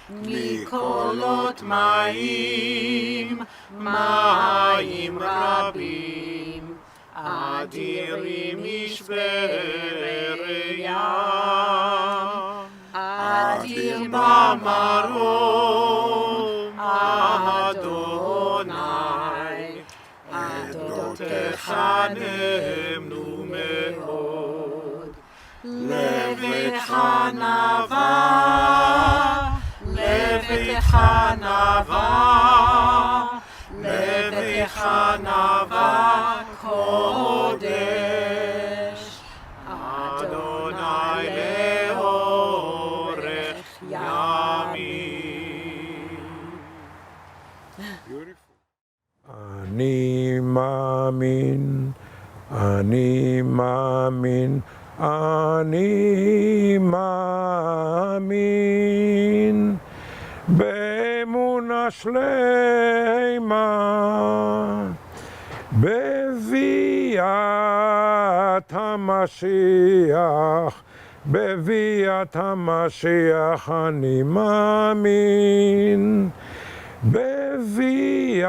מקולות מים, מים רבים, אדירים משברי ים. אדיר במרום, אדוני, עדותיך נאמנו מאוד. לבך נבע, לבך נבע, לבך נבע קודש, אדוני לאורך ימים. אני מאמין, אני מאמין, אני מאמין באמונה שלמה בביאת המשיח, בביאת המשיח אני מאמין, בביאת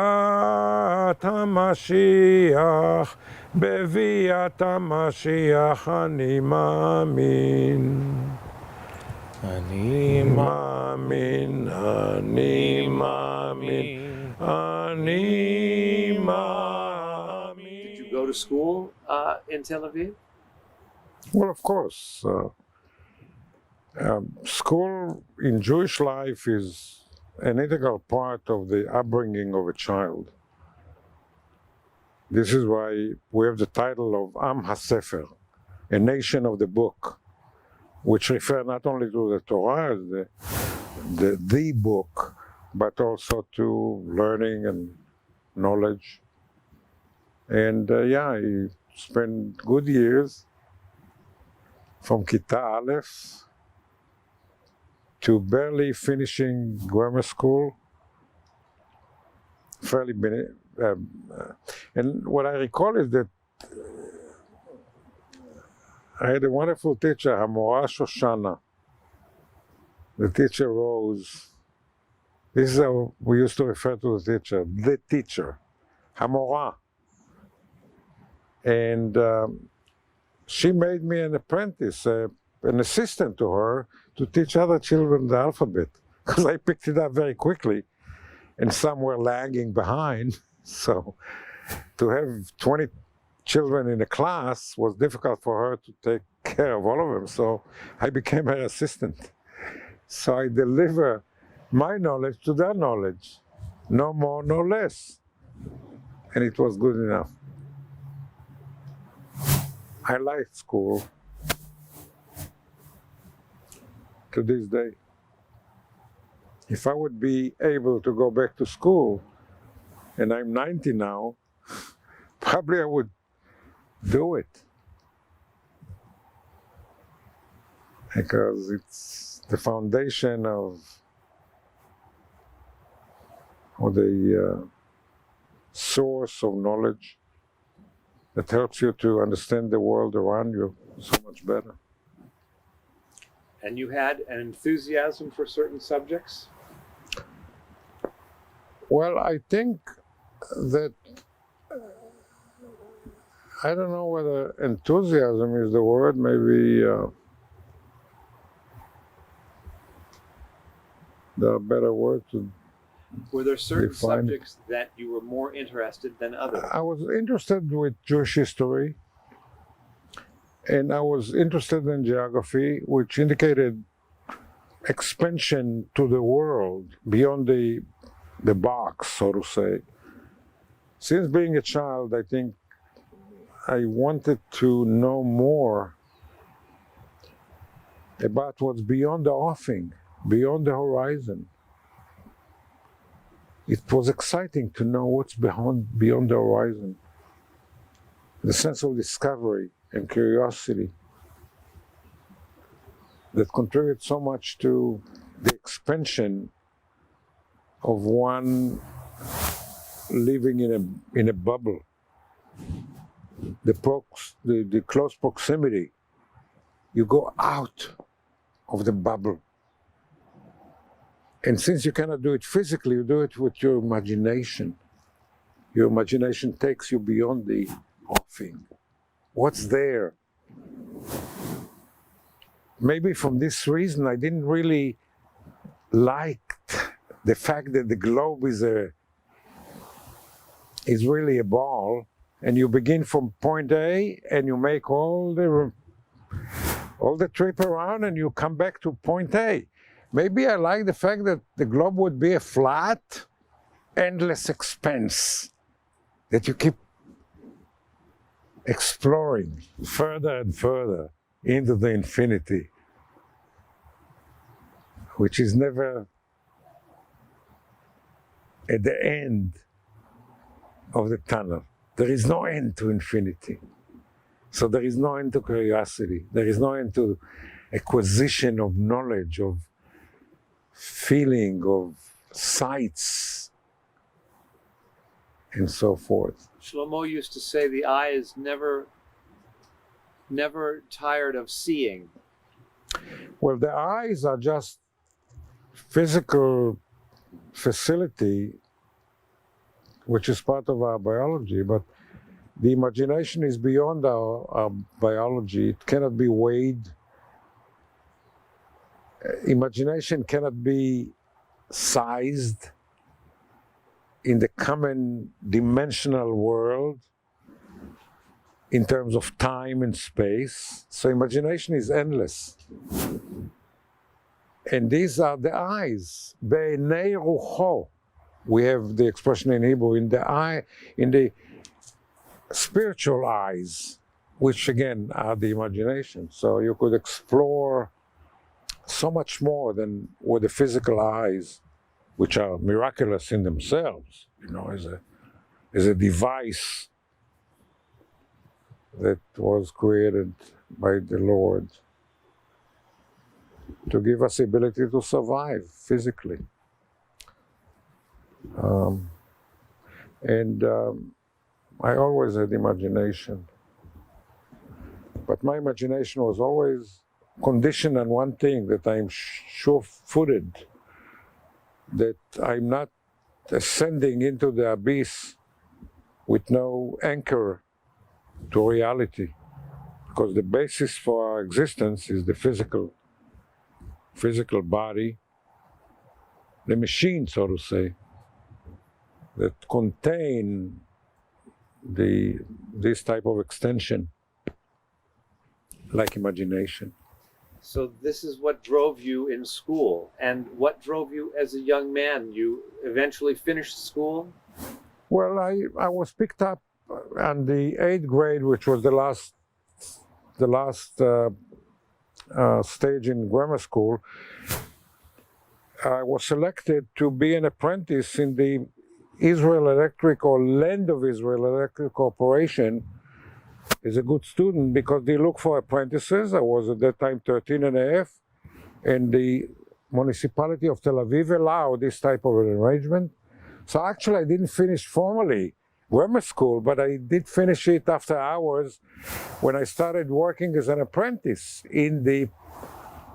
המשיח, בביאת המשיח אני מאמין. אני מאמין, אני מאמין, אני מאמין. Did you go to school in Tel Aviv? Well, of course. School in Jewish life is an integral part of the upbringing of a child. This is why we have the title of Am HaSefer, a nation of the book, which refer not only to the Torah as the book, but also to learning and knowledge. And he spent good years from Kita Aleph to barely finishing grammar school, and what I recall is that I had a wonderful teacher, Hamora Shoshana. The teacher Rose. This is how we used to refer to the teacher, Hamora. And she made me an apprentice, an assistant to her, to teach other children the alphabet, because I picked it up very quickly, and some were lagging behind. So to have 20 children in a class was difficult for her to take care of all of them. So I became her assistant. So I deliver my knowledge to their knowledge, no more, no less. And it was good enough. I liked school to this day. If I would be able to go back to school, and I'm 90 now, probably I would do it. Because it's the foundation of the source of knowledge that helps you to understand the world around you so much better. And you had an enthusiasm for certain subjects? Well, I think that, I don't know whether enthusiasm is the word, maybe there are better words to Were there certain define. subjects that you were more interested than others? I was interested with Jewish history, and I was interested in geography, which indicated expansion to the world beyond the box, so to say. Since being a child, I think I wanted to know more about what's beyond the offing, beyond the horizon. It was exciting to know what's beyond the horizon. The sense of discovery and curiosity that contribute so much to the expansion of one living in a bubble. The close proximity. You go out of the bubble. And since you cannot do it physically, you do it with your imagination. Your imagination takes you beyond the offing. What's there? Maybe from this reason, I didn't really like the fact that the globe is really a ball, and you begin from point A, and you make all the trip around, and you come back to point A. Maybe I like the fact that the globe would be a flat, endless expanse that you keep exploring further and further into the infinity, which is never at the end of the tunnel. There is no end to infinity. So there is no end to curiosity. There is no end to acquisition of knowledge, of feeling, of sights, and so forth. Shlomo used to say the eye is never tired of seeing. Well, the eyes are just physical facility, which is part of our biology, but the imagination is beyond our biology. It cannot be weighed. Imagination cannot be sized in the common dimensional world in terms of time and space. So imagination is endless. And these are the eyes. Be'enei rucho. We have the expression in Hebrew, in the spiritual eyes, which again are the imagination. So you could explore so much more than with the physical eyes, which are miraculous in themselves, as a device that was created by the Lord to give us the ability to survive physically. I always had imagination, but my imagination was always conditioned on one thing, that I'm sure-footed, that I'm not ascending into the abyss with no anchor to reality, because the basis for our existence is the physical body, the machine, so to say, that contain this type of extension, like imagination. So this is what drove you in school, and what drove you as a young man? You eventually finished school? Well, I was picked up on the 8th grade, which was the last stage in grammar school. I was selected to be an apprentice in the Israel Electric, or Land of Israel Electric Corporation, as a good student, because they look for apprentices. I was at that time 13 and a half, and the municipality of Tel Aviv allowed this type of an arrangement. So actually I didn't finish formally grammar school, but I did finish it after hours when I started working as an apprentice in the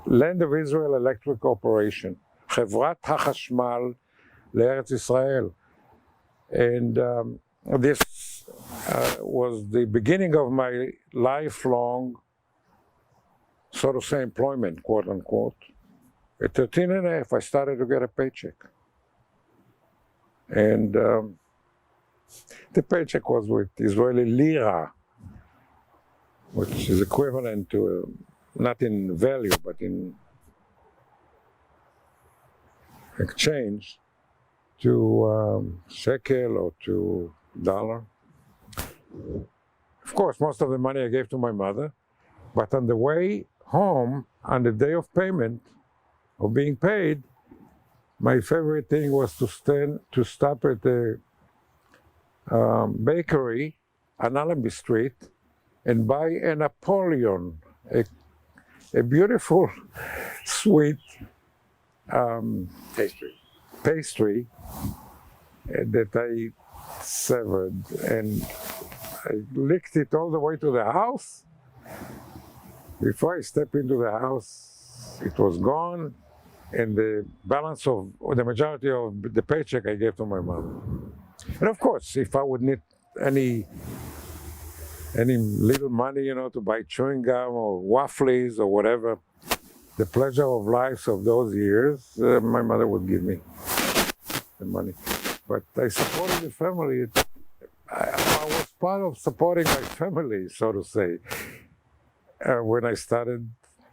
Land of Israel Electric Corporation, Chevrat HaChashmal L'Eretz Israel. And this was the beginning of my lifelong, so to say, employment, quote unquote. At 13 and a half, I started to get a paycheck. And the paycheck was with Israeli lira, which is equivalent to, not in value, but in exchange, to shekel or to dollar. Of course, most of the money I gave to my mother, but on the way home, on the day of payment, of being paid, my favorite thing was to stop at the bakery on Allenby Street and buy a Napoleon, a beautiful, sweet pastry that I severed, and I licked it all the way to the house. Before I stepped into the house, it was gone, And the balance of, or the majority of the paycheck I gave to my mom. And of course, if I would need any little money, you know, to buy chewing gum or waffles or whatever, the pleasure of life of those years, my mother would give me the money. But I supported the family. I was part of supporting my family, so to say, when I started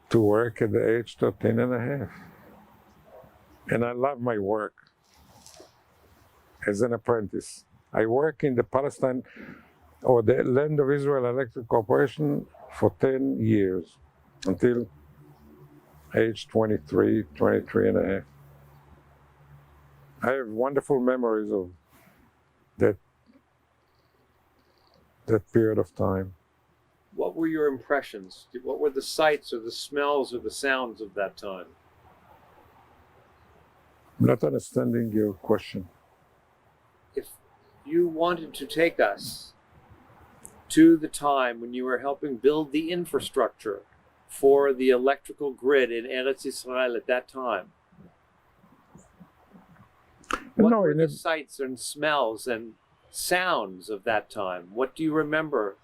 to work at the age 13 and a half. And I love my work as an apprentice. I work in the Palestine or the Land of Israel Electric Corporation for 10 years until age 23 and a half. I have wonderful memories of that period of time. What were your impressions? What were the sights or the smells or the sounds of that time? I'm not understanding your question. If you wanted to take us to the time when you were helping build the infrastructure for the electrical grid in Eretz Israel at that time, what were the sights and smells and sounds of that time? What do you remember?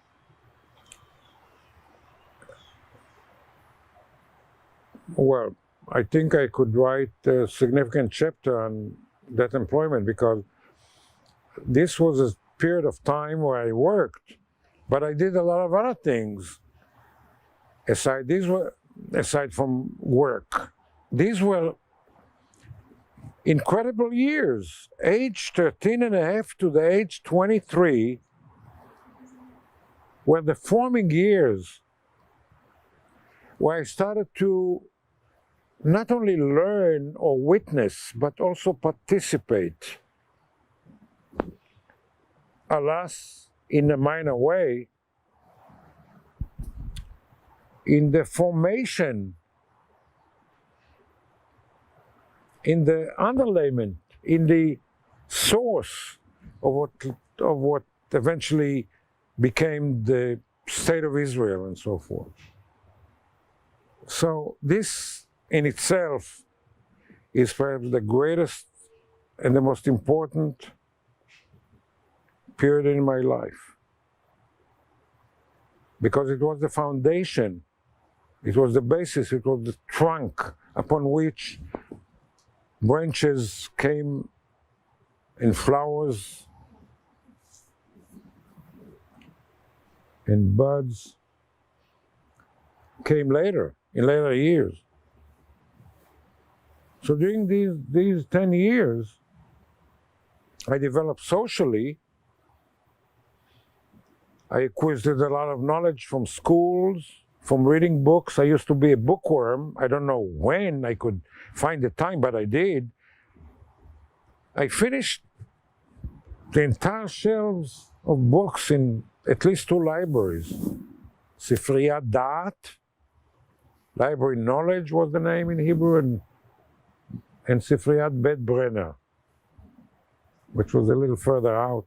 Well, I think I could write a significant chapter on that employment, because this was a period of time where I worked, but I did a lot of other things aside from work. These were incredible years. Age 13 and a half to the age 23 were the forming years where I started to not only learn or witness, but also participate. Alas, in a minor way, in the formation, in the underlayment, in the source of what eventually became the State of Israel and so forth. So this in itself is perhaps the greatest and the most important period in my life, because it was the foundation, it was the basis, it was the trunk upon which branches came and flowers and buds came later, in later years. So during these 10 years, I developed socially. I acquired a lot of knowledge from schools, from reading books. I used to be a bookworm. I don't know when I could find the time, but I did. I finished the entire shelves of books in at least 2 libraries. Sifriyat Da'at, Library Knowledge was the name in Hebrew, and Sifriyat Bet Brenner, which was a little further out.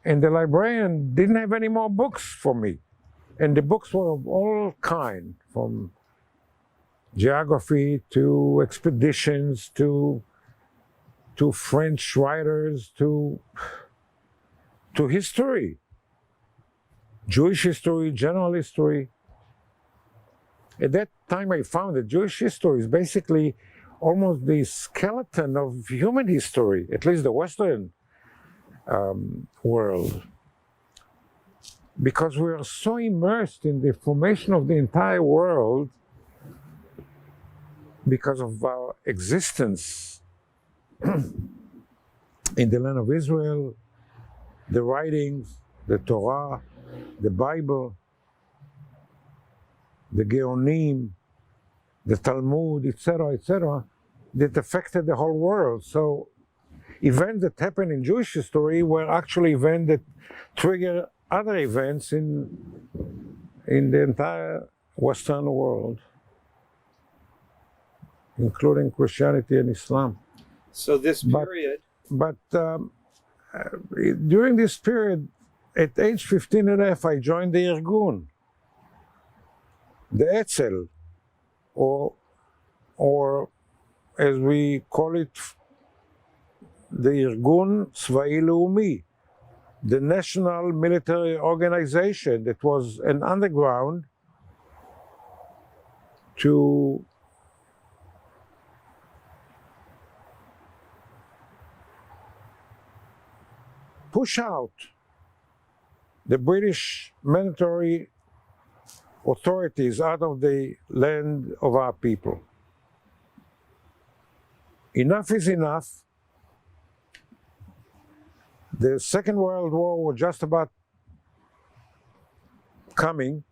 And the librarian didn't have any more books for me. And the books were of all kinds, from geography to expeditions to French writers to history, Jewish history, general history. At that time I found that Jewish history is basically almost the skeleton of human history, at least the Western world, because we are so immersed in the formation of the entire world because of our existence in the land of Israel, the writings, the Torah, the Bible, the Geonim, the Talmud, etc., that affected the whole world. So events that happened in Jewish history were actually events that trigger other events in the entire Western world, including Christianity and Islam. So this period... But during this period, at age 15 and a half, I joined the IRGUN, the Etzel, or as we call it, the IRGUN Tzva'i Leumi, the national military organization that was an underground to push out the British military authorities out of the land of our people. Enough is enough. The Second World War was just about coming.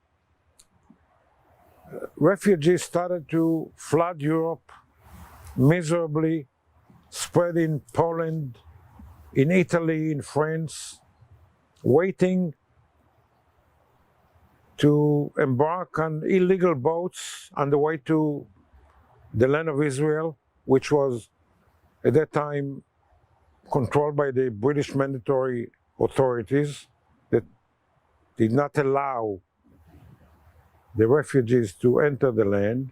Refugees started to flood Europe miserably, spread in Poland, in Italy, in France, waiting to embark on illegal boats on the way to the land of Israel, which was at that time controlled by the British mandatory authorities that did not allow the refugees to enter the land,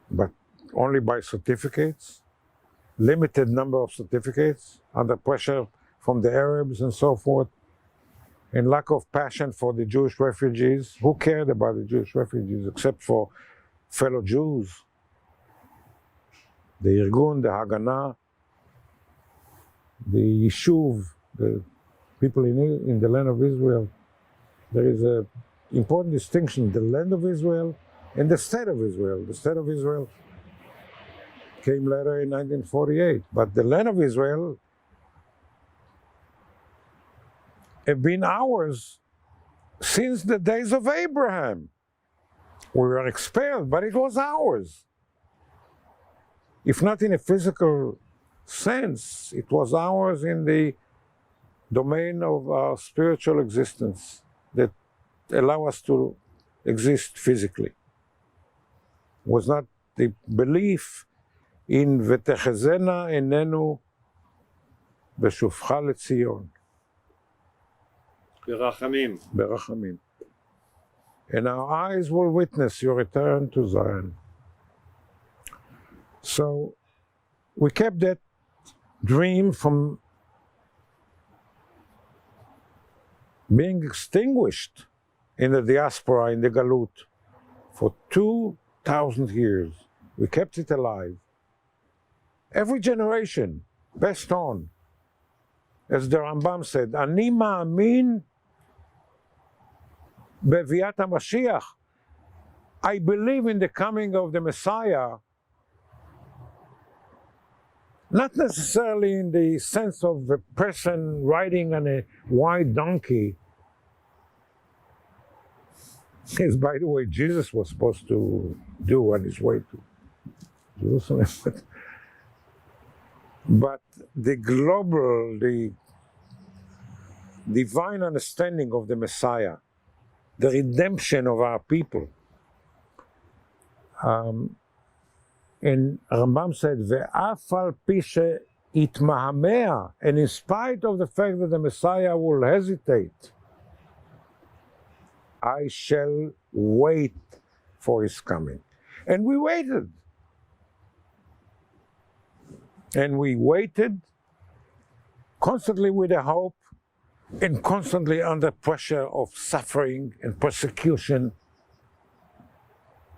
but only by certificates, limited number of certificates, under pressure from the Arabs and so forth, and lack of passion for the Jewish refugees. Who cared about the Jewish refugees except for fellow Jews? The IRGUN, the Haganah, the Yishuv, the people in the land of Israel. There is an important distinction, the land of Israel and the state of Israel. The state of Israel came later in 1948, but the land of Israel have been ours since the days of Abraham. We were expelled, but it was ours. If not in a physical sense, it was ours in the domain of our spiritual existence that allow us to exist physically. It was not the belief in ותחזינה עינינו בשובך לציון. ברחמים. ברחמים. And our eyes will witness your return to Zion. So we kept that dream from being extinguished in the diaspora, in the Galut, for 2,000 years. We kept it alive. Every generation passed on. As the Rambam said, אני מאמין בביאת המשיח. I believe in the coming of the Messiah, not necessarily in the sense of a person riding on a white donkey, as by the way Jesus was supposed to do on his way to Jerusalem. But the global, the divine understanding of the Messiah, the redemption of our people. And Rambam said, "Ve'af al pi she'itmahamea," and in spite of the fact that the Messiah will hesitate, I shall wait for his coming. And we waited. And we waited constantly with a hope and constantly under pressure of suffering and persecution,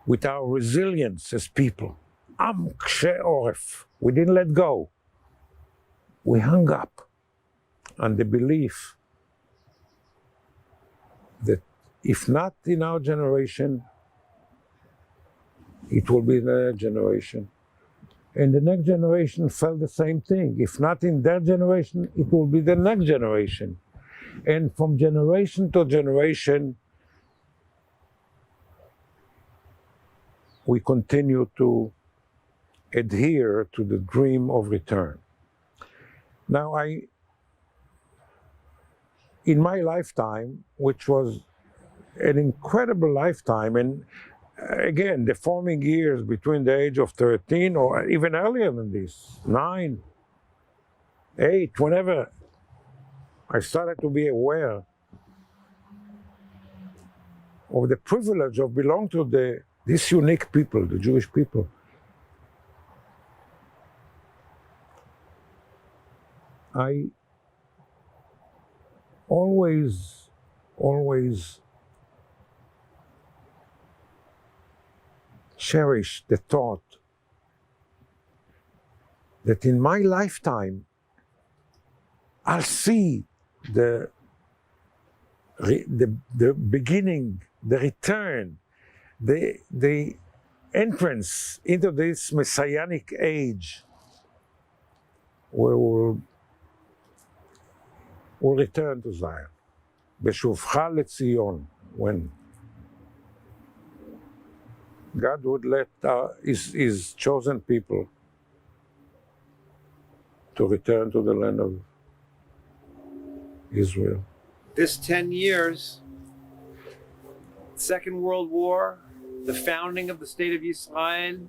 with our resilience as people. Am kshe oref. We didn't let go. We hung up on the belief that if not in our generation, it will be in the next generation. And the next generation felt the same thing. If not in their generation, it will be the next generation. And from generation to generation, we continue to adhere to the dream of return. Now, in my lifetime, which was an incredible lifetime, and again, the forming years between the age of 13 or even earlier than this, 9, 8, whenever I started to be aware of the privilege of belonging to this unique people, the Jewish people. I always cherish the thought that in my lifetime I'll see the beginning, the return, the entrance into this messianic age where we'll return to Zion. בשובך לציון, when God would let his chosen people to return to the land of Israel. This 10 years, Second World War, the founding of the State of Israel,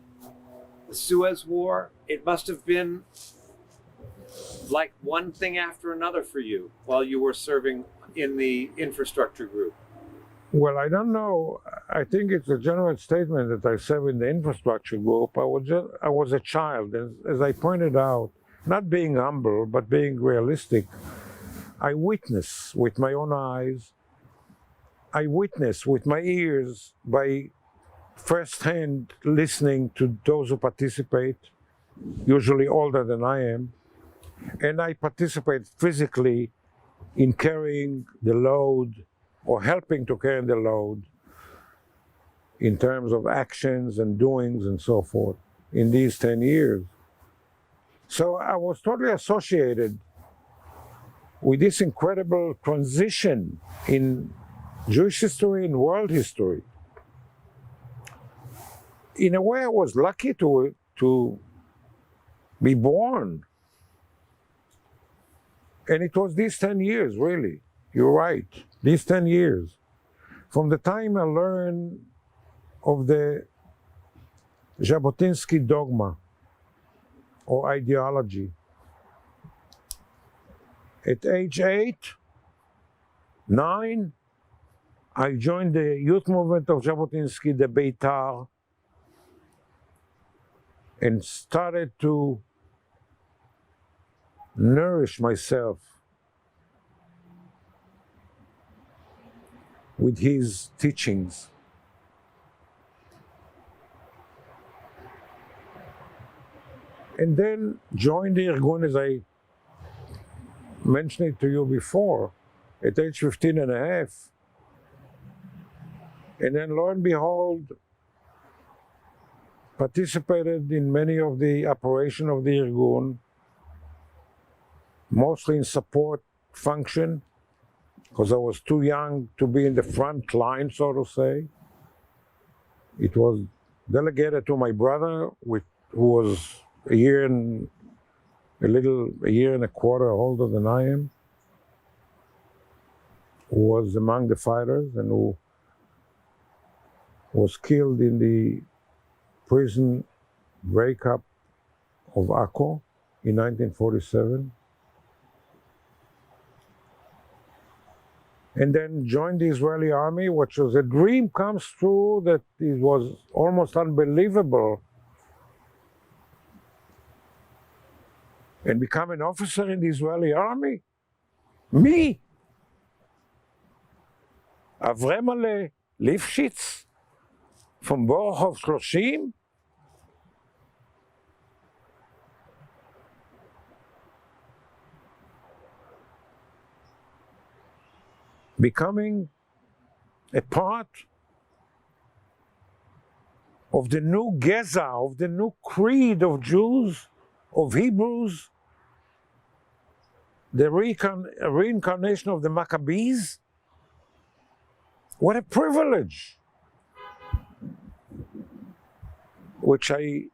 the Suez War, it must have been like one thing after another for you while you were serving in the infrastructure group. Well, I don't know. I think it's a general statement that I served in the infrastructure group. I was a child, as I pointed out, not being humble, but being realistic. I witness with my own eyes. I witness with my ears by firsthand listening to those who participate, usually older than I am. And I participate physically in carrying the load or helping to carry the load in terms of actions and doings and so forth in these 10 years. So I was totally associated with this incredible transition in Jewish history and world history. In a way, I was lucky to be born. And it was these 10 years, really. You're right, these 10 years. From the time I learned of the Jabotinsky dogma or ideology, at age 8, 9, I joined the youth movement of Jabotinsky, the Beitar, and started to nourish myself with his teachings. And then joined the IRGUN, as I mentioned it to you before, at age 15 and a half. And then lo and behold, participated in many of the operations of the IRGUN, mostly in support function, because I was too young to be in the front line, so to say. It was delegated to my brother, who was a year and a quarter older than I am, who was among the fighters and who was killed in the prison breakup of Akko in 1947. And then joined the Israeli army, which was a dream comes true that it was almost unbelievable. And become an officer in the Israeli army? Me? Avraham Lifshitz from Borchov 30? Becoming a part of the new Geza, of the new creed of Jews, of Hebrews, the reincarnation of the Maccabees. What a privilege, which I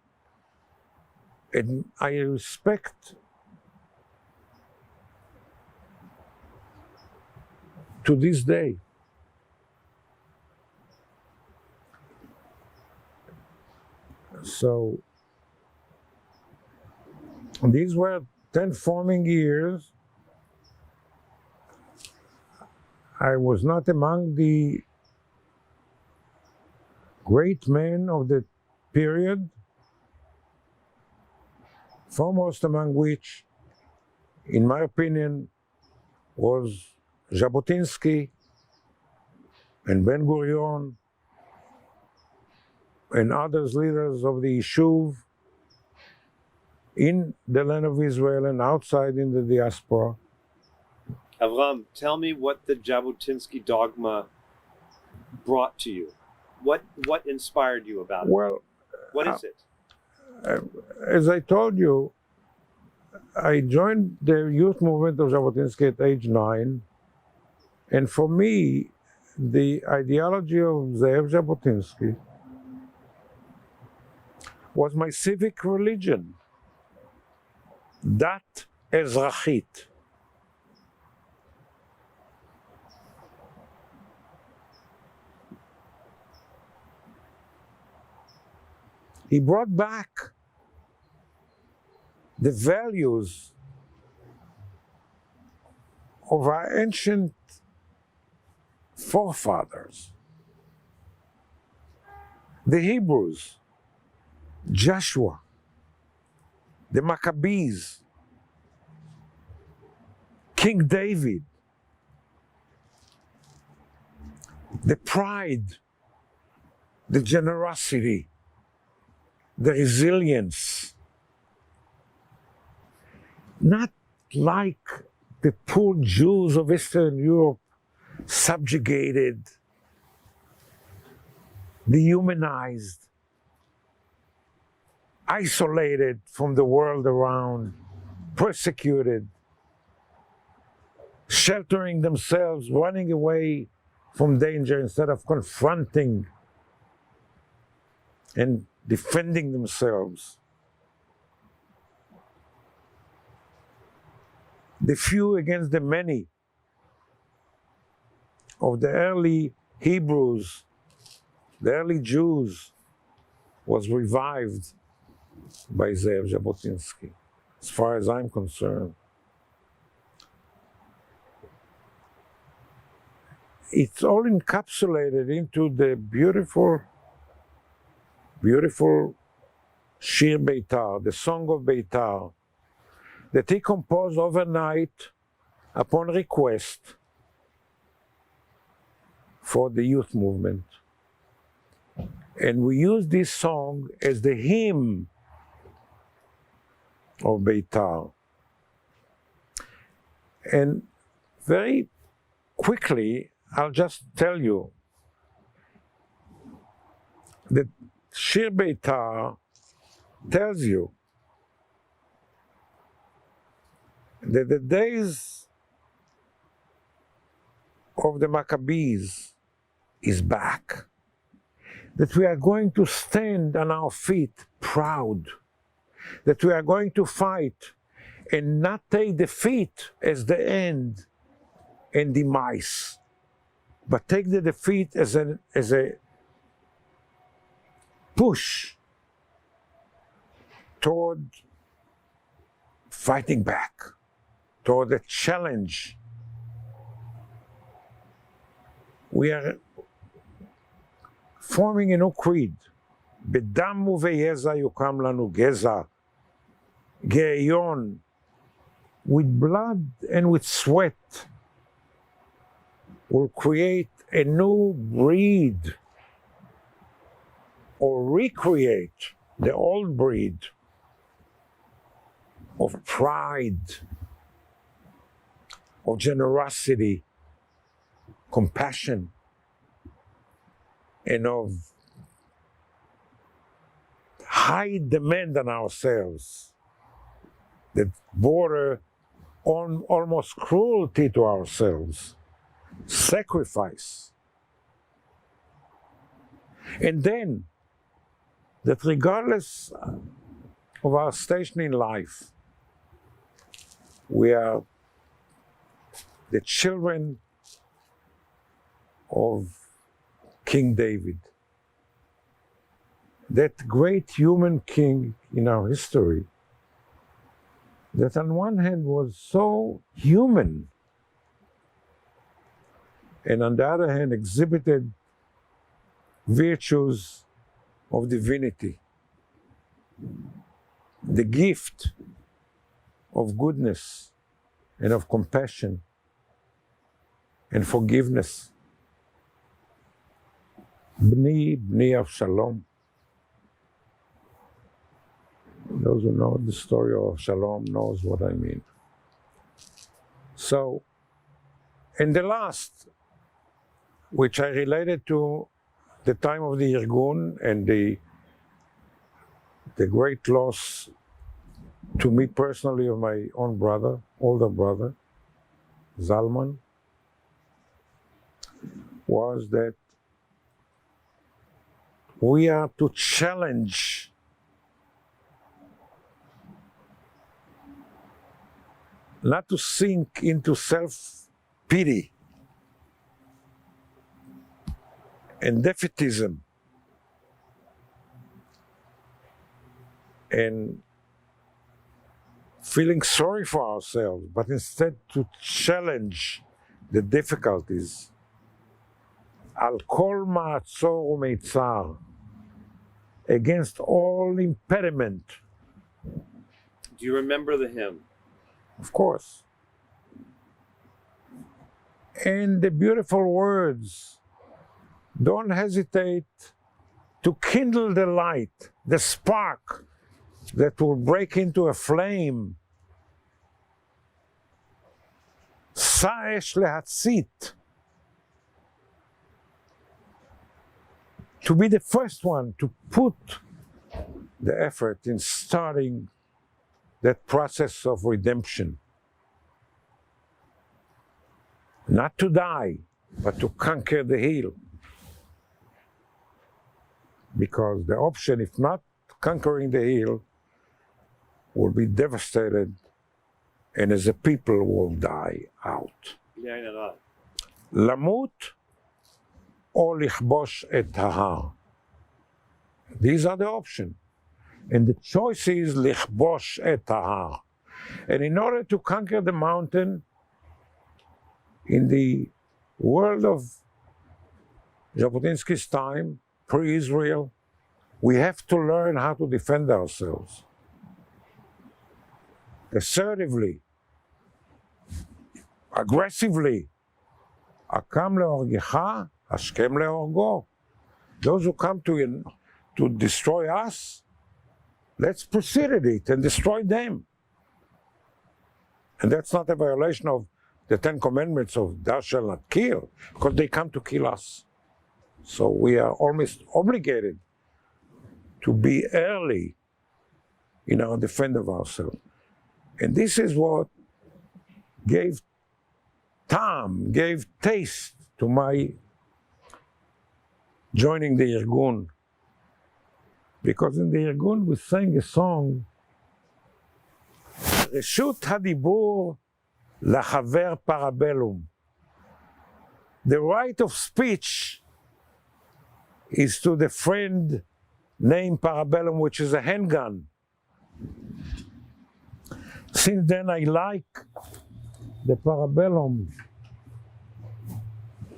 respect to this day. So these were 10 forming years. I was not among the great men of the period, foremost among which in my opinion, was Jabotinsky and Ben Gurion and others leaders of the Yishuv in the land of Israel and outside in the diaspora. Avraham, tell me what the Jabotinsky dogma brought to you. What inspired you about it? Well, What is it? as I told you, I joined the youth movement of Jabotinsky at age 9, and for me, the ideology of Ze'ev Jabotinsky was my civic religion, Dat Ezrachit. He brought back the values of our ancient forefathers, the Hebrews, Joshua, the Maccabees, King David, the pride, the generosity, the resilience. Not like the poor Jews of Eastern Europe, subjugated, dehumanized, isolated from the world around, persecuted, sheltering themselves, running away from danger instead of confronting and defending themselves. The few against the many of the early Hebrews, the early Jews, was revived by Ze'ev Jabotinsky, as far as I'm concerned. It's all encapsulated into the beautiful Shir Beitar, the Song of Beitar, that he composed overnight upon request for the youth movement. And we use this song as the hymn of Beitar. And very quickly, I'll just tell you that Shir Beitar tells you that the days of the Maccabees is back, that we are going to stand on our feet proud, that we are going to fight and not take defeat as the end and demise, but take the defeat as a push toward fighting back, toward a challenge. We are forming a new creed. בדם וביזע יוקם לנו גזע, גאיון, with blood and with sweat, will create a new breed or recreate the old breed of pride, of generosity, compassion, and of high demand on ourselves that border on almost cruelty to ourselves, sacrifice. And then, that regardless of our station in life, we are the children of King David, that great human king in our history, that on one hand was so human, and on the other hand exhibited virtues of divinity, the gift of goodness, and of compassion and forgiveness. Bni Avshalom. Those who know the story of Avshalom knows what I mean. So, and the last, which I related to the time of the IRGUN and the great loss to me personally of my own brother, older brother, Zalman, was that we are to challenge not to sink into self-pity and defeatism and feeling sorry for ourselves, but instead to challenge the difficulties. Al kol ma'atzor u'meitzar, against all impediment. Do you remember the hymn? Of course. And the beautiful words, don't hesitate to kindle the light, the spark that will break into a flame. Sa'esh lehatzit. To be the first one to put the effort in starting that process of redemption. Not to die, but to conquer the hill. Because the option, if not conquering the hill, will be devastated, and as a people will die out. Lamut or lichbosh et hahar. These are the options. And the choice is lichbosh et hahar. And in order to conquer the mountain, in the world of Jabotinsky's time, pre-Israel, we have to learn how to defend ourselves. Assertively, aggressively. Akam leorgecha, ashkem leorgo. Those who come to destroy us, let's precede it and destroy them. And that's not a violation of the 10 Commandments of thou shalt not kill, because they come to kill us. So we are almost obligated to be early in our defense of ourselves. And this is what gave time, gave taste to my joining the IRGUN. Because in the IRGUN we sang a song, Reshut Hadibur Lachaver Parabellum. The right of speech is to the friend named Parabellum, which is a handgun. Since then I like the Parabellum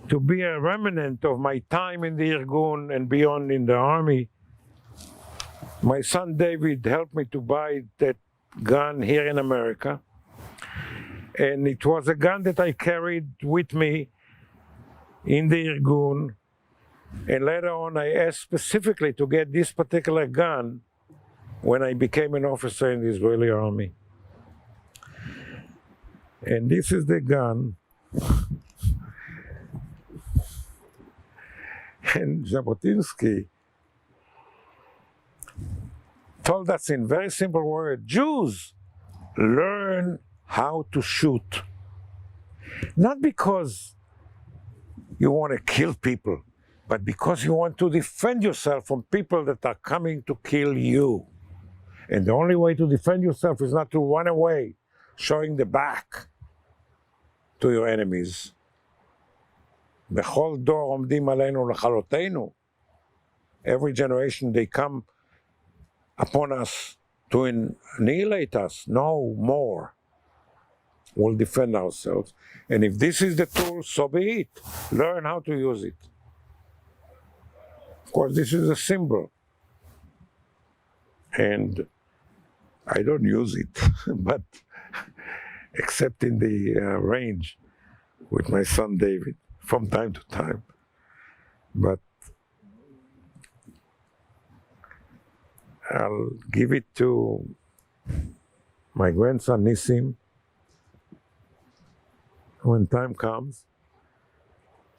to be a remnant of my time in the IRGUN and beyond in the army. My son David helped me to buy that gun here in America. And it was a gun that I carried with me in the IRGUN. And later on, I asked specifically to get this particular gun when I became an officer in the Israeli army. And this is the gun. And Jabotinsky told us in very simple words, Jews, learn how to shoot. Not because you want to kill people, but because you want to defend yourself from people that are coming to kill you. And the only way to defend yourself is not to run away, showing the back to your enemies. Bechol dor omdim aleinu lechalotenu. Every generation they come upon us to annihilate us. No more. We'll defend ourselves. And if this is the tool, so be it. Learn how to use it. Of course, this is a symbol. And I don't use it, but except in the range with my son David from time to time. But I'll give it to my grandson Nissim when time comes.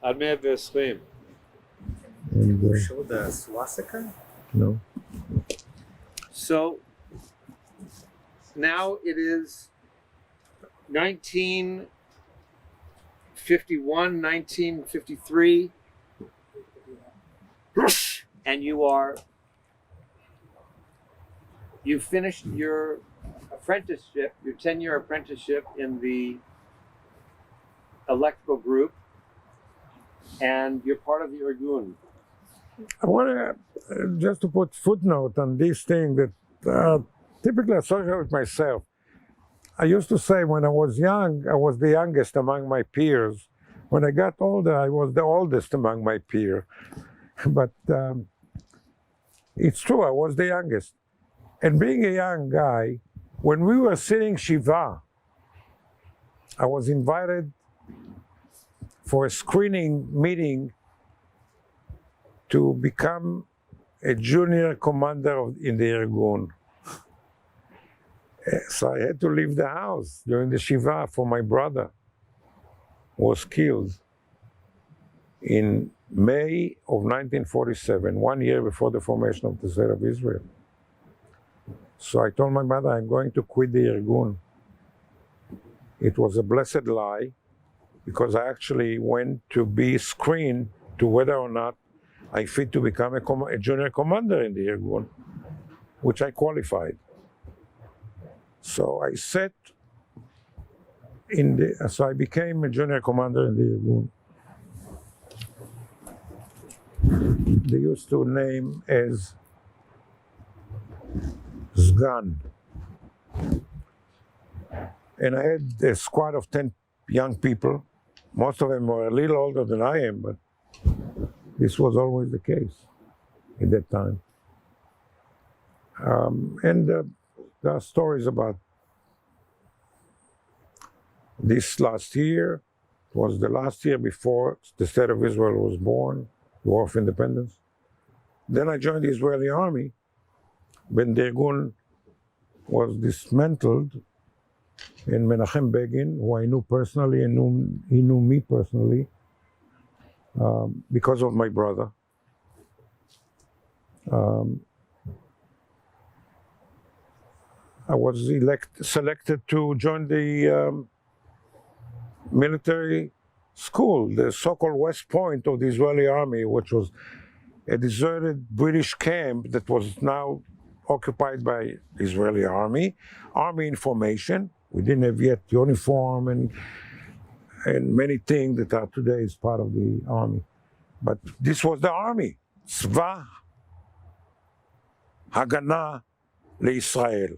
Ad 120. And, Show the swastika? no. So now it is 1951, 1953, and you finished your apprenticeship, your 10-year apprenticeship in the electrical group, and you're part of the IRGUN. I want to just to put footnote on this thing that typically associated with myself. I used to say when I was young, I was the youngest among my peers. When I got older, I was the oldest among my peers. But it's true, I was the youngest. And being a young guy, when we were sitting Shiva, I was invited for a screening meeting to become a junior commander in the IRGUN. So I had to leave the house during the Shiva for my brother, who was killed in May of 1947, 1 year before the formation of the State of Israel. So I told my mother, I'm going to quit the IRGUN. It was a blessed lie, because I actually went to be screened to whether or not I fit to become a junior commander in the IRGUN, which I qualified. So I sat so I became a junior commander in the IRGUN. They used to name as SGUN. And I had a squad of 10 young people. Most of them were a little older than I am, but this was always the case at that time. There are stories about this last year. It was the last year before the State of Israel was born, the War of Independence. Then I joined the Israeli army when the IRGUN was dismantled, and Menachem Begin, who I knew personally and he knew me personally because of my brother. I was selected to join the military school, the so-called West Point of the Israeli army, which was a deserted British camp that was now occupied by the Israeli army information. We didn't have yet uniform and many things that are today is part of the army. But this was the army, Tzva Hagana LeIsrael,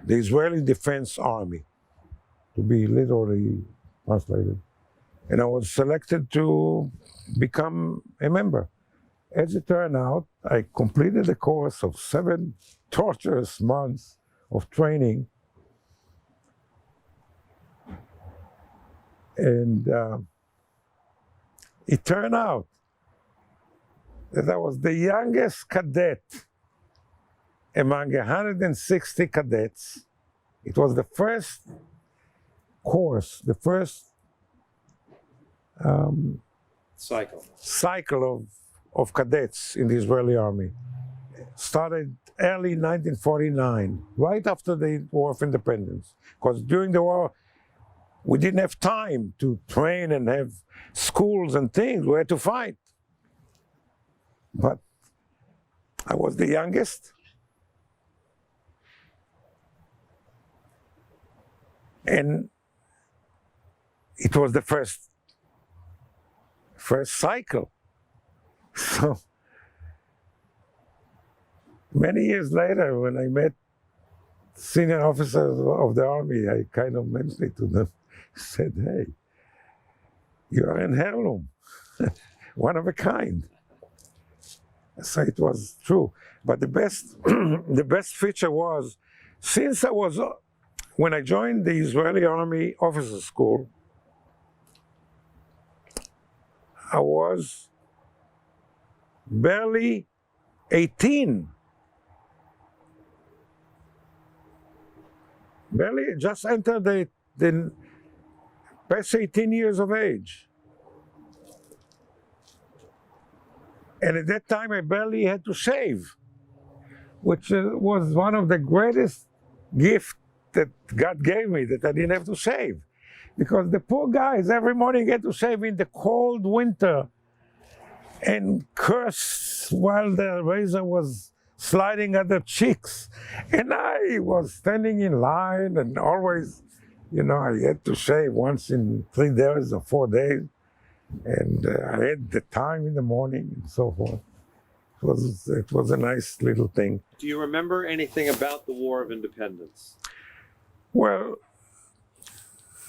the Israeli Defense Army, to be literally translated. And I was selected to become a member. As it turned out, I completed a course of 7 torturous months of training. And it turned out that I was the youngest cadet among 160 cadets. It was the first course, the first cycle of cadets in the Israeli army. Started early 1949, right after the War of Independence. Because during the war, we didn't have time to train and have schools and things. We had to fight. But I was the youngest. And it was the first cycle. So many years later, when I met senior officers of the army, I kind of mentioned it to them. Said, hey, you are an heirloom, one of a kind. So it was true. But the best feature was, since I was when I joined the Israeli Army Officers School, I was barely 18. Barely just entered the past 18 years of age. And at that time, I barely had to shave, which was one of the greatest gifts that God gave me, that I didn't have to shave. Because the poor guys every morning had to shave in the cold winter and curse while the razor was sliding at their cheeks. And I was standing in line and always, I had to shave once in 3 days or 4 days. And I had the time in the morning and so forth. It was a nice little thing. Do you remember anything about the War of Independence? Well,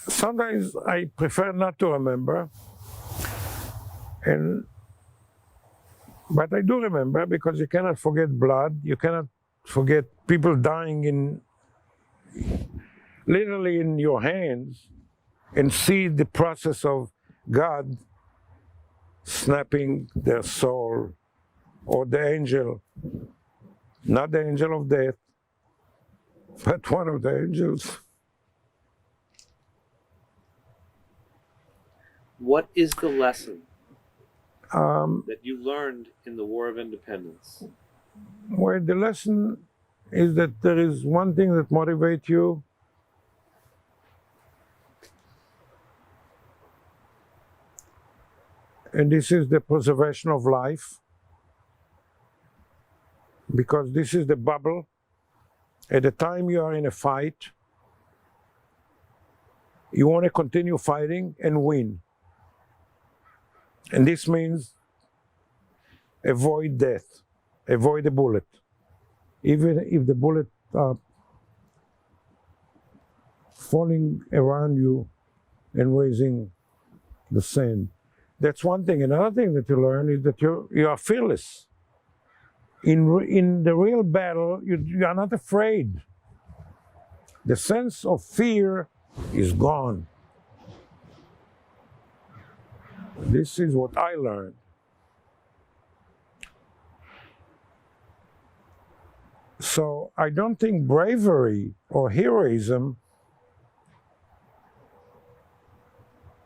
sometimes I prefer not to remember. But I do remember, because you cannot forget blood. You cannot forget people dying literally in your hands, and see the process of God snapping their soul, or the angel, not the angel of death, but one of the angels. What is the lesson Um, that you learned in the War of Independence? Well, the lesson is that there is one thing that motivates you, and this is the preservation of life, because this is the bubble. At the time you are in a fight, you want to continue fighting and win. And this means avoid death, avoid the bullet. Even if the bullet falling around you and raising the sand. That's one thing. Another thing that you learn is that you are fearless. In the real battle, you are not afraid. The sense of fear is gone. This is what I learned. So I don't think bravery or heroism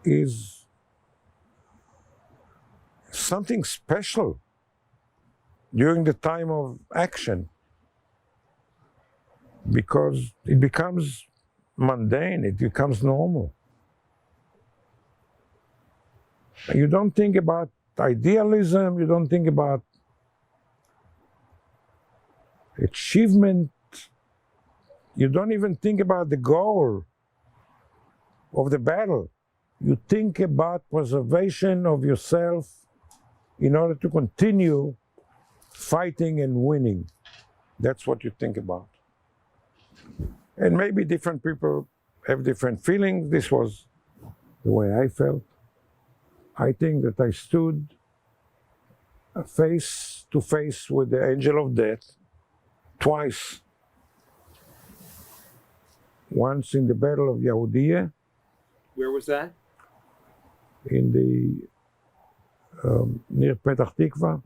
is something special during the time of action, because it becomes mundane, it becomes normal. You don't think about idealism, you don't think about achievement, you don't even think about the goal of the battle. You think about preservation of yourself in order to continue fighting and winning. That's what you think about. And maybe different people have different feelings. This was the way I felt. I think that I stood face to face with the angel of death twice. Once in the Battle of Yehudiya. Where was that? In the near Petach Tikva.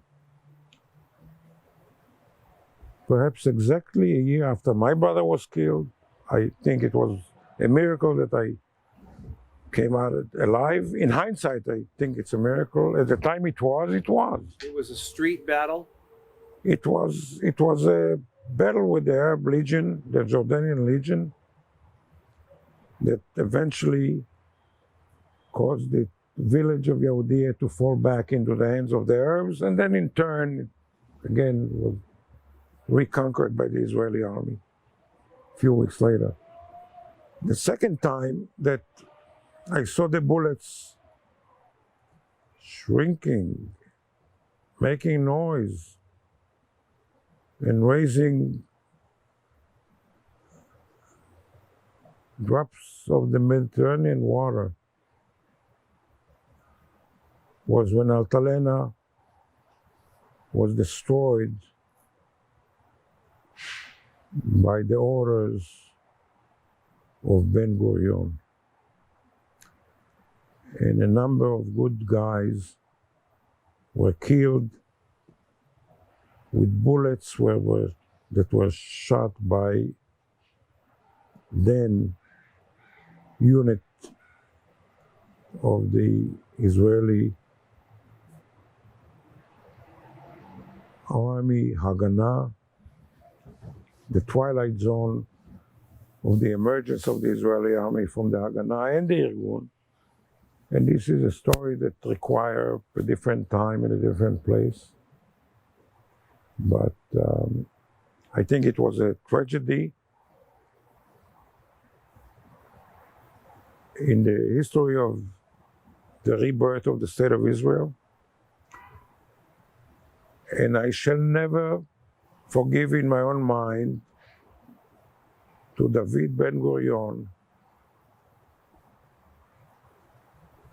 Perhaps exactly a year after my brother was killed. I think it was a miracle that I came out alive. In hindsight, I think it's a miracle. At the time it was. It was a street battle? It was a battle with the Arab Legion, the Jordanian Legion, that eventually caused the village of Yehudiya to fall back into the hands of the Arabs, and then in turn, again, was reconquered by the Israeli army a few weeks later. The second time that I saw the bullets shrinking, making noise, and raising drops of the Mediterranean water, was when Altalena was destroyed by the orders of Ben Gurion. And a number of good guys were killed with bullets that were shot by then unit of the Israeli Army, Haganah, the twilight zone of the emergence of the Israeli army from the Haganah and the IRGUN. And this is a story that requires a different time and a different place. But I think it was a tragedy in the history of the rebirth of the State of Israel. And I shall never forgive in my own mind to David Ben Gurion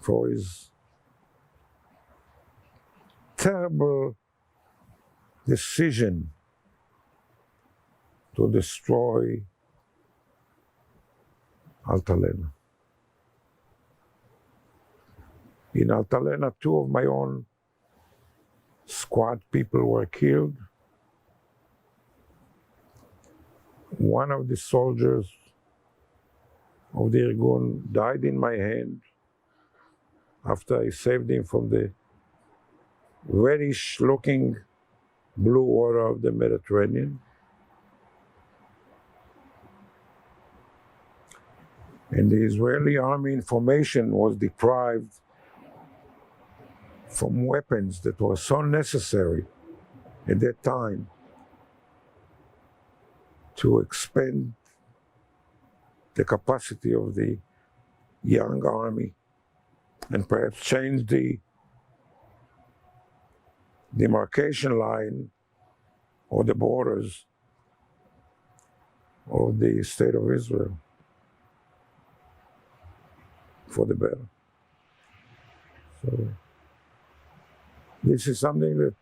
for his terrible decision to destroy Altalena. In Altalena, 2 of my own squad people were killed. One of the soldiers of the IRGUN died in my hand after I saved him from the reddish-looking blue water of the Mediterranean. And the Israeli army information was deprived from weapons that were so necessary at that time to expand the capacity of the young army and perhaps change the demarcation line or the borders of the State of Israel for the better. So this is something that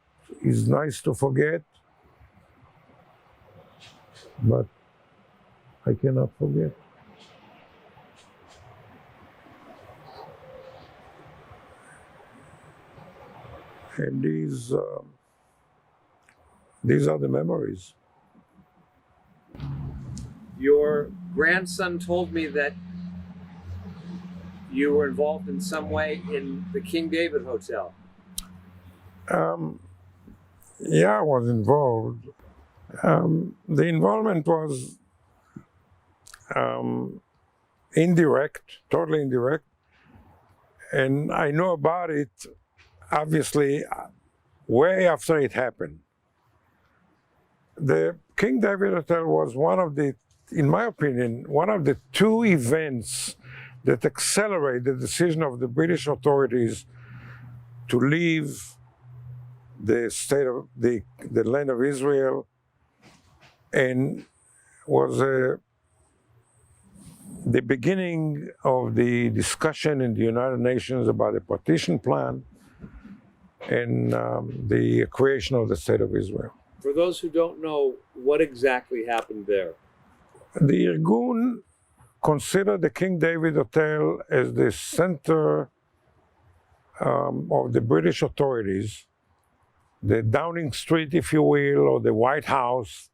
is nice to forget, but I cannot forget. And these are the memories. Your grandson told me that you were involved in some way in the King David Hotel. Yeah, I was involved. The involvement was indirect, totally indirect. And I know about it, obviously, way after it happened. The King David Hotel was one of the, in my opinion, one of the 2 events that accelerate the decision of the British authorities to leave the state of the land of Israel, and was the beginning of the discussion in the United Nations about the partition plan and the creation of the State of Israel. For those who don't know, what exactly happened there? The IRGUN considered the King David Hotel as the center of the British authorities, the Downing Street, if you will, or the White House.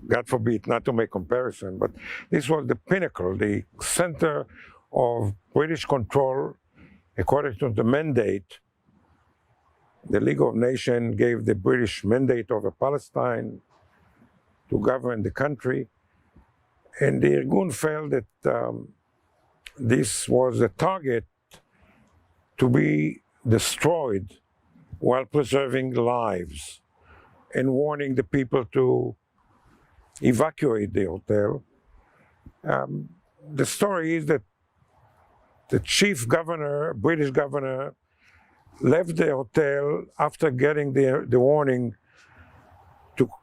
God forbid, not to make comparison, but this was the pinnacle, the center of British control according to the mandate. The League of Nations gave the British mandate over Palestine to govern the country. And the IRGUN felt that this was a target to be destroyed while preserving lives and warning the people to evacuate the hotel. The story is that the chief governor, British governor, left the hotel after getting the warning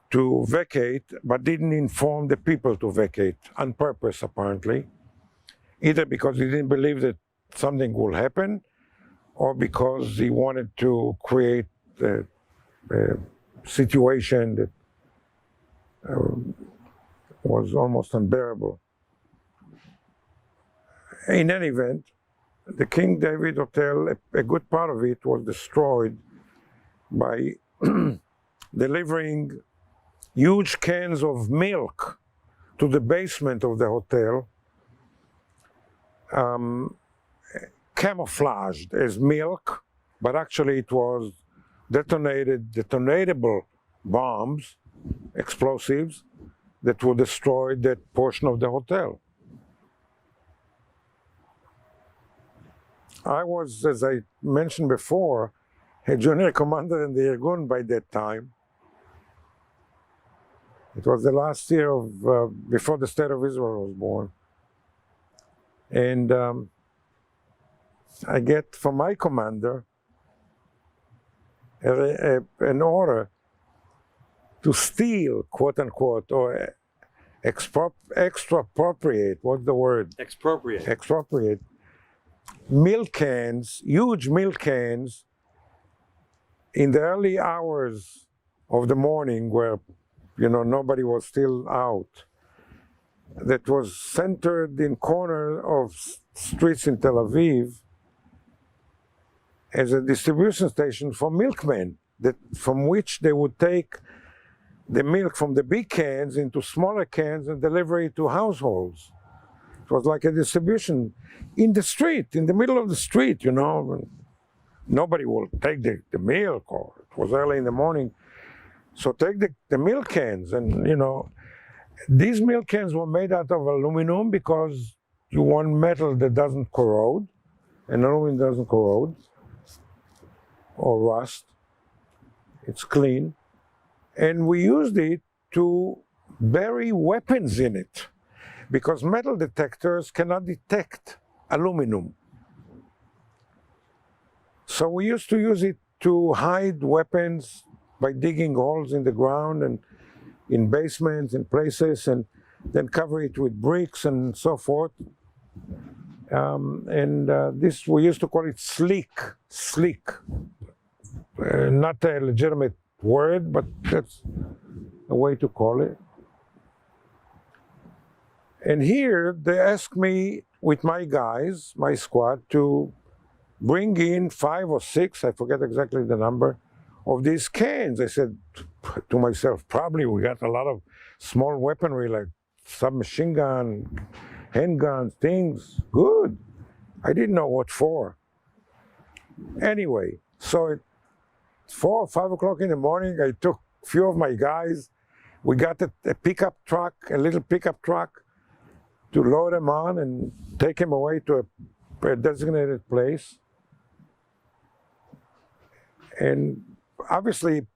to vacate, but didn't inform the people to vacate on purpose, apparently, either because he didn't believe that something will happen or because he wanted to create a situation that was almost unbearable In any event, the King David Hotel, a good part of it was destroyed by delivering huge cans of milk to the basement of the hotel, camouflaged as milk, but actually it was detonatable bombs, explosives, that would destroy that portion of the hotel. I was, as I mentioned before, a junior commander in the IRGUN by that time. It was the last year of, before the State of Israel was born. And I get from my commander an order to steal, quote unquote, or expropriate, what's the word? Expropriate. Expropriate. Milk cans, huge milk cans, in the early hours of the morning where, you know, nobody was still out, that was centered in corner of streets in Tel Aviv as a distribution station for milkmen, from which they would take the milk from the big cans into smaller cans and deliver it to households. It was like a distribution in the street, in the middle of the street, you know. Nobody will take the milk, or it was early in the morning. So take the milk cans, and, you know, these milk cans were made out of aluminum because you want metal that doesn't corrode, and aluminum doesn't corrode or rust. It's clean. And we used it to bury weapons in it, because metal detectors cannot detect aluminum. So we used to use it to hide weapons by digging holes in the ground and in basements and places, and then cover it with bricks and so forth. This, we used to call it sleek. Not a legitimate word, but that's a way to call it. And here they asked me, with my guys, my squad, to bring in 5 or 6, I forget exactly the number, of these cans. I said to myself, probably we got a lot of small weaponry like submachine gun, handguns, things. Good. I didn't know what for. Anyway, so at 4 or 5 o'clock in the morning, I took a few of my guys. We got a pickup truck, a little pickup truck, to load them on and take them away to a designated place. And obviously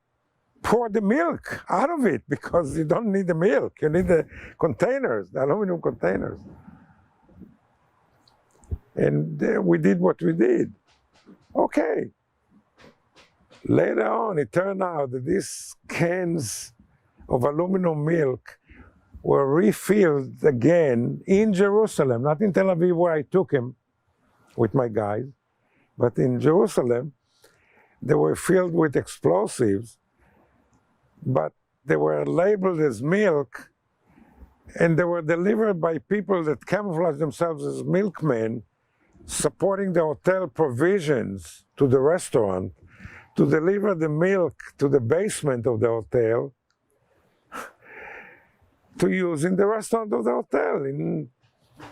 pour the milk out of it, because you don't need the milk. You need the containers, the aluminum containers. And we did what we did. Okay. Later on, it turned out that these cans of aluminum milk were refilled again in Jerusalem, not in Tel Aviv where I took him with my guys, but in Jerusalem. They were filled with explosives, but they were labeled as milk, and they were delivered by people that camouflaged themselves as milkmen, supporting the hotel provisions to the restaurant, to deliver the milk to the basement of the hotel to use in the restaurant of the hotel in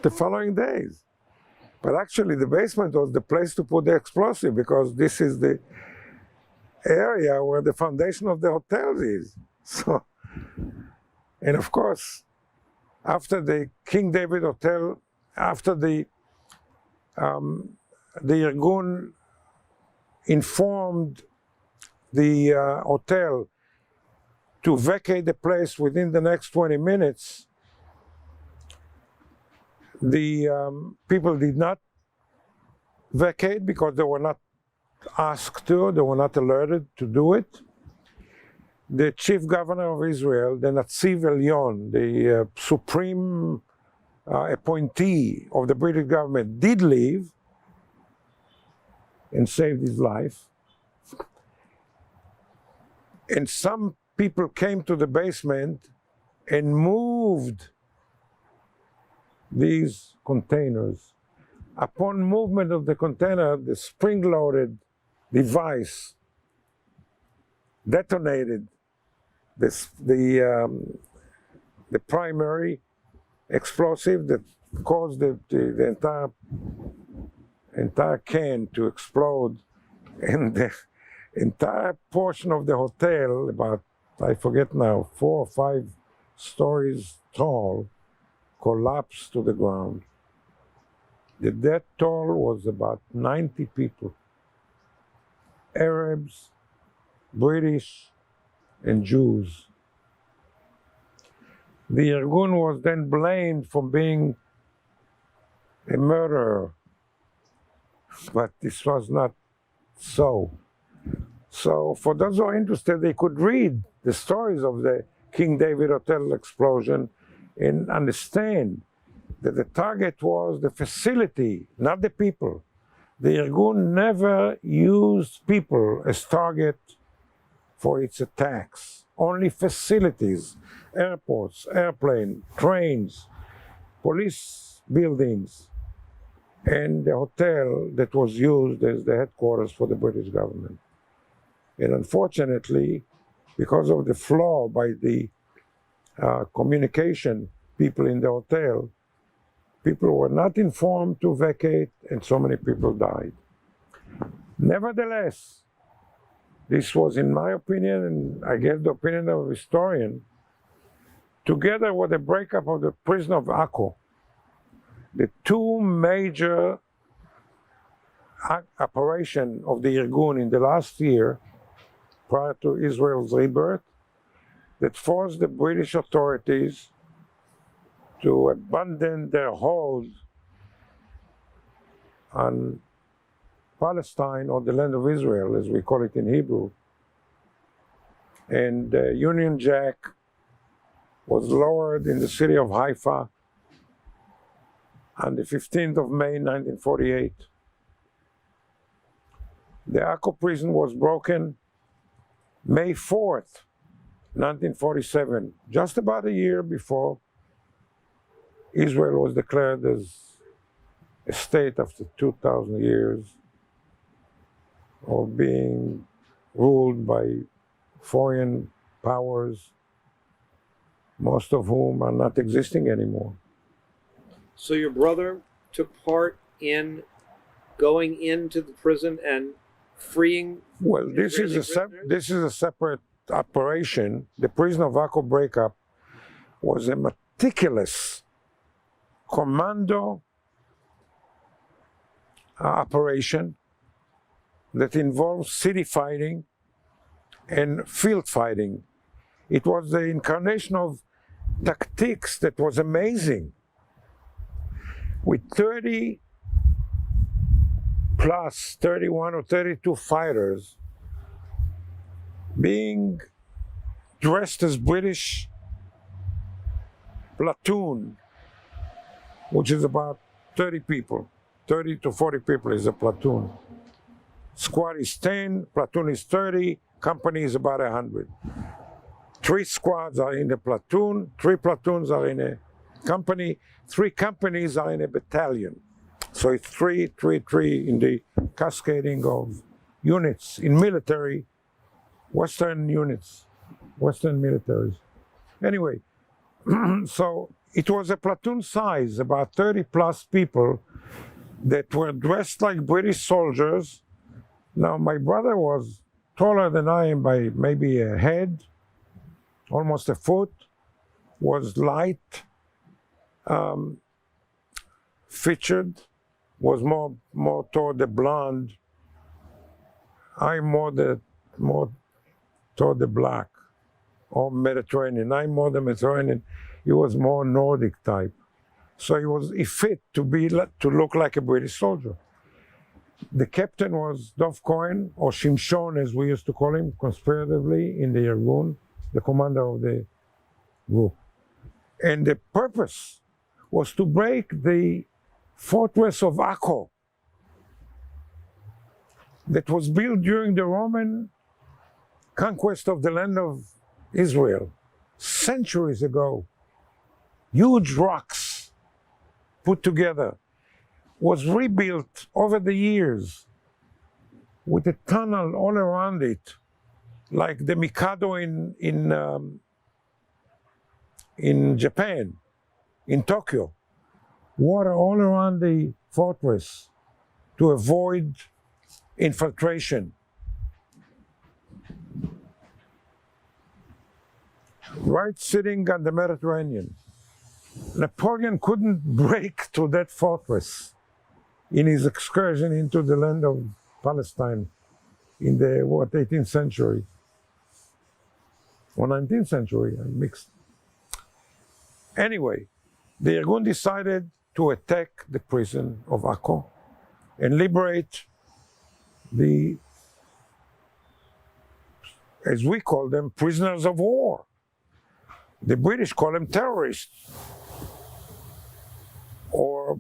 the following days. But actually the basement was the place to put the explosive, because this is the area where the foundation of the hotel is. So, and of course, after the King David Hotel, after the IRGUN informed the hotel to vacate the place within the next 20 minutes, the people did not vacate because they were not asked to, they were not alerted to do it. The chief governor of Israel, the Netziv Elyon, the supreme appointee of the British government, did leave and saved his life. And some people came to the basement and moved these containers Upon movement of the container, the spring-loaded device detonated the primary explosive that caused the entire can to explode, and the entire portion of the hotel, about, I forget now, 4 or 5 stories tall, collapsed to the ground. The death toll was about 90 people, Arabs, British, and Jews. The IRGUN was then blamed for being a murderer, but this was not so. So for those who are interested, they could read the stories of the King David Hotel explosion and understand that the target was the facility, not the people. The IRGUN never used people as target for its attacks, only facilities, airports, airplanes, trains, police buildings, and the hotel that was used as the headquarters for the British government. And unfortunately, because of the flaw by the communication people in the hotel, people were not informed to vacate, and so many people died. Nevertheless, this was, in my opinion, and I guess the opinion of a historian, together with the breakup of the prison of Akko, the 2 major operations of the IRGUN in the last year, prior to Israel's rebirth, that forced the British authorities to abandon their hold on Palestine, or the land of Israel, as we call it in Hebrew. And the Union Jack was lowered in the city of Haifa on the 15th of May, 1948. The Akko prison was broken May 4th, 1947, just about a year before Israel was declared as a state after 2,000 years of being ruled by foreign powers, most of whom are not existing anymore. So your brother took part in going into the prison and freeing? Well, this is a separate operation. The prison of Akko breakup was a meticulous commando operation that involved city fighting and field fighting. It was the incarnation of tactics that was amazing. With 30 plus 31 or 32 fighters being dressed as British platoon, which is about 30 people. 30 to 40 people is a platoon. Squad is 10, platoon is 30, company is about 100. 3 squads are in a platoon, 3 platoons are in a company, 3 companies are in a battalion. So it's 3, 3, 3 in the cascading of units in military, Western units, Western militaries. Anyway, so it was a platoon size, about 30 plus people that were dressed like British soldiers. Now, my brother was taller than I am by maybe a head, almost a foot, was light, featured, was more toward the blonde. I'm more toward the black or Mediterranean. I'm more the Mediterranean. He was more Nordic type. So he fit to look like a British soldier. The captain was Dov Cohen, or Shimshon as we used to call him, conspiratively in the IRGUN, the commander of the group. And the purpose was to break the fortress of Akko that was built during the Roman conquest of the land of Israel centuries ago. Huge rocks put together was rebuilt over the years with a tunnel all around it, like the Mikado in Japan, in Tokyo. Water all around the fortress to avoid infiltration. Right sitting on the Mediterranean. Napoleon couldn't break through that fortress in his excursion into the land of Palestine in the 18th century or 19th century, I mixed. Anyway, the IRGUN decided to attack the prison of Akko and liberate the, as we call them, prisoners of war. The British call them terrorists or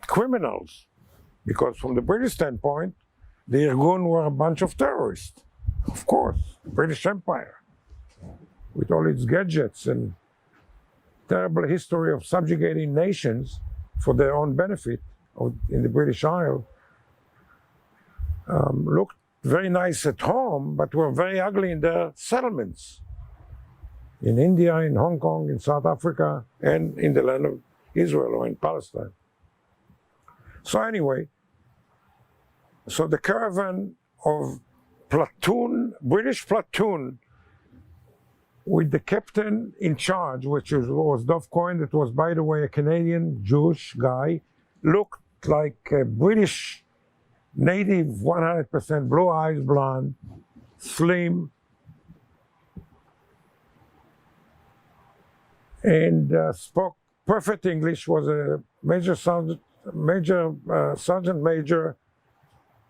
criminals, because from the British standpoint, the IRGUN were a bunch of terrorists. Of course, the British Empire, with all its gadgets and terrible history of subjugating nations for their own benefit in the British Isle, looked very nice at home, but were very ugly in their settlements. In India, in Hong Kong, in South Africa, and in the land of Israel or in Palestine. So anyway, so the caravan of British platoon, with the captain in charge, which was Dov Cohen, that was, by the way, a Canadian Jewish guy, looked like a British native, 100%, blue eyes, blonde, slim, and spoke perfect English, was a sergeant major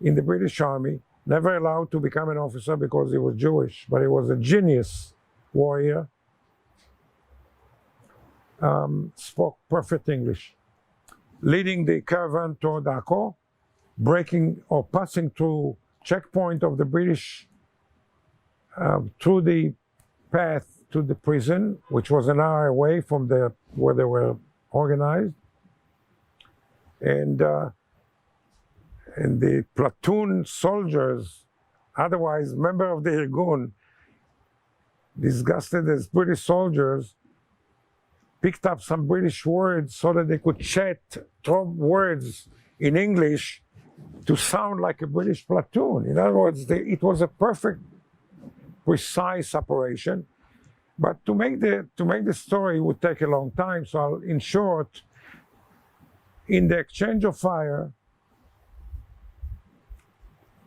in the British Army, never allowed to become an officer because he was Jewish, but he was a genius warrior, spoke perfect English, leading the caravan toward Akko, breaking or passing through checkpoint of the British through the path to the prison, which was an hour away from where they were organized. And the platoon soldiers, otherwise member of the IRGUN, disgusted as British soldiers, picked up some British words so that they could throw words in English to sound like a British platoon. In other words, it was a perfect, precise operation. But to make the story would take a long time, so in short, in the exchange of fire,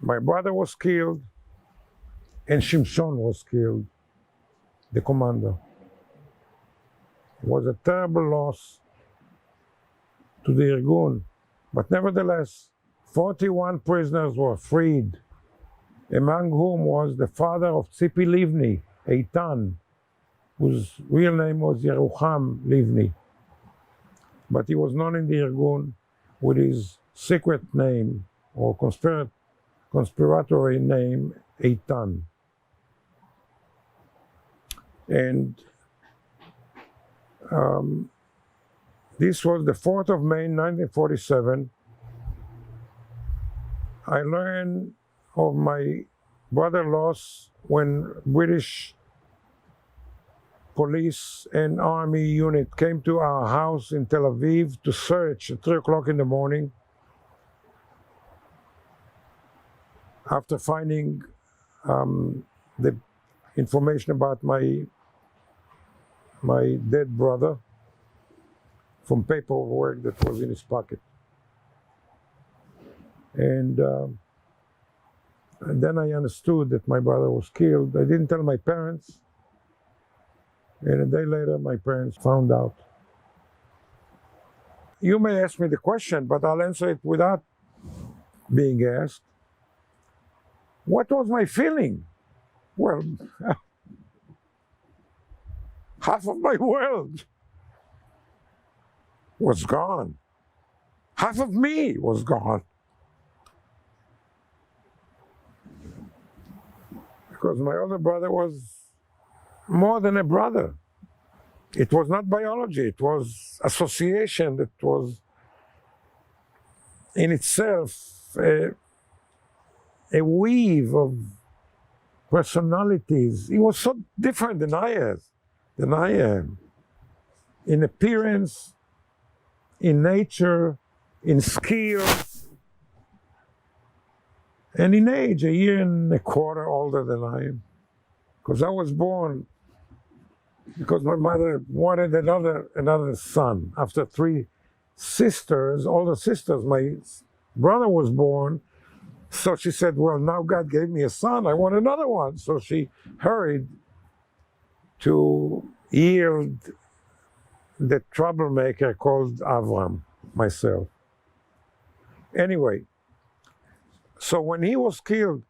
my brother was killed and Shimshon was killed, the commander. It was a terrible loss to the IRGUN, but nevertheless, 41 prisoners were freed, among whom was the father of Tzipi Livni, Eitan, whose real name was Avraham Lifshitz, but he was known in the IRGUN with his secret name or conspiratory name, Eitan. And this was the 4th of May, 1947. I learned of my brother's loss when British police and army unit came to our house in Tel Aviv to search at 3 o'clock in the morning after finding the information about my dead brother from paperwork that was in his pocket. And then I understood that my brother was killed. I didn't tell my parents. And a day later, my parents found out. You may ask me the question, but I'll answer it without being asked. What was my feeling? Well, half of my world was gone. Half of me was gone. Because my older brother was more than a brother. It was not biology, it was association that was in itself a weave of personalities. He was so different than I am, in appearance, in nature, in skill, and in age, a year and a quarter older than I am. Because I was born because my mother wanted another son. After 3 sisters, older sisters, my brother was born. So she said, well, now God gave me a son, I want another one. So she hurried to yield the troublemaker called Avraham, myself. Anyway, so when he was killed,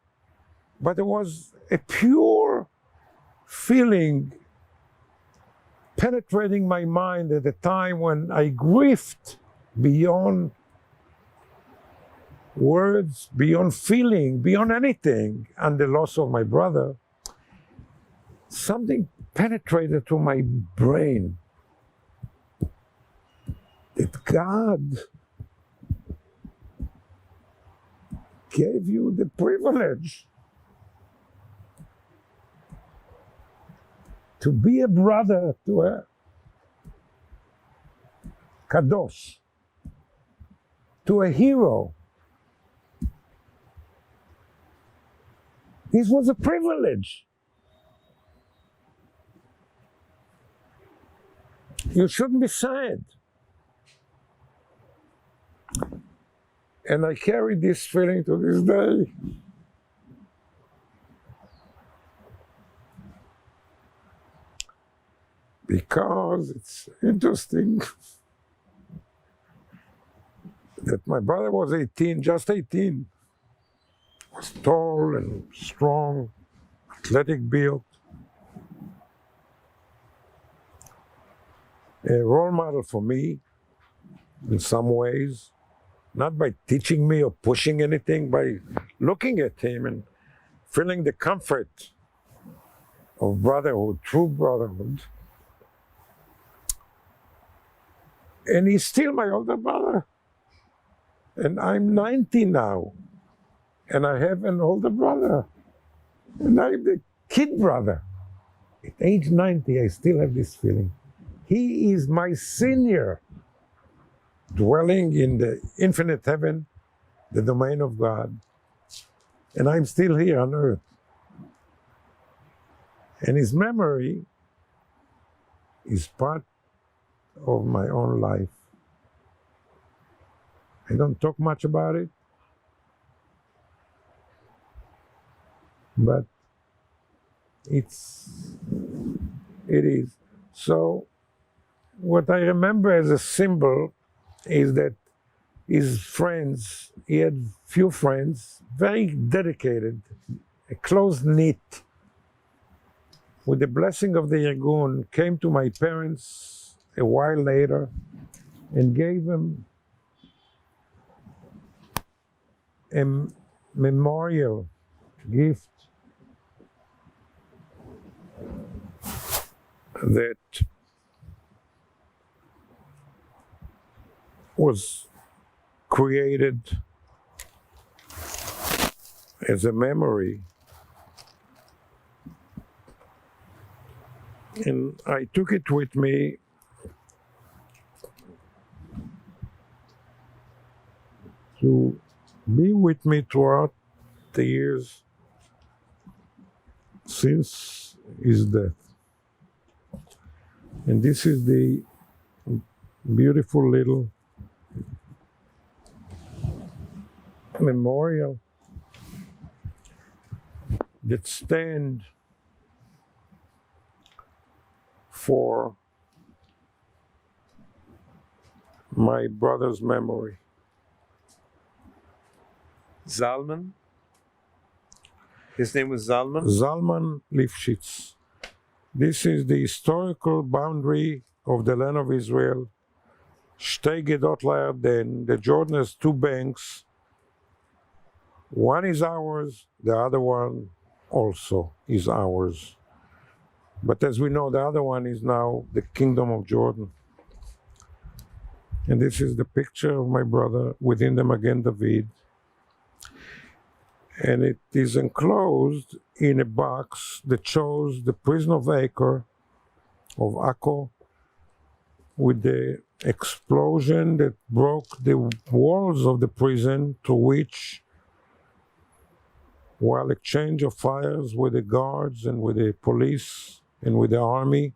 but there was a pure feeling penetrating my mind at a time when I grieved beyond words, beyond feeling, beyond anything, and the loss of my brother. Something penetrated to my brain that God gave you the privilege to be a brother to a kadosh, to a hero. This was a privilege. You shouldn't be sad. And I carry this feeling to this day. Because it's interesting that my brother was 18, just 18. Was tall and strong, athletic build. A role model for me in some ways, not by teaching me or pushing anything, by looking at him and feeling the comfort of brotherhood, true brotherhood. And he's still my older brother. And I'm 90 now. And I have an older brother. And I'm the kid brother. At age 90, I still have this feeling. He is my senior, dwelling in the infinite heaven, the domain of God. And I'm still here on earth. And his memory is part of my own life. I don't talk much about it, but it is. So what I remember as a symbol is that his friends, he had few friends, very dedicated, a close-knit, with the blessing of the IRGUN, came to my parents a while later and gave them a memorial gift that was created as a memory. And I took it with me to be with me throughout the years since his death. And this is the beautiful little memorial that stands for my brother's memory. Zalman? His name was Zalman? Zalman Lifshitz. This is the historical boundary of the land of Israel. Shtei Gedot LaYarden. The Jordan has 2 banks. One is ours, the other one also is ours. But as we know, the other one is now the Kingdom of Jordan. And this is the picture of my brother within the Magen David. And it is enclosed in a box that shows the prison of Akko, with the explosion that broke the walls of the prison, to which, while exchange of fires with the guards and with the police and with the army,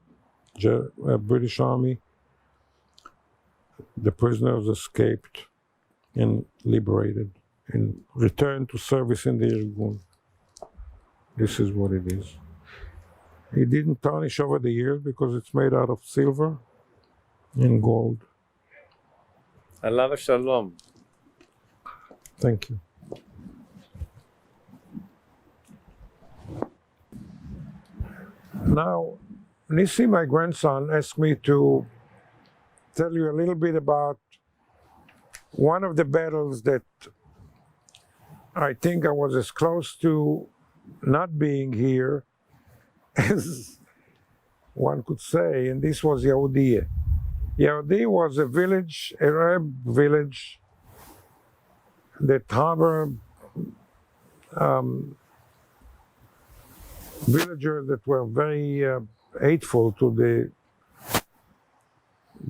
British army, the prisoners escaped and liberated and returned to service in the IRGUN. This is what it is. It didn't tarnish over the years because it's made out of silver and gold. Alav Shalom. Thank you. Now, Nissi, my grandson, asked me to tell you a little bit about one of the battles that I think I was as close to not being here as one could say, and this was Alyia. Alyia was a village, an Arab village that harbored villagers that were very hateful to the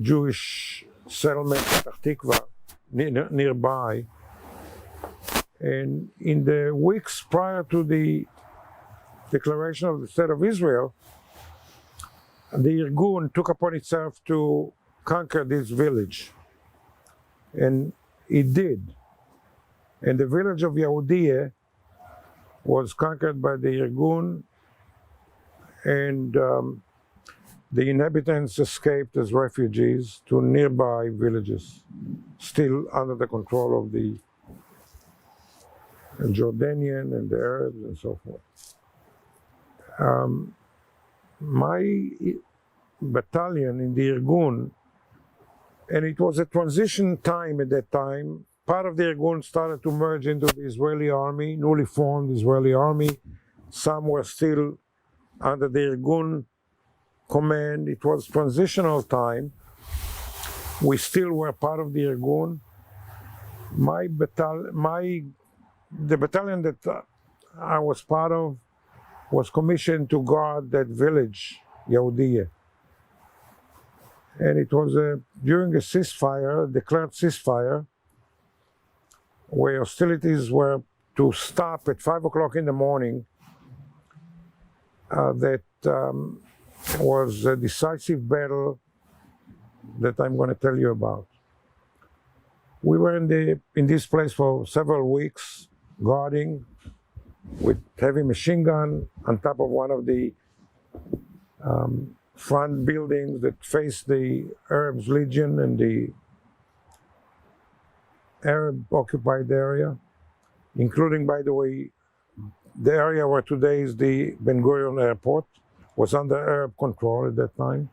Jewish settlement Petach Tikva nearby. And in the weeks prior to the declaration of the State of Israel, the IRGUN took upon itself to conquer this village. And it did. And the village of Alyia was conquered by the IRGUN, and the inhabitants escaped as refugees to nearby villages, still under the control of the Jordanian and the Arabs and so forth. My battalion in the IRGUN, and it was a transition time at that time, part of the IRGUN started to merge into the Israeli army, newly formed Israeli army. Some were still under the IRGUN command. It was transitional time. We still were part of the IRGUN. The battalion that I was part of was commissioned to guard that village, Alyia. And it was during a ceasefire, declared ceasefire, where hostilities were to stop at 5 o'clock in the morning. That was a decisive battle that I'm going to tell you about. We were in this place for several weeks, guarding with heavy machine gun on top of one of the front buildings that faced the Arabs Legion and the Arab occupied area, including, by the way, the area where today is the Ben Gurion airport was under Arab control at that time.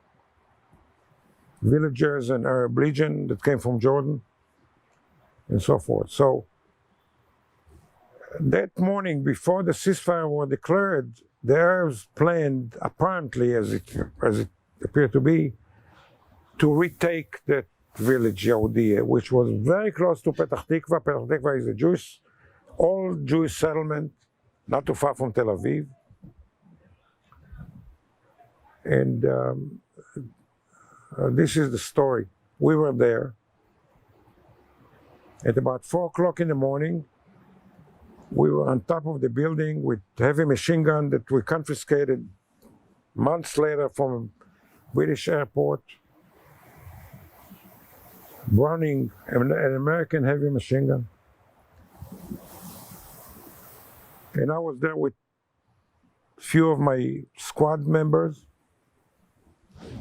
Villagers and Arab Legion that came from Jordan and so forth. So that morning, before the ceasefire was declared, the Arabs planned, apparently as it appeared to be, to retake that village, Alyia, which was very close to Petach Tikva. Petach Tikva is a old Jewish settlement, not too far from Tel Aviv. And this is the story. We were there. At about 4 o'clock in the morning, we were on top of the building with heavy machine gun that we confiscated months later from a British airport, running an American heavy machine gun. And I was there with a few of my squad members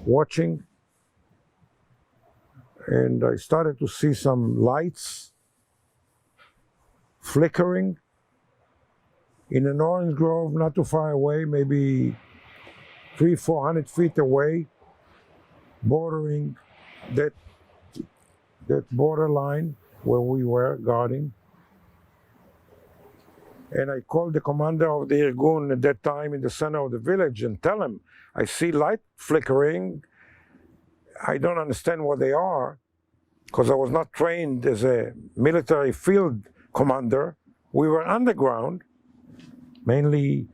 watching. And I started to see some lights flickering in an orange grove not too far away, maybe 300-400 feet away, bordering that borderline where we were guarding. And I called the commander of the IRGUN at that time in the center of the village and tell him, I see light flickering. I don't understand what they are. because I was not trained as a military field commander. We were underground, mainly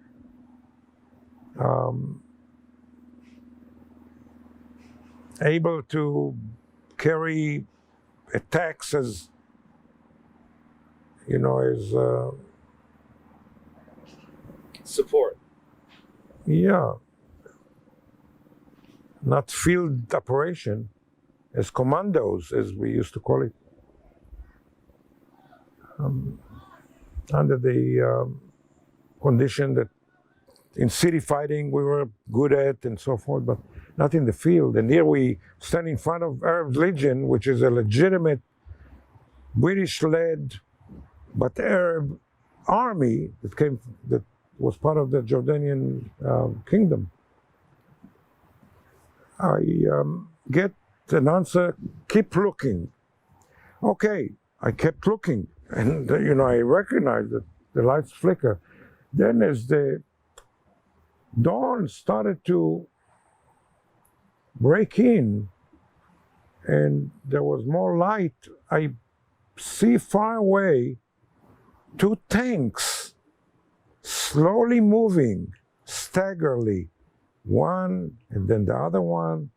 able to carry attacks as, as Support. yeah, not field operation, as commandos, as we used to call it, under the condition that in city fighting we were good at and so forth, but not in the field. And here we stand in front of Arab Legion, which is a legitimate British-led but Arab army that was part of the Jordanian kingdom. I get an answer, keep looking. Okay, I kept looking, and I recognized that the lights flicker. Then as the dawn started to break in and there was more light, I see far away 2 tanks slowly moving, staggerly, one and then the other one,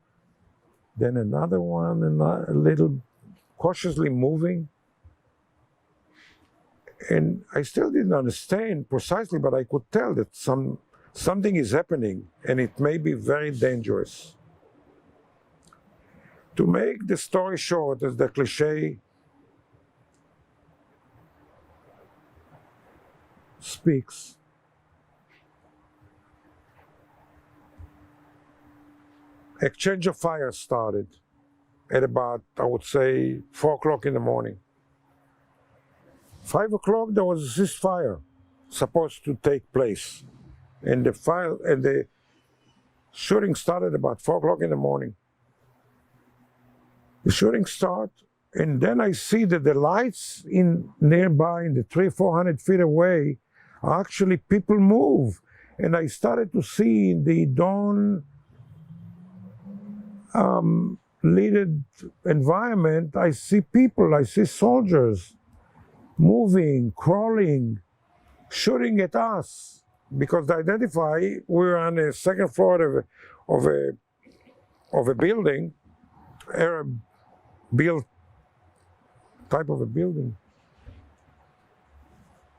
then another one, and a little cautiously moving. And I still didn't understand precisely, but I could tell that something is happening, and it may be very dangerous. To make the story short, as the cliche speaks, exchange of fire started at about, I would say, 4 o'clock in the morning. 5 o'clock, there was a ceasefire supposed to take place. And the shooting started about 4 o'clock in the morning. The shooting started, and then I see that the lights nearby, in the 300-400 feet away, are actually people move. And I started to see in the dawn lit environment, I see people, I see soldiers moving, crawling, shooting at us. Because to identify, we were on the second floor of a building, Arab built type of a building.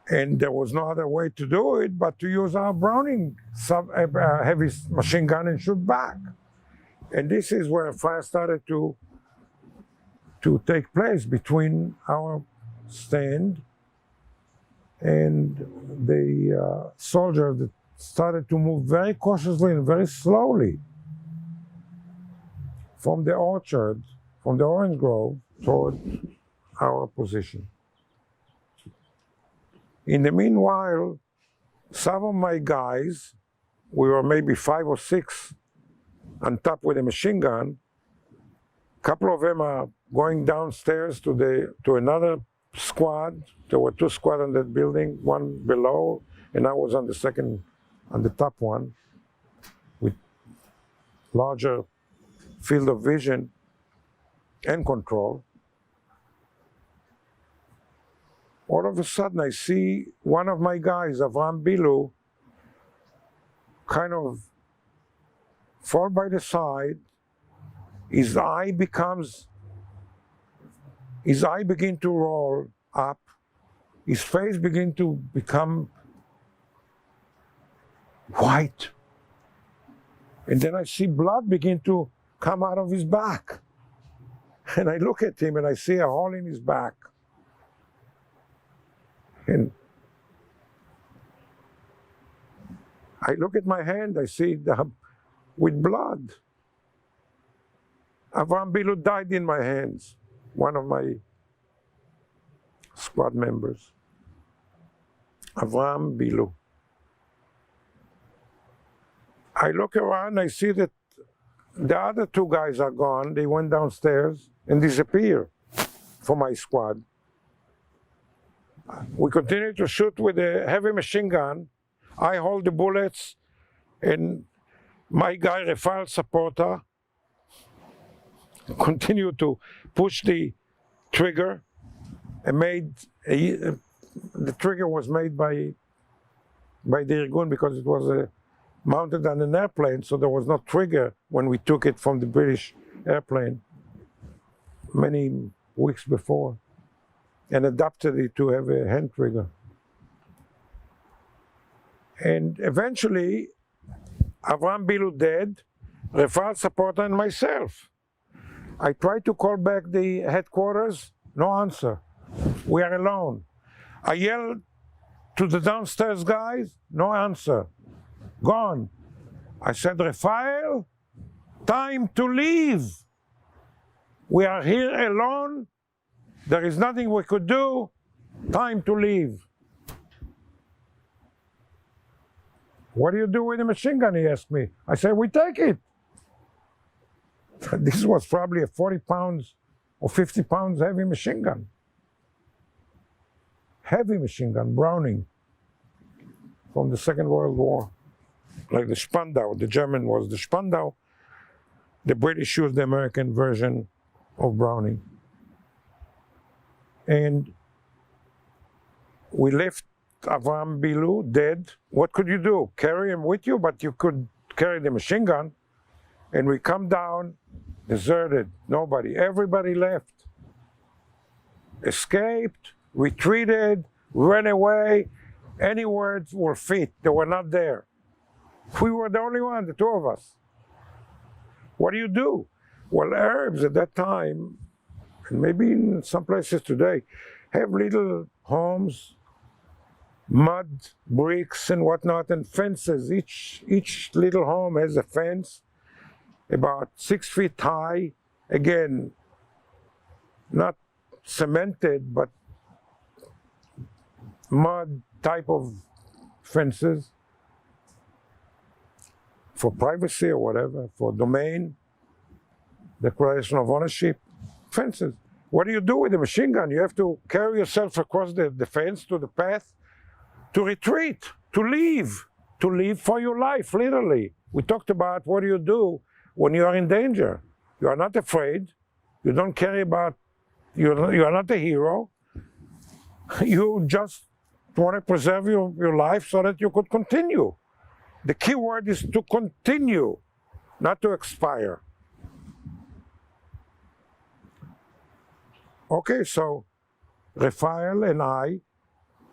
And there was no other way to do it but to use our Browning heavy machine gun and shoot back. And this is where fire started to take place between our stand and the soldier that started to move very cautiously and very slowly from the orchard, from the orange grove, toward our position. In the meanwhile, some of my guys, we were maybe 5 or 6 on top with a machine gun. A couple of them are going downstairs to another squad. There were 2 squads on that building, one below, and I was on the top one, with larger field of vision and control. All of a sudden, I see one of my guys, Avraham Bilu, kind of fall by the side. His eye begin to roll up. His face begin to become white. And then I see blood begin to come out of his back. And I look at him and I see a hole in his back. And I look at my hand, I see with blood. Avraham Bilu died in my hands, one of my squad members. Avraham Bilu. I look around, I see that the other 2 guys are gone. They went downstairs and disappeared from my squad. We continue to shoot with a heavy machine gun. I hold the bullets, and my guy, Rafael Supporter, continue to push the trigger, the trigger was made by the IRGUN because it was mounted on an airplane, so there was no trigger when we took it from the British airplane many weeks before, and adapted it to have a hand trigger. And eventually, Avraham Bilu dead, Refael supporter, and myself. I tried to call back the headquarters, no answer. We are alone. I yelled to the downstairs guys, no answer. Gone. I said, Refael, time to leave. We are here alone. There is nothing we could do. Time to leave. What do you do with the machine gun, he asked me. I said, we take it. This was probably a 40 pounds or 50 pounds heavy machine gun. Heavy machine gun, Browning, from the Second World War. Like the Spandau, the German was the Spandau. The British used the American version of Browning. And we left Avraham Bilu dead. What could you do? Carry him with you, but you could carry the machine gun. And we come down, deserted, nobody. Everybody left. Escaped, retreated, ran away. Any words were fit, they were not there. We were the only one, the two of us. What do you do? Well, Arabs at that time, and maybe in some places today, have little homes, mud, bricks and whatnot, and fences. Each little home has a fence about 6 feet high. Again, not cemented, but mud type of fences for privacy or whatever, for domain, declaration of ownership, fences. What do you do with the machine gun? You have to carry yourself across the fence to the path to retreat, to leave for your life, literally. We talked about what do you do when you are in danger. You are not afraid. You don't care about, you are not a hero. You just want to preserve your life so that you could continue. The key word is to continue, not to expire. Okay, so Refael and I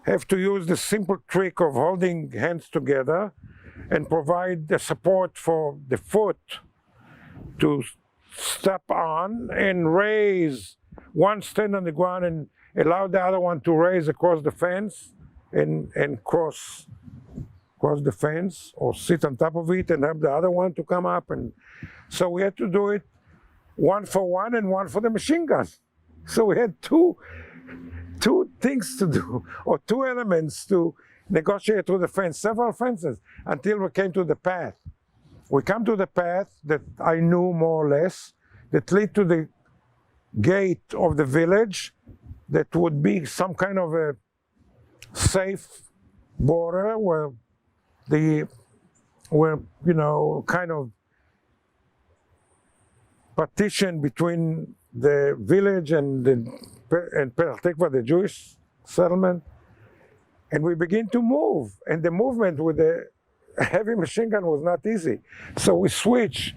have to use the simple trick of holding hands together and provide the support for the foot to step on and raise, one stand on the ground and allow the other one to raise across the fence and cross the fence, or sit on top of it and help the other one to come up. And so we had to do it one for one and one for the machine gun. So we had two things to do, or two elements to negotiate through the fence, several fences, until we came to the path. We come to the path that I knew more or less, that lead to the gate of the village, that would be some kind of a safe border where kind of partition between the village and Petach Tikva, the Jewish settlement. And we begin to move, and the movement with the heavy machine gun was not easy. So we switch,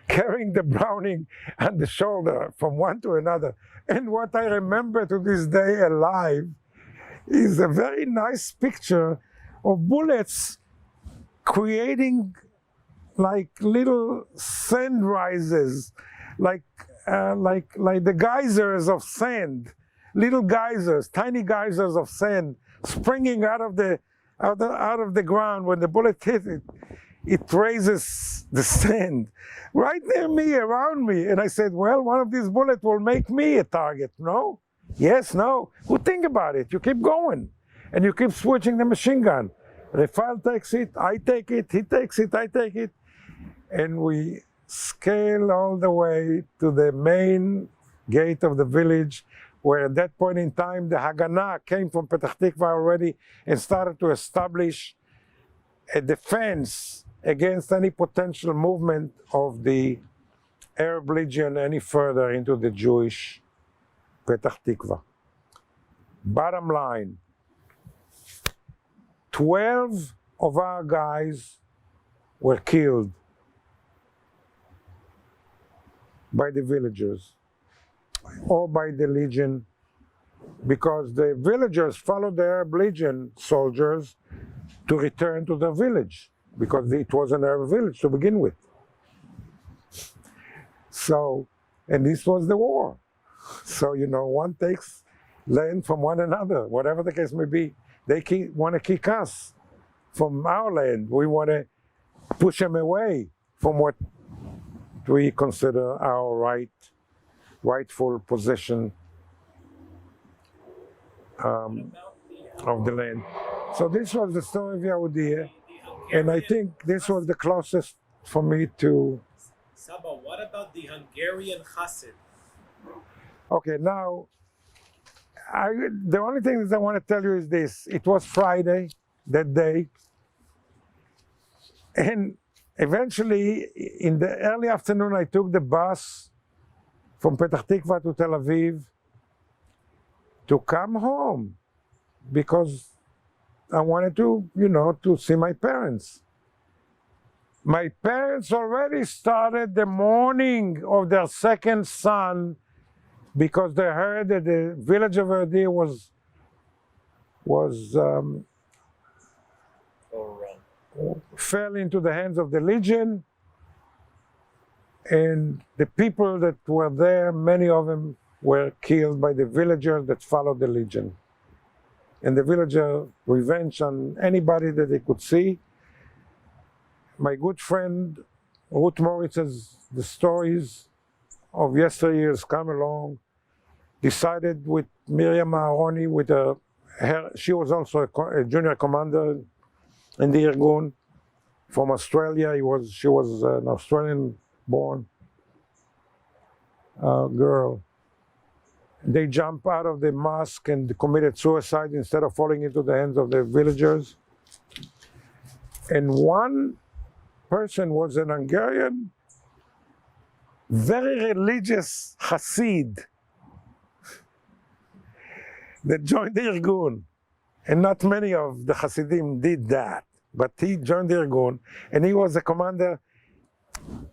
carrying the Browning on the shoulder from one to another. And what I remember to this day alive is a very nice picture of bullets creating like little sand rises, like the geysers of sand, little geysers, tiny geysers of sand springing out of the ground. When the bullet hit it, it raises the sand right near me, around me. And I said, well, one of these bullets will make me a target. No? Yes, no. Who think about it? You keep going, and you keep switching the machine gun. Refael takes it, I take it, he takes it, I take it. And we scale all the way to the main gate of the village, where at that point in time the Haganah came from Petach Tikva already and started to establish a defense against any potential movement of the Arab Legion any further into the Jewish Petach Tikva. Bottom line, 12 of our guys were killed by the villagers or by the Legion, because the villagers followed the Arab Legion soldiers to return to their village, because it was an Arab village to begin with. So, and this was the war. So, you know, one takes land from one another, whatever the case may be. They want to kick us from our land. We want to push them away from what we consider our rightful possession of the land. So this was the story of Yehudia, and I think this was the closest for me to... Saba, what about the Hungarian Chassid? Okay, now, the only thing that I want to tell you is this. It was Friday, that day, and eventually, in the early afternoon, I took the bus from Petach Tikva to Tel Aviv to come home, because I wanted to, you know, to see my parents. My parents already started the mourning of their second son, because they heard that the village of Alyia fell into the hands of the Legion, and the people that were there, many of them were killed by the villagers that followed the Legion. And the villager revenge on anybody that they could see. My good friend Ruth Moritz, as the stories of yesteryears come along, decided with Miriam Aharoni, she was also a junior commander in the IRGUN from Australia. She was an Australian-born girl. They jumped out of the mosque and committed suicide instead of falling into the hands of the villagers. And one person was an Hungarian, very religious Hasid that joined the IRGUN. And not many of the Hasidim did that, but he joined the IRGUN, and he was a commander,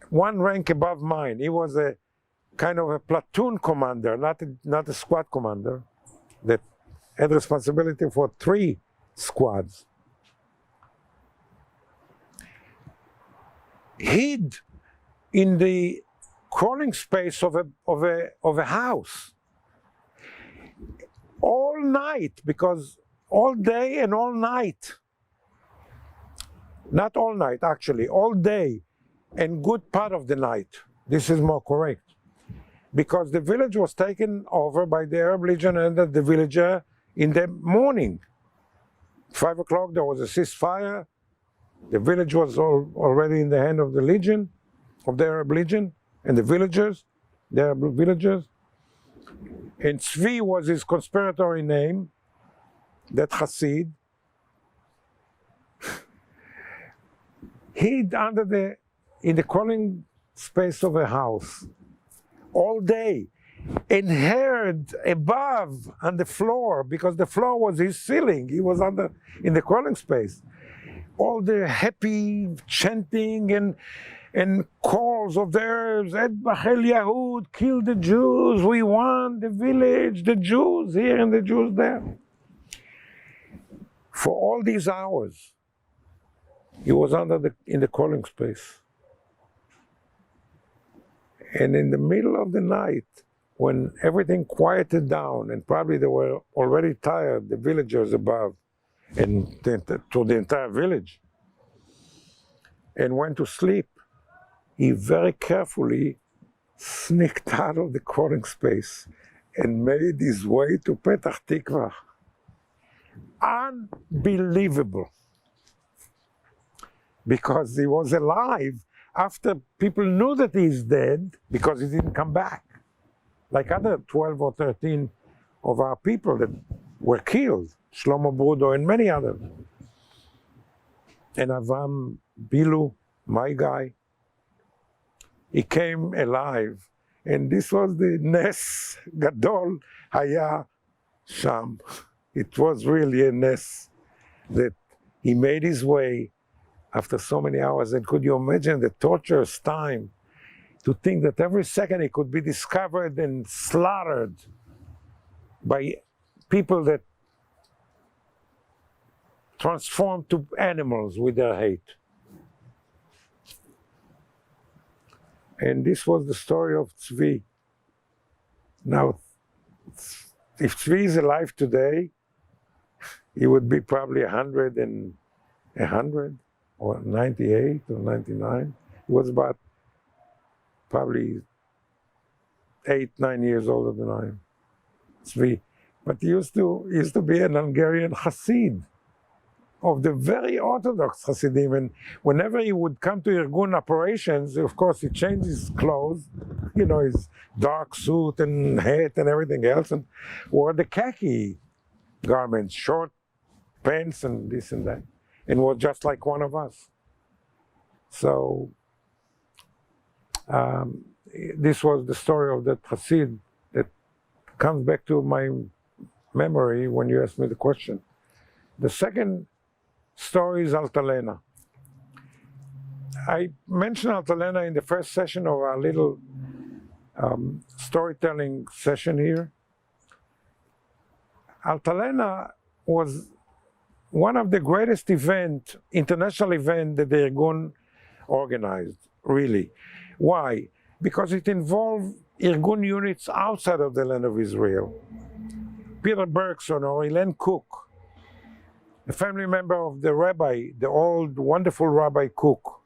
one rank above mine. He was a kind of a platoon commander, not a squad commander, that had responsibility for 3 squads. Hid in the crawling space of a house all night, because all day and all night, not all night actually, all day and good part of the night, this is more correct, because the village was taken over by the Arab Legion and the villager in the morning. 5 o'clock there was a ceasefire. The village was already in the hand of the Legion, of the Arab Legion, and the villagers, the Arab villagers. And Tzvi was his conspiratory name, that Hasid. Hid in the crawling space of a house all day, and heard above on the floor, because the floor was his ceiling, he was in the crawling space, all the happy chanting and calls of theirs, Edbach El Yahud, kill the Jews, we won the village, the Jews here and the Jews there. For all these hours, he was in the crawling space. And in the middle of the night, when everything quieted down, and probably they were already tired, the villagers above, and to the entire village, and went to sleep, he very carefully sneaked out of the crawling space and made his way to Petach Tikva. Unbelievable. Because he was alive after people knew that he's dead, because he didn't come back. Like other 12 or 13 of our people that were killed, Shlomo Brudo and many others. And Avraham Bilu, my guy, he came alive And this was the Nes Gadol Haya Sham. It was really a Nes that he made his way after so many hours. And could you imagine the torturous time to think that every second he could be discovered and slaughtered by people that transformed to animals with their hate. And this was the story of Tzvi. Now, if Tzvi is alive today, he would be probably 100 or 98 or 99. He was about probably 8, 9 years older than I am. Tzvi. But he used to be an Hungarian Hasid of the very Orthodox Hasidim. And whenever he would come to IRGUN operations, of course, he changed his clothes, you know, his dark suit and hat and everything else, and wore the khaki garments, short pants and this and that, and was just like one of us. So this was the story of that Hasid that comes back to my memory when you asked me the question. The second story is Altalena. I mentioned Altalena in the first session of our little storytelling session here. Altalena was one of the greatest international events that the IRGUN organized, really. Why? Because it involved IRGUN units outside of the land of Israel. Peter Bergson or Elaine Cook, a family member of the rabbi, the old wonderful Rabbi Cook,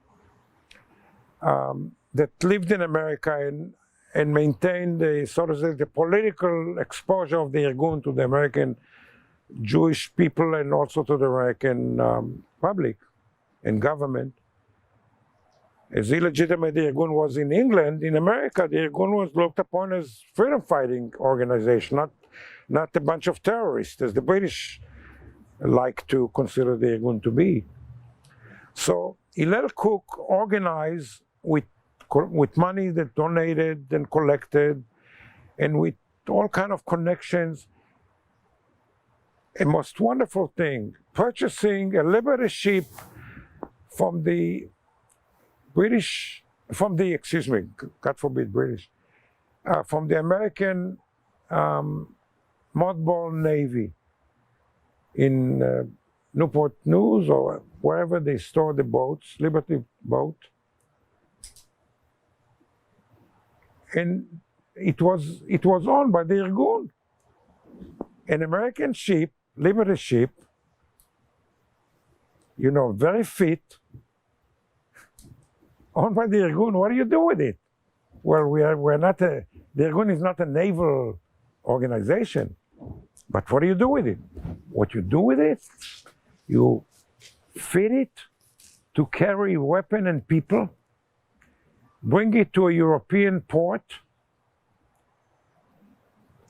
that lived in America and maintained the, so to say, the political exposure of the IRGUN to the American Jewish people and also to the American public and government. As illegitimate the IRGUN was in England, in America, the IRGUN was looked upon as freedom-fighting organization, not a bunch of terrorists, as the British like to consider the IRGUN to be. So Hillel Cook organized with money that donated and collected, and with all kind of connections, a most wonderful thing, purchasing a Liberty ship from the British, excuse me, God forbid British, from the American mothball Navy in Newport News or wherever they store the boats, Liberty boat. And it was owned by the IRGUN. An American ship, Liberty ship, you know, very fit, owned by the IRGUN. What do you do with it? Well, we're not the IRGUN is not a naval organization, but what do you do with it? What you do with it, you fit it to carry weapon and people, bring it to a European port,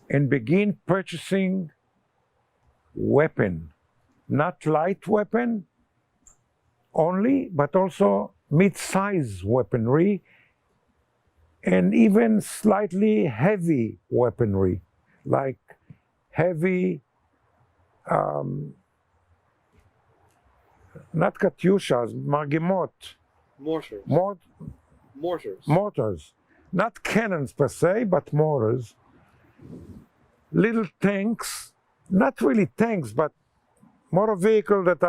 and begin purchasing weapon, not light weapon only, but also mid-size weaponry and even slightly heavy weaponry, like heavy, not katyushas, margimot. Mortars. Mortars. Mortars. Not cannons per se, but mortars. Little tanks, not really tanks, but motor vehicles that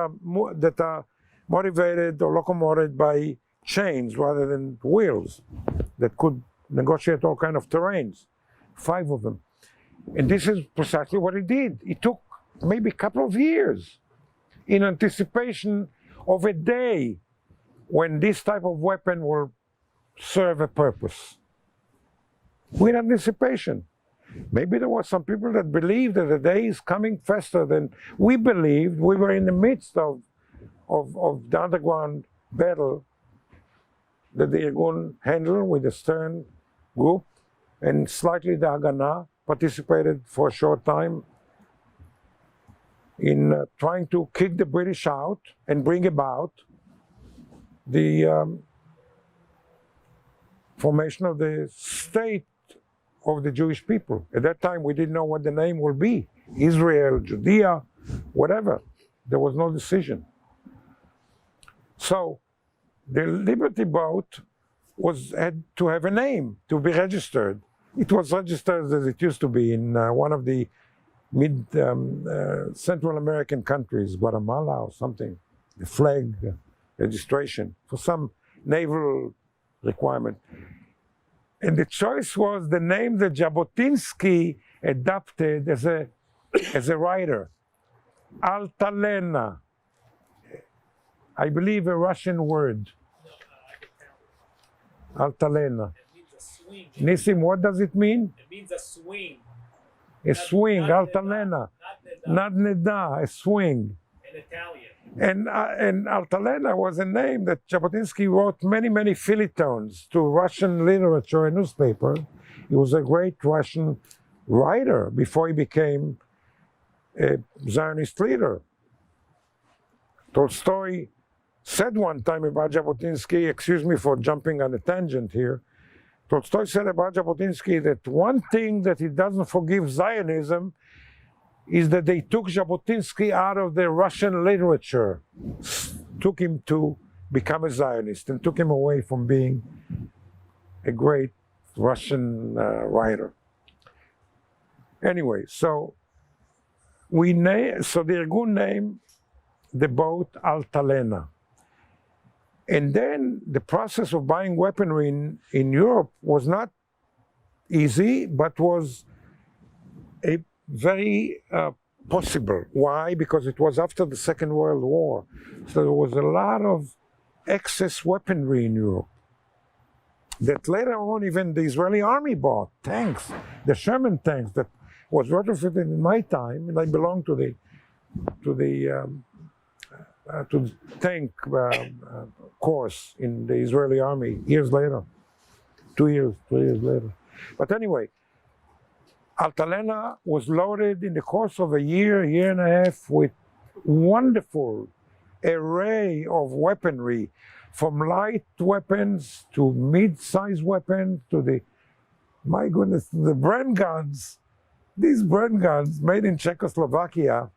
are motivated or locomoted by chains rather than wheels that could negotiate all kind of terrains, 5 of them. And this is precisely what he did. It took maybe a couple of years in anticipation of a day when this type of weapon will serve a purpose. With anticipation. Maybe there were some people that believed that the day is coming faster than we believed. We were in the midst of the underground battle that the IRGUN handled with the Stern group, and slightly the Haganah participated for a short time in trying to kick the British out and bring about the formation of the state of the Jewish people. At that time, we didn't know what the name will be. Israel, Judea, whatever. There was no decision. So the Liberty boat had to have a name to be registered. It was registered as it used to be in one of the Central American countries, Guatemala or something. The flag registration for some naval requirement. And the choice was the name that Jabotinsky adopted as a writer, Altalena. I believe a Russian word. Altalena. It means a swing. Nissim, what does it mean? It means a swing. A swing, Altalena. Not Nadneda, a swing. in Italian. And Altalena was a name that Jabotinsky wrote many, many feuilletons to Russian literature and newspaper. He was a great Russian writer before he became a Zionist leader. Tolstoy said one time about Jabotinsky, excuse me for jumping on a tangent here, Tolstoy said about Jabotinsky that one thing that he doesn't forgive Zionism is that they took Jabotinsky out of the Russian literature, took him to become a Zionist, and took him away from being a great Russian writer. Anyway, so the IRGUN named the boat Altalena. And then the process of buying weaponry in Europe was not easy, but was a very possible. Why? Because it was after the Second World War. So there was a lot of excess weaponry in Europe that later on even the Israeli army bought. Tanks, the Sherman tanks that was retrofitted in my time, and I belonged to the tank course in the Israeli army years later, 2 years later. But anyway, Altalena was loaded in the course of a year and a half with wonderful array of weaponry, from light weapons to mid-sized weapons to my goodness, the Bren guns. These Bren guns made in Czechoslovakia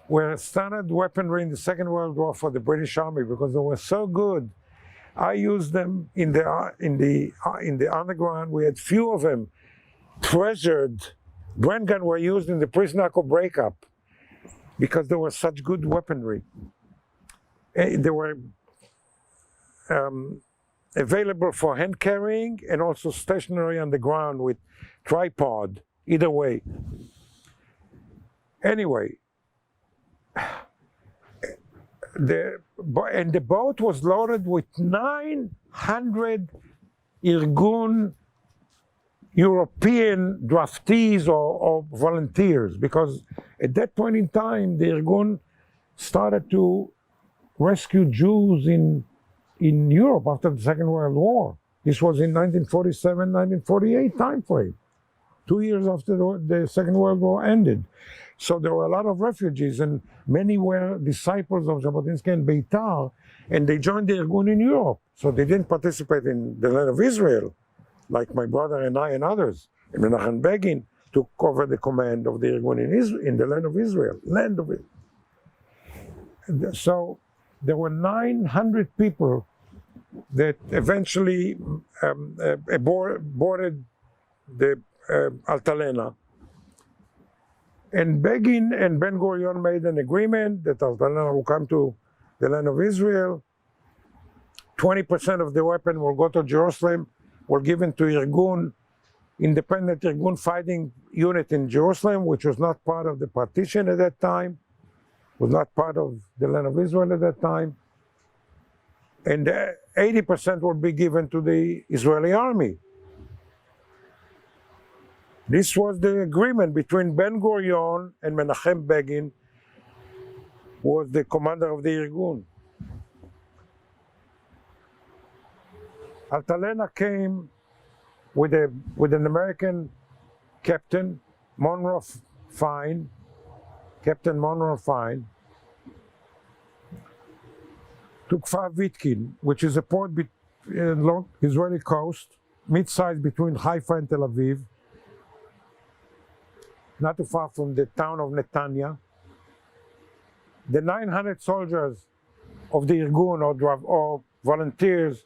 were standard weaponry in the Second World War for the British Army because they were so good. I used them in the underground. We had few of them. Treasured Bren guns were used in the Prisnako breakup because they were such good weaponry. They were available for hand carrying and also stationary on the ground with tripod, either way. Anyway, the boat was loaded with 900 IRGUN European draftees or volunteers, because at that point in time, the IRGUN started to rescue Jews in Europe after the Second World War. This was in 1947, 1948 time frame, 2 years after the Second World War ended. So there were a lot of refugees, and many were disciples of Jabotinsky and Beitar, and they joined the IRGUN in Europe. So they didn't participate in the land of Israel, like my brother and I and others. And Menachem Begin took over the command of the IRGUN in the land of Israel, So there were 900 people that eventually boarded the Altalena. And Begin and Ben Gurion made an agreement that Altalena will come to the land of Israel. 20% of the weapon will go to Jerusalem, were given to IRGUN, independent IRGUN fighting unit in Jerusalem, which was not part of the partition at that time, was not part of the land of Israel at that time. And 80% will be given to the Israeli army. This was the agreement between Ben Gurion and Menachem Begin, who was the commander of the IRGUN. Altalena came with an American captain, Captain Monroe Fine, to Kfar Vitkin, which is a port along Israeli coast, mid-sized between Haifa and Tel Aviv, not too far from the town of Netanya. The 900 soldiers of the IRGUN or volunteers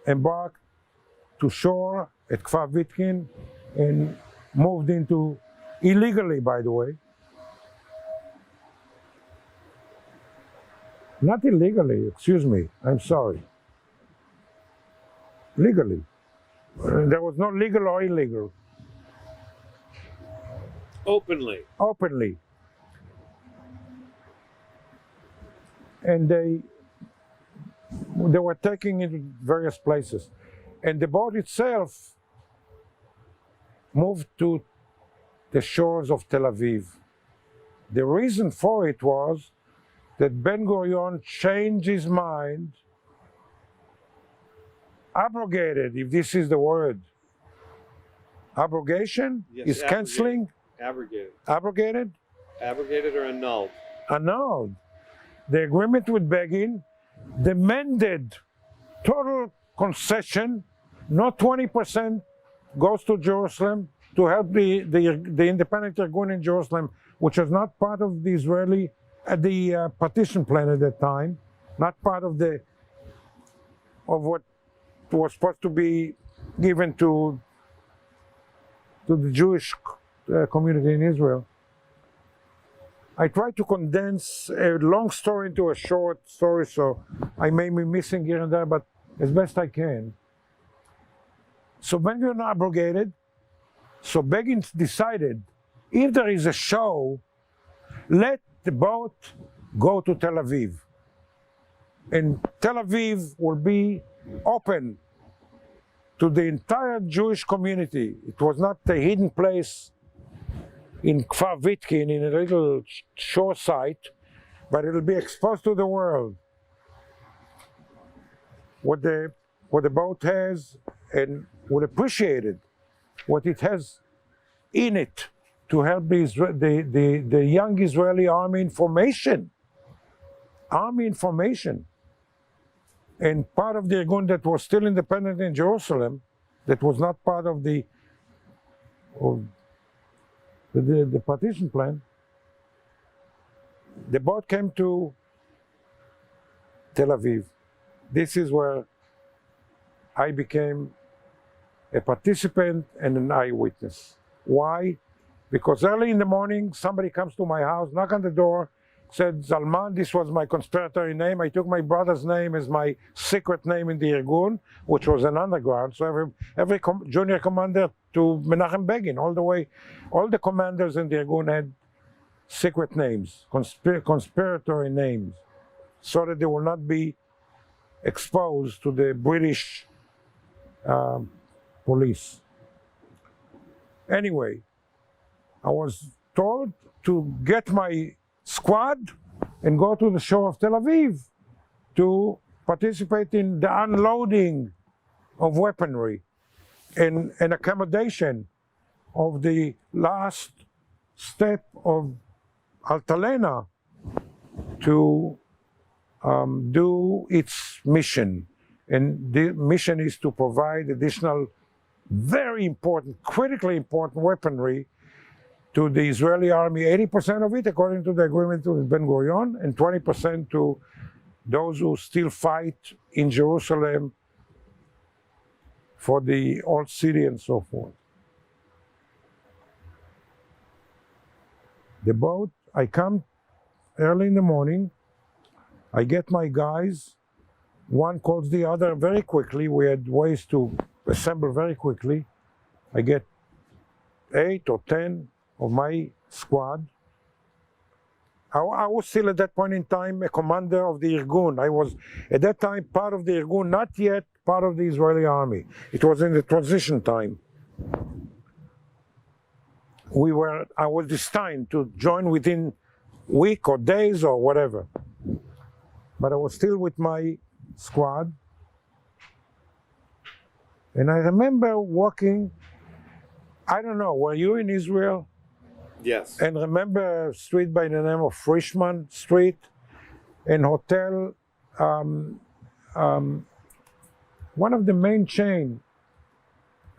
embarked to shore at Kfar Vitkin and moved into, illegally by the way, not illegally, excuse me, I'm sorry, legally. There was no legal or illegal. Openly. Openly. And they were taking it to various places. And the boat itself moved to the shores of Tel Aviv. The reason for it was that Ben-Gurion changed his mind, abrogated, if this is the word. Abrogation is canceling. Abrogated. Abrogated? Abrogated or annulled? Annulled. The agreement with Begin demanded total concession, not 20% goes to Jerusalem to help the independent IRGUN in Jerusalem, which was not part of the Israeli, the partition plan at that time, not part of what was supposed to be given to the Jewish community in Israel. I try to condense a long story into a short story, so I may be missing here and there, but as best I can. So Ben-Gurion abrogated, so Begin decided, if there is a show, let the boat go to Tel Aviv. And Tel Aviv will be open to the entire Jewish community. It was not a hidden place in Kfar Vitkin, in a little shore site, but it will be exposed to the world. What the boat has, and will appreciate it, what it has in it to help the young Israeli army information. Army information. And part of the IRGUN that was still independent in Jerusalem, that was not part of the partition plan, the boat came to Tel Aviv. This is where I became a participant and an eyewitness. Why? Because early in the morning, somebody comes to my house, knock on the door, said, Zalman, this was my conspiratory name. I took my brother's name as my secret name in the IRGUN, which was an underground. So every junior commander to Menachem Begin, all the way, all the commanders in the IRGUN had secret names, conspiratory names, so that they will not be exposed to the British police. Anyway, I was told to get my squad and go to the shore of Tel Aviv to participate in the unloading of weaponry and accommodation of the last step of Altalena to do its mission. And the mission is to provide additional, very important, critically important weaponry to the Israeli army, 80% of it, according to the agreement with Ben-Gurion, and 20% to those who still fight in Jerusalem for the old city and so forth. The boat, I come early in the morning, I get my guys, one calls the other very quickly. We had ways to assemble very quickly. I get 8 or 10 of my squad. I was still at that point in time a commander of the IRGUN. I was at that time part of the IRGUN, not yet part of the Israeli army. It was in the transition time. I was destined to join within week or days or whatever. But I was still with my squad. And I remember walking, I don't know, were you in Israel? Yes. And remember a street by the name of Frischman Street and hotel, one of the main chain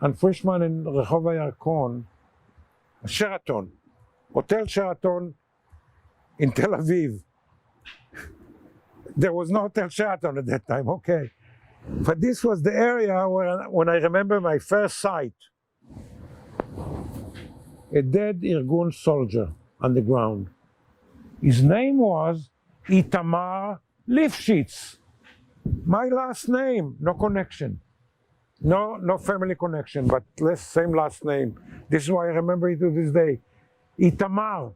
on Frischman and Rehov Yarkon Sheraton, Hotel Sheraton in Tel Aviv. There was no Hotel Sheraton at that time, okay. But this was the area where, when I remember my first sight, a dead IRGUN soldier on the ground. His name was Avraham Lifshitz. My last name, no connection. No family connection, but same last name. This is why I remember it to this day. Itamar,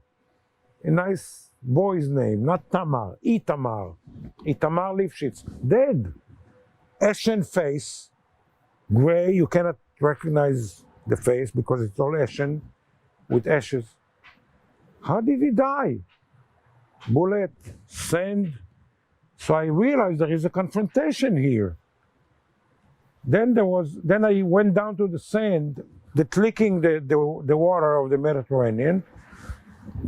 a nice boy's name, not Tamar, Itamar. Avraham Lifshitz, dead. Ashen face, gray, you cannot recognize the face because it's all ashen with ashes. How did he die? Bullet, sand. So I realized there is a confrontation here. Then I went down to the sand, licking the water of the Mediterranean,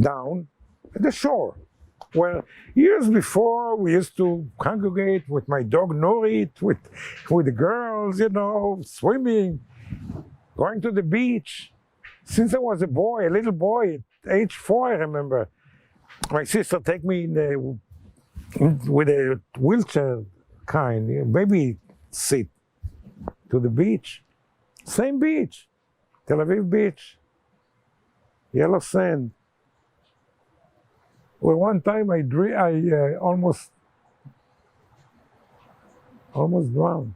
down at the shore, where years before we used to congregate with my dog Norit, with the girls, you know, swimming, going to the beach. Since I was a little boy, at age 4, I remember, my sister take me with a wheelchair kind, baby seat, to the beach. Same beach, Tel Aviv beach, yellow sand. Well, one time I almost drowned.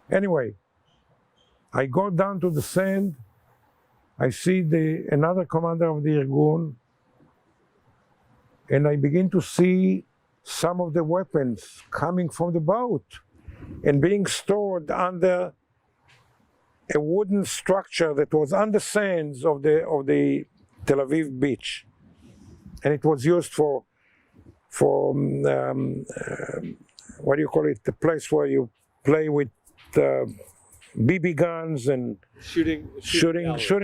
Anyway, I go down to the sand. I see another commander of the IRGUN, and I begin to see some of the weapons coming from the boat and being stored under a wooden structure that was on the sands of the Tel Aviv beach. And it was used for what do you call it? The place where you play with BB guns and shooting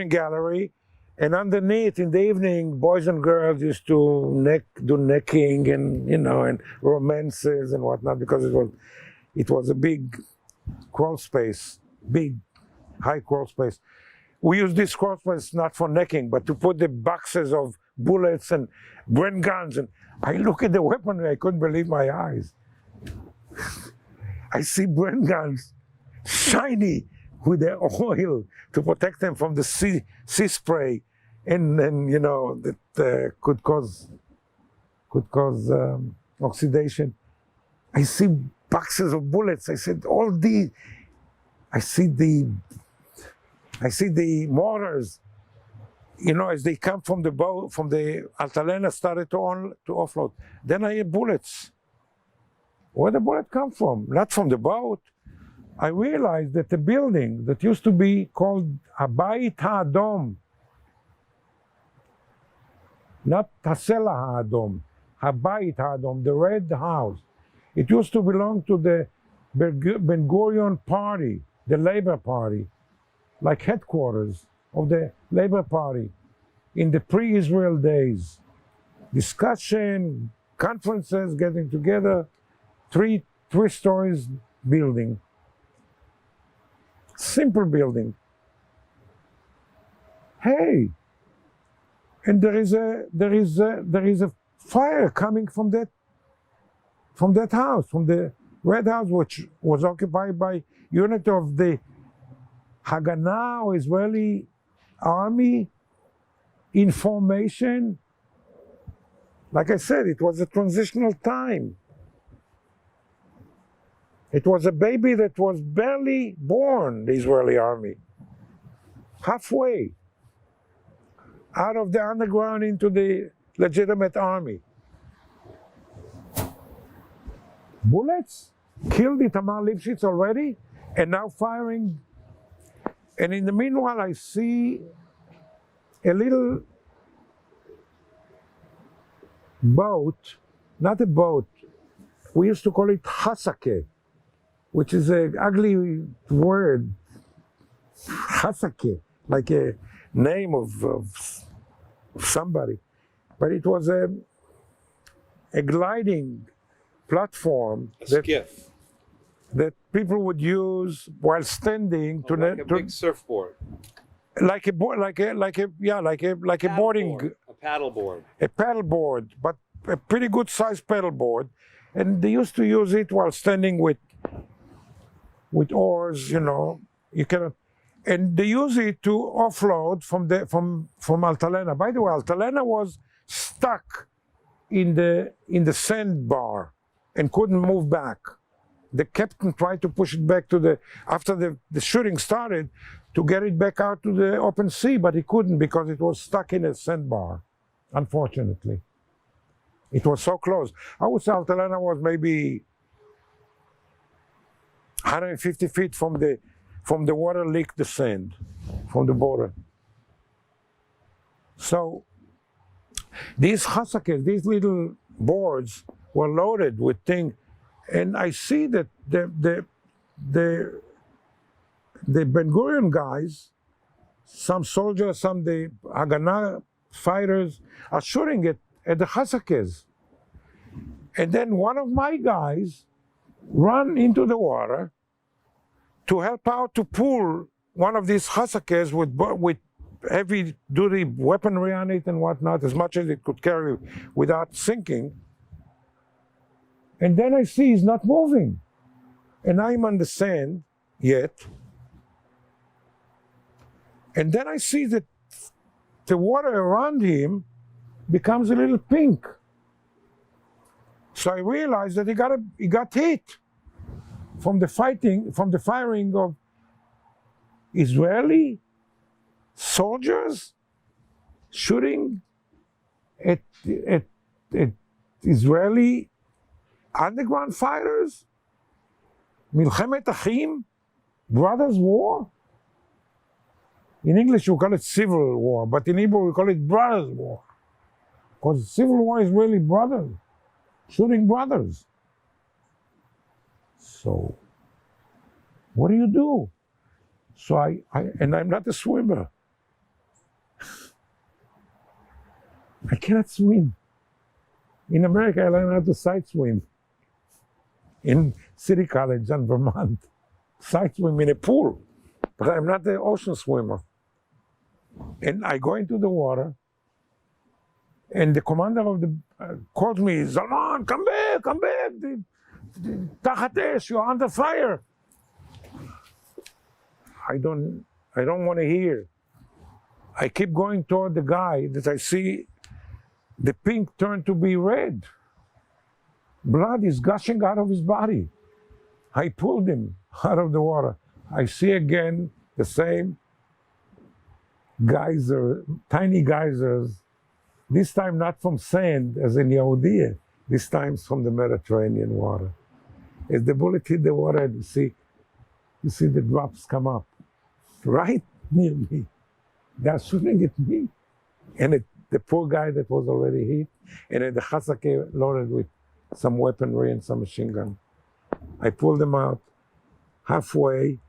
gallery. And underneath, in the evening, boys and girls used to do necking and and romances and whatnot, because it was a big crawl space, big high crawl space. We use this crawl space not for necking, but to put the boxes of bullets and Bren guns. And I look at the weaponry, I couldn't believe my eyes. I see Bren guns, shiny, with the oil to protect them from the sea spray, and that could cause oxidation. I see boxes of bullets. I said, I see the mortars, as they come from the boat, from the Altalena, started to offload. Then I hear bullets. Where did the bullet come from? Not from the boat. I realized that the building that used to be called Habayit HaAdom, not Hasela HaAdom, Habayit HaAdom, the red house, it used to belong to the Ben Gurion party, the Labor Party, like headquarters of the Labor Party in the pre-Israel days. Discussion, conferences, getting together, three stories building. Simple building. Hey, and there is a fire coming from that house, from the red house, which was occupied by unit of the Haganah, or Israeli army, in formation. Like I said, it was a transitional time. It was a baby that was barely born, the Israeli army. Halfway out of the underground into the legitimate army. Bullets killed Avraham Lifshitz already, and now firing. And in the meanwhile, I see a little boat, not a boat, we used to call it hasake, which is an ugly word, hasake, like a name of somebody. But it was a gliding platform that people would use while standing like a big surfboard. like a boarding, A paddle board. a paddle board, but a pretty good sized paddle board. And they used to use it while standing with oars, you know. You cannot, and they use it to offload from Altalena. By the way, Altalena was stuck in the sandbar and couldn't move back. The captain tried to push it back to after the shooting started, to get it back out to the open sea, but he couldn't because it was stuck in a sandbar, unfortunately. It was so close. I would say Altalena was maybe 150 feet from the water leaked the sand from the border. So these chasakes, these little boards, were loaded with things, and I see that the Ben Gurion guys, some soldiers, some the Haganah fighters, are shooting it at the chasakes. And then one of my guys ran into the water to help out to pull one of these chasakes with heavy-duty weaponry on it and whatnot, as much as it could carry without sinking. And then I see he's not moving. And I'm on the sand yet. And then I see that the water around him becomes a little pink. So I realized that he got hit from the firing of Israeli soldiers shooting at Israeli underground fighters. Milchemet Achim, brothers' war. In English we call it civil war, but in Hebrew we call it brothers' war. Because civil war is really brothers, shooting brothers. So, what do you do? So and I'm not a swimmer. I cannot swim. In America, I learned how to sight swim. In City College in Vermont, sight swim in a pool. But I'm not an ocean swimmer. And I go into the water, and the commander of the calls me, Zalman, come back, come back. Tachat esh, you're under fire. I don't want to hear. I keep going toward the guy that I see the pink turn to be red. Blood is gushing out of his body. I pulled him out of the water. I see again the same geyser, tiny geysers, this time not from sand as in Yehudiya, this time from the Mediterranean water. As the bullet hit the water, you see the drops come up right near me. They're shooting at me. And the poor guy that was already hit, and the chasake loaded with some weaponry and some machine gun. I pulled them out. Halfway,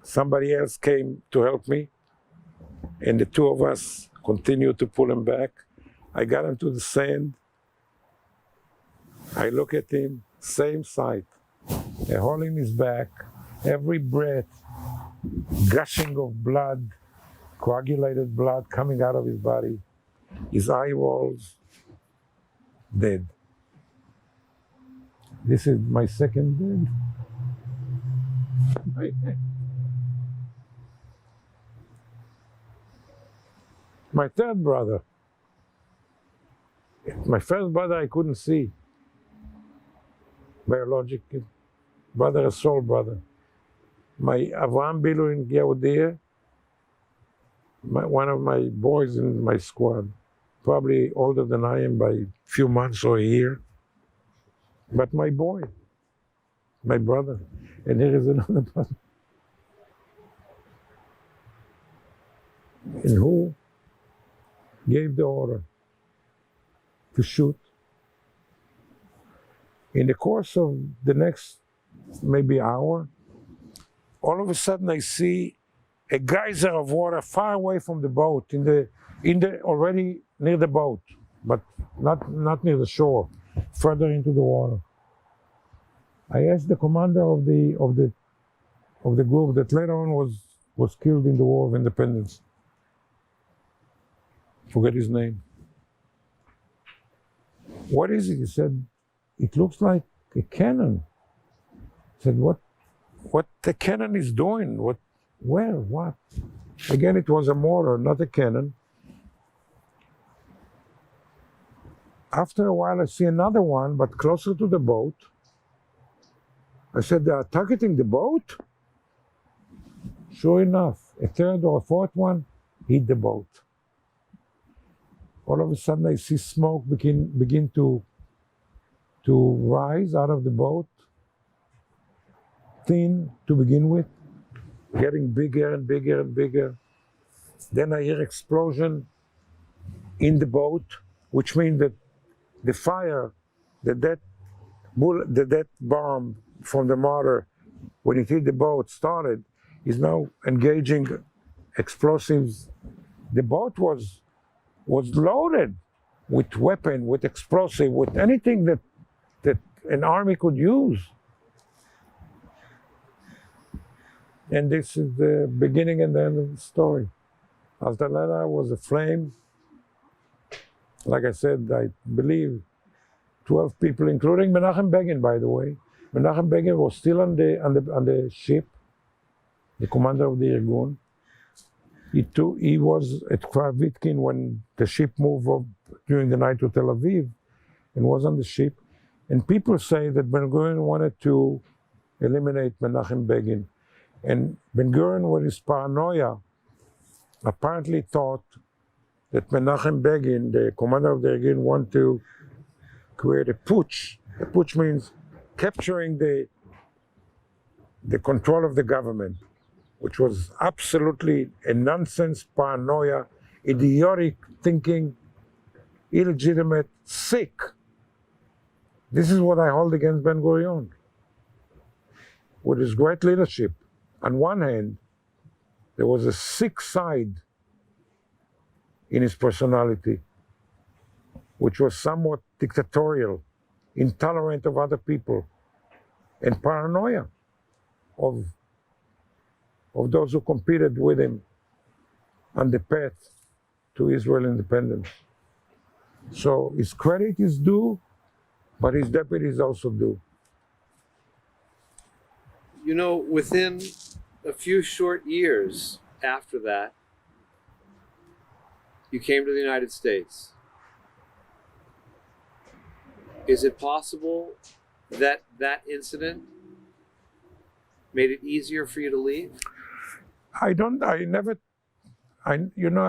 somebody else came to help me, and the two of us continued to pull him back. I got him to the sand. I look at him, same sight. A hole in his back, every breath, gushing of blood, coagulated blood coming out of his body. His eye rolls, dead. This is my second dead. My third brother. My first brother I couldn't see. Biological brother, a soul brother. My Avraham Bilu in Yehudiya, one of my boys in my squad, probably older than I am by a few months or a year. But my boy, my brother, and here is another brother. And who gave the order to shoot? In the course of the next maybe hour, all of a sudden I see a geyser of water far away from the boat, already near the boat, but not near the shore, further into the water. I asked the commander of the group that later on was was killed in the War of Independence. Forget his name. What is it? He said, it looks like a cannon. I said, what the cannon is doing? Where? What? Again, it was a mortar, not a cannon. After a while, I see another one, but closer to the boat. I said, they are targeting the boat? Sure enough, a third or a fourth one hit the boat. All of a sudden, I see smoke begin to rise out of the boat, thin to begin with, getting bigger and bigger and bigger. Then I hear explosion in the boat, which means that the fire, the death bomb from the mortar, when it hit the boat, started, is now engaging explosives. The boat was loaded with weapon, with explosive, with anything that an army could use. And this is the beginning and the end of the story. Altalena was aflame. Like I said, I believe 12 people, including Menachem Begin, by the way. Menachem Begin was still on the ship, the commander of the IRGUN. He was at Kravitkin when the ship moved up during the night to Tel Aviv, and was on the ship. And people say that Ben-Gurion wanted to eliminate Menachem Begin. And Ben-Gurion, with his paranoia, apparently thought that Menachem Begin, the commander of the IRGUN, wanted to create a putsch. A putsch means capturing the control of the government, which was absolutely a nonsense, paranoia, idiotic thinking, illegitimate, sick. This is what I hold against Ben-Gurion. With his great leadership, on one hand, there was a sick side in his personality, which was somewhat dictatorial, intolerant of other people, and paranoia of those who competed with him on the path to Israel independence. So his credit is due, but his deputy is also due. You know, within a few short years after that, you came to the United States. Is it possible that that incident made it easier for you to leave? I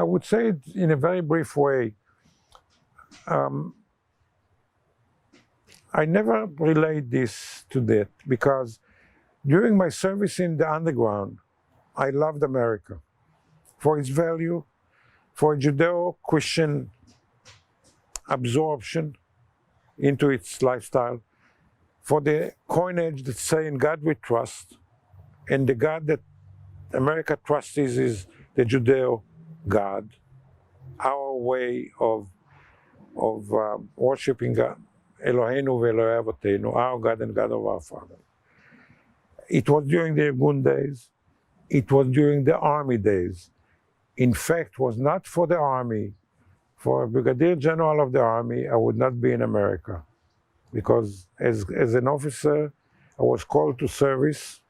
would say it in a very brief way. I never relate this to that because during my service in the underground, I loved America for its value, for Judeo-Christian absorption into its lifestyle, for the coinage that say in God we trust, and the God that America trusts is the Judeo God, our way of worshiping God, Eloheinu ve'Elokei Avotenu, our God and God of our Father. It was during the IRGUN days. It was during the army days. In fact, was not for the army. For a brigadier general of the army, I would not be in America. Because as an officer, I was called to service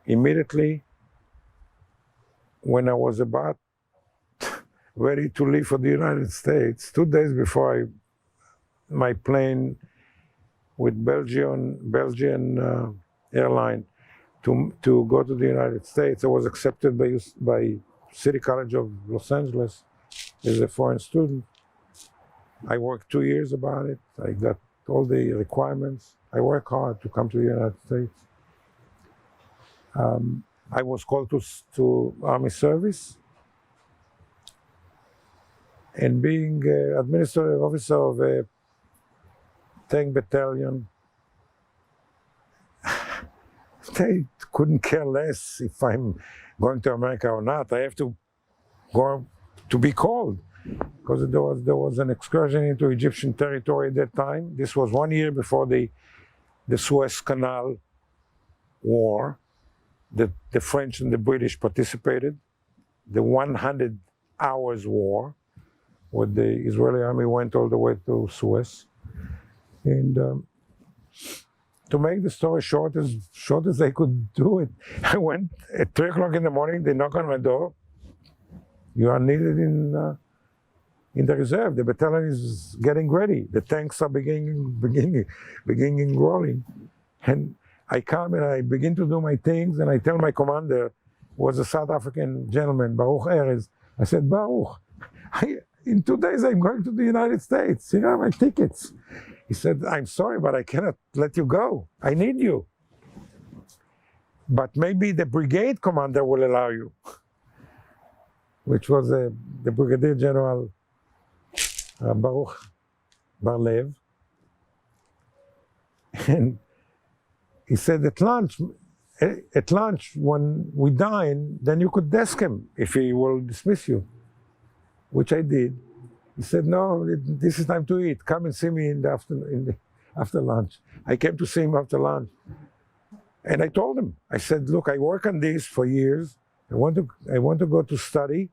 immediately when I was about ready to leave for the United States. 2 days before my plane with Belgian airline to go to the United States, I was accepted by City College of Los Angeles as a foreign student. I worked 2 years about it. I got all the requirements. I worked hard to come to the United States. I was called to Army service, and being administrative officer of a tank battalion, they couldn't care less if I'm going to America or not. I have to go to be called, because there was an excursion into Egyptian territory at that time. This was 1 year before the Suez Canal War, the French and the British participated. The 100 hours war, where the Israeli army went all the way to Suez. And to make the story short as they could do it, I went at 3 o'clock in the morning, they knock on my door. You are needed in the reserve. The battalion is getting ready. The tanks are beginning rolling. And I come and I begin to do my things, and I tell my commander, was a South African gentleman, Baruch Erez. I said, Baruch, in 2 days I'm going to the United States. Here are my tickets. He said, I'm sorry, but I cannot let you go. I need you. But maybe the brigade commander will allow you, which was the Brigadier General Baruch Bar-Lev. And he said, at lunch, when we dine, then you could desk him if he will dismiss you, which I did. He said, no, this is time to eat. Come and see me after lunch. I came to see him after lunch. And I told him, I said, look, I work on this for years. I want to go to study,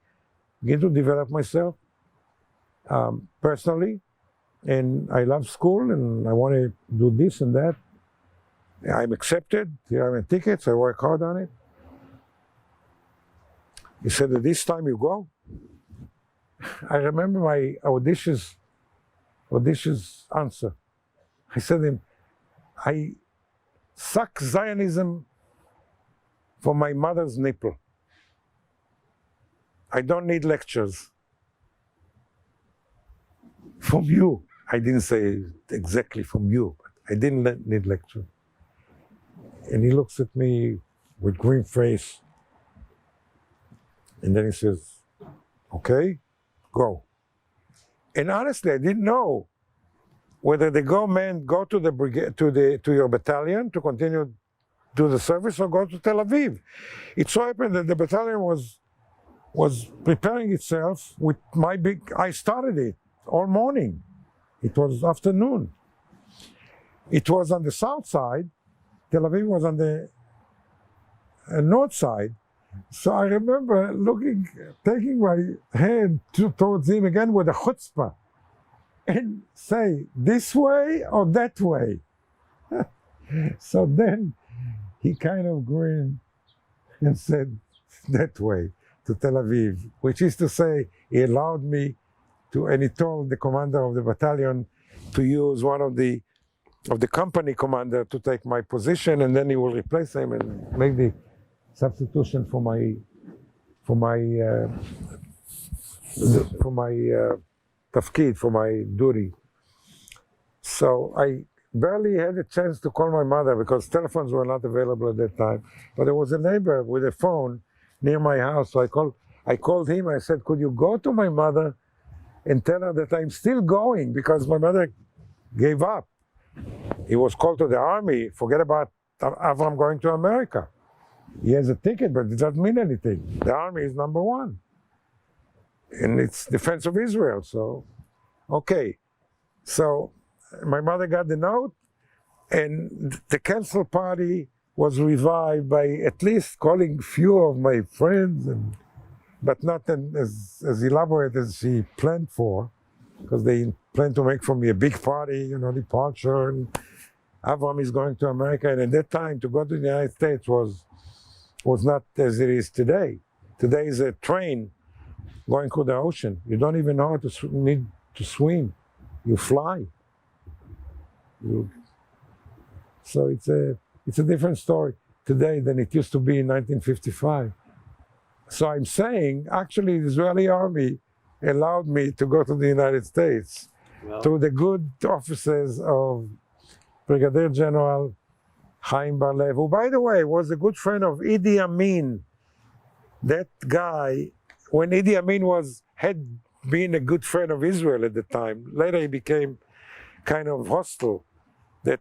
begin to develop myself personally. And I love school, and I want to do this and that. I'm accepted. Here are my tickets. I work hard on it. He said, at this time you go. I remember my audacious answer. I said to him, I suck Zionism from my mother's nipple. I don't need lectures. From you. I didn't say exactly from you, but I didn't need lectures. And he looks at me with green face. And then he says, okay, go. And honestly, I didn't know whether the go meant go to the brigade, to your battalion to continue do the service, or go to Tel Aviv. It so happened that the battalion was preparing itself with I started it all morning. It was afternoon. It was on the south side. Tel Aviv was on the north side. So I remember taking my hand towards him again with a chutzpah and say, this way or that way? So then he kind of grinned and said, that way, to Tel Aviv, which is to say, he allowed me to, and he told the commander of the battalion to use one of the company commander to take my position, and then he will replace him and make the substitution for my tafkid, for my duty. So I barely had a chance to call my mother because telephones were not available at that time. But there was a neighbor with a phone near my house, so I called him. I said, could you go to my mother and tell her that I'm still going, because my mother gave up. He was called to the army. Forget about Avraham going to America. He has a ticket, but it doesn't mean anything. The army is number one. And it's defense of Israel, so, okay. So my mother got the note, and the cancel party was revived by at least calling few of my friends, but not as elaborate as she planned for, because they planned to make for me a big party, departure, and Avraham is going to America. And at that time, to go to the United States was not as it is today. Today is a train going through the ocean. You don't even know how to need to swim. You fly. So it's a different story today than it used to be in 1955. So I'm saying, actually, the Israeli army allowed me to go to the United States through the good offices of Brigadier General Chaim Bar-Lev, who, by the way, was a good friend of Idi Amin. That guy, when Idi Amin had been a good friend of Israel at the time, later he became kind of hostile, that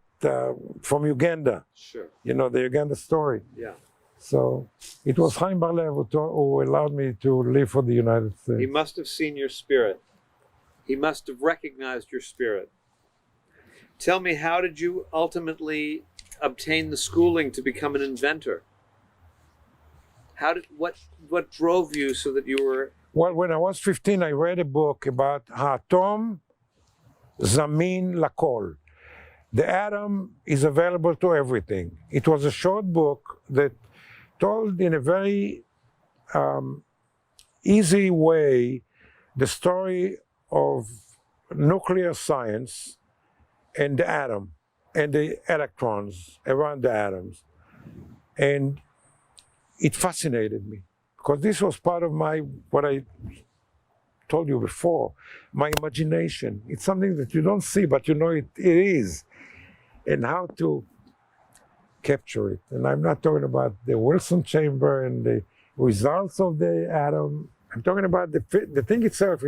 from Uganda. Sure. The Uganda story. Yeah. So it was Chaim Bar-Lev who allowed me to live for the United States. He must have seen your spirit. He must have recognized your spirit. Tell me, how did you ultimately obtain the schooling to become an inventor? What drove you so that you were? Well, when I was 15, I read a book about Ha'atom Zamin Lakol. The atom is available to everything. It was a short book that told in a very easy way the story of nuclear science and the atom and the electrons around the atoms. And it fascinated me because this was part of what I told you before, my imagination. It's something that you don't see, but you know it is. And how to capture it. And I'm not talking about the Wilson chamber and the results of the atom. I'm talking about the thing itself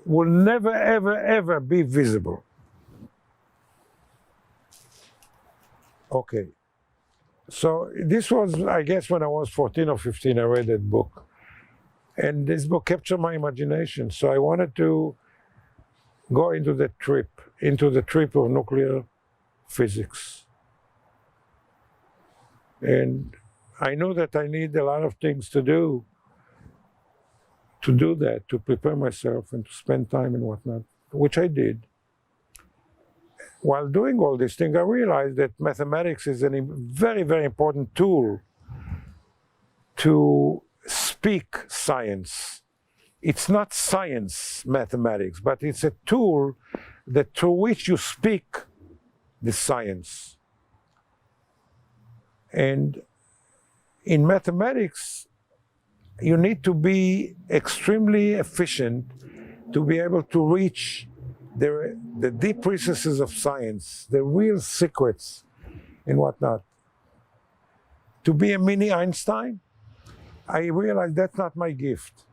will never, ever, ever be visible. Okay. So this was, I guess, when I was 14 or 15, I read that book. And this book captured my imagination. So I wanted to go into the trip of nuclear physics. And I knew that I need a lot of things to do that, to prepare myself and to spend time and whatnot, which I did. While doing all these things, I realized that mathematics is a very, very important tool to speak science. It's not science, mathematics, but it's a tool through which you speak the science. And in mathematics, you need to be extremely efficient to be able to reach the deep recesses of science, the real secrets and whatnot. To be a mini Einstein, I realized that's not my gift.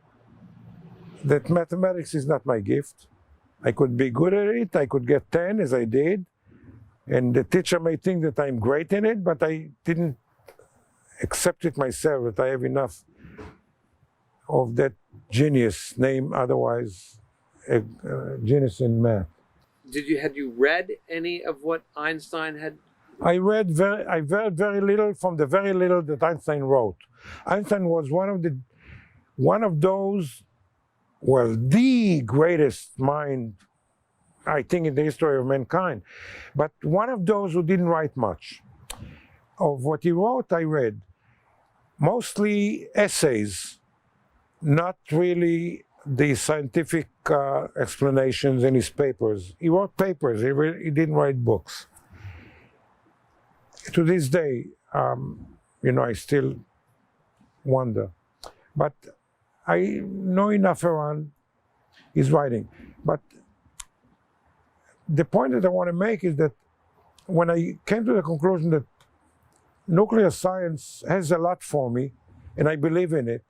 That mathematics is not my gift. I could be good at it, I could get 10 as I did, and the teacher may think that I'm great in it, but I didn't accept it myself, that I have enough of that genius name, otherwise a genius in math. Had you read any of what Einstein had? I read very little from the very little that Einstein wrote. Einstein was one of those, well, the greatest mind, I think, in the history of mankind. But one of those who didn't write much. Of what he wrote, I read. Mostly essays, not really the scientific explanations in his papers. He wrote papers, he didn't write books. To this day, I still wonder. But I know enough around his writing. But the point that I want to make is that when I came to the conclusion that nuclear science has a lot for me, and I believe in it,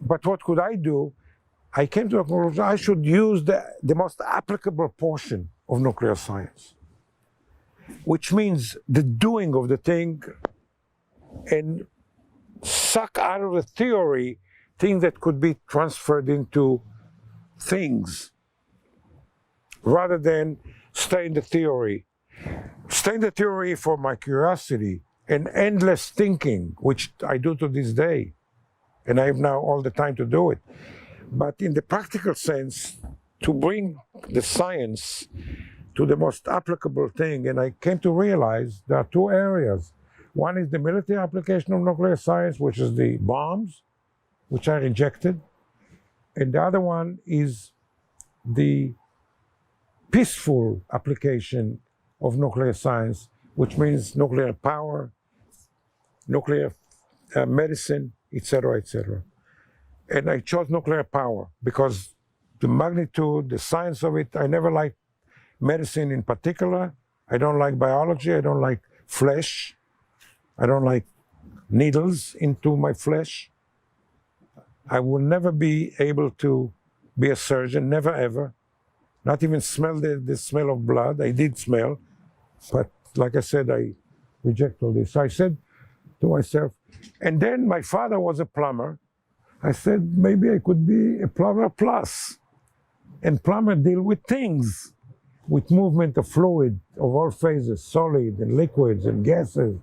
but what could I do? I came to the conclusion I should use the most applicable portion of nuclear science, which means the doing of the thing and suck out of the theory things that could be transferred into things rather than stay in the theory. Stay in the theory for my curiosity and endless thinking, which I do to this day. And I have now all the time to do it. But in the practical sense, to bring the science to the most applicable thing, and I came to realize there are two areas. One is the military application of nuclear science, which is the bombs, which are rejected. And the other one is the peaceful application of nuclear science, which means nuclear power, nuclear medicine, etc., etc. And I chose nuclear power because the magnitude, the science of it, I never liked medicine in particular. I don't like biology, I don't like flesh. I don't like needles into my flesh. I will never be able to be a surgeon, never ever. Not even smell the smell of blood. I did smell, but like I said, I reject all this. So I said to myself, and then my father was a plumber. I said, maybe I could be a plumber plus. And plumber deal with things, with movement of fluid of all phases, solid and liquids and gases.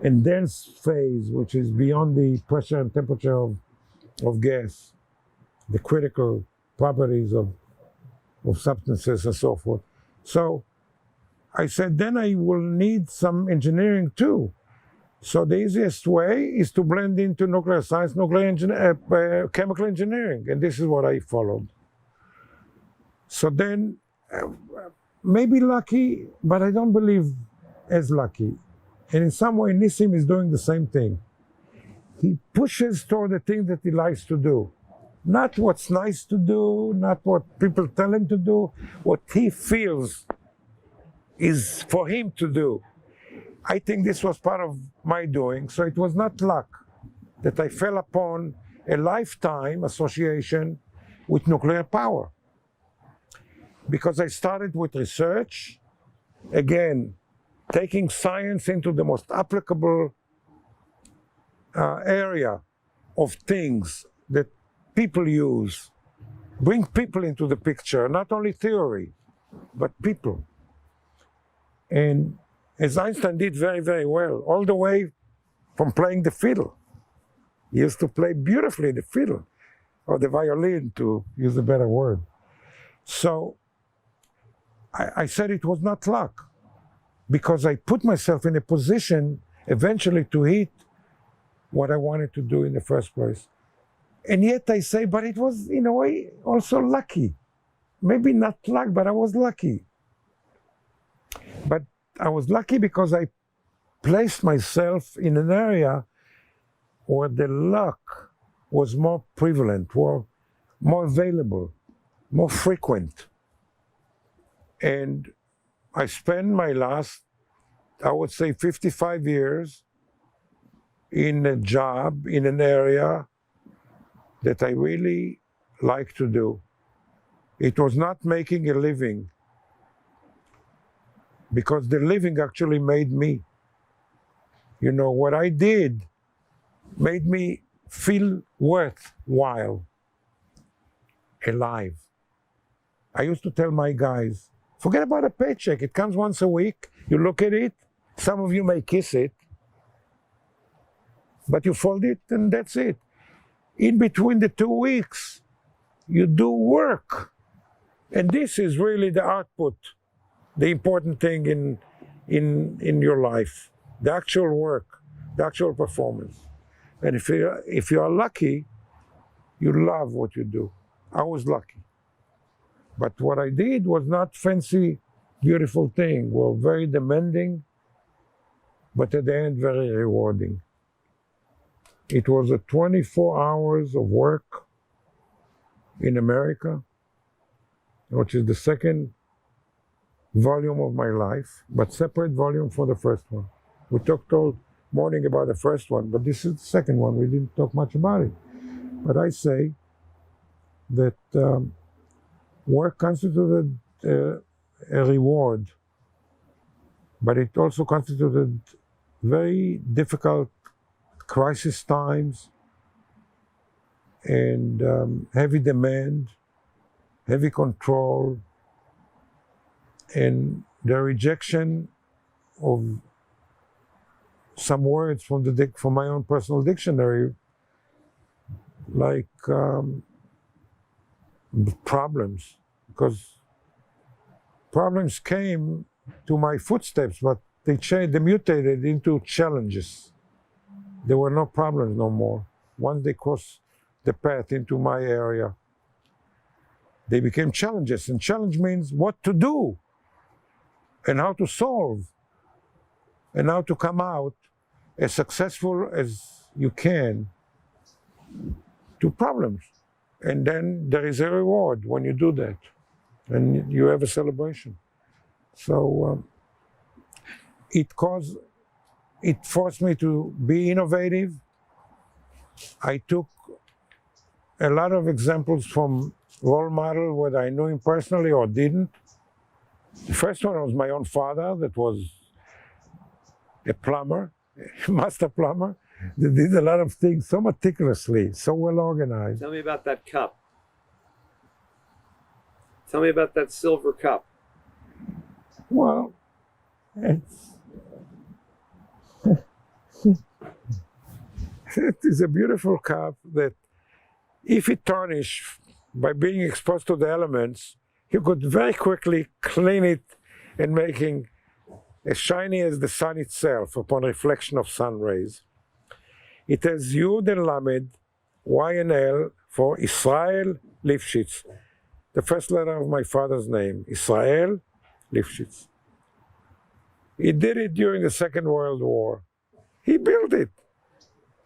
and dense phase, which is beyond the pressure and temperature of gas, the critical properties of substances and so forth. So I said, then I will need some engineering too. So the easiest way is to blend into nuclear science, chemical engineering, and this is what I followed. So then, maybe lucky, but I don't believe as lucky. And in some way, Nissim is doing the same thing. He pushes toward the thing that he likes to do. Not what's nice to do, not what people tell him to do, what he feels is for him to do. I think this was part of my doing, so it was not luck that I fell upon a lifetime association with nuclear power. Because I started with research, again, taking science into the most applicable area of things that people use. Bring people into the picture, not only theory, but people. And as Einstein did very, very well, all the way from playing the fiddle. He used to play beautifully the fiddle, or the violin, to use a better word. So I said it was not luck, because I put myself in a position eventually to hit what I wanted to do in the first place. And yet I say, but it was in a way also lucky. Maybe not luck, but I was lucky. But I was lucky because I placed myself in an area where the luck was more prevalent, more available, more frequent. And I spent my last, I would say, 55 years in a job, in an area that I really like to do. It was not making a living, because the living actually made me. You know, what I did made me feel worthwhile, alive. I used to tell my guys, forget about a paycheck. It comes once a week. You look at it. Some of you may kiss it, but you fold it and that's it. In between the 2 weeks, you do work. And this is really the output, the important thing in your life, the actual work, the actual performance. And if you are lucky, you love what you do. I was lucky. But what I did was not fancy, beautiful thing. Well, very demanding, but at the end, very rewarding. It was a 24 hours of work in America, which is the second volume of my life, but separate volume for the first one. We talked all morning about the first one, but this is the second one. We didn't talk much about it. But I say that work constituted a reward, but it also constituted very difficult crisis times and heavy demand, heavy control, and the rejection of some words from my own personal dictionary, like problems, because problems came to my footsteps, but they mutated into challenges. There were no problems no more. Once they crossed the path into my area, they became challenges. And challenge means what to do and how to solve and how to come out as successful as you can to problems. And then there is a reward when you do that, and you have a celebration. So it forced me to be innovative. I took a lot of examples from role model, whether I knew him personally or didn't. The first one was my own father, that was a plumber, a master plumber, that did a lot of things so meticulously, so well organized. Tell me about that cup. Tell me about that silver cup. Well, it's It is a beautiful cup that if it tarnished by being exposed to the elements, you could very quickly clean it and making as shiny as the sun itself upon reflection of sun rays. It has Yud and Lamed, Y and L for Israel Lifshitz, the first letter of my father's name, Israel Lifshitz. He did it during the Second World War. He built it.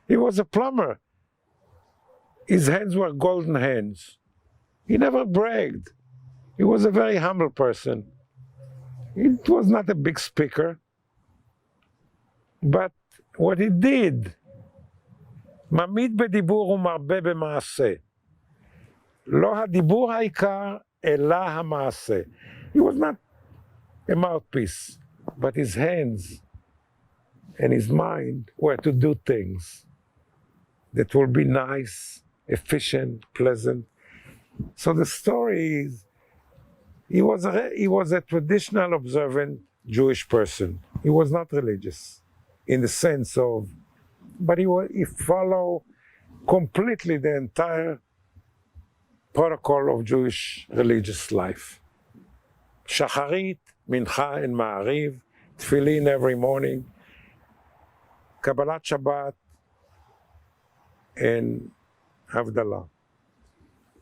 He was a plumber. His hands were golden hands. He never bragged. He was a very humble person. It was not a big speaker. But what he did, ממעיט בדיבור ומרבה במעשה. לא הדיבור העיקר, אלא המעשה. He was not a mouthpiece, but his hands and his mind were to do things that will be nice, efficient, pleasant. So the story is, he was a traditional, observant Jewish person. He was not religious in the sense of, but he followed completely the entire protocol of Jewish religious life. Shacharit, Mincha, and Ma'ariv, Tefillin every morning, Kabbalat Shabbat, and Havdalah,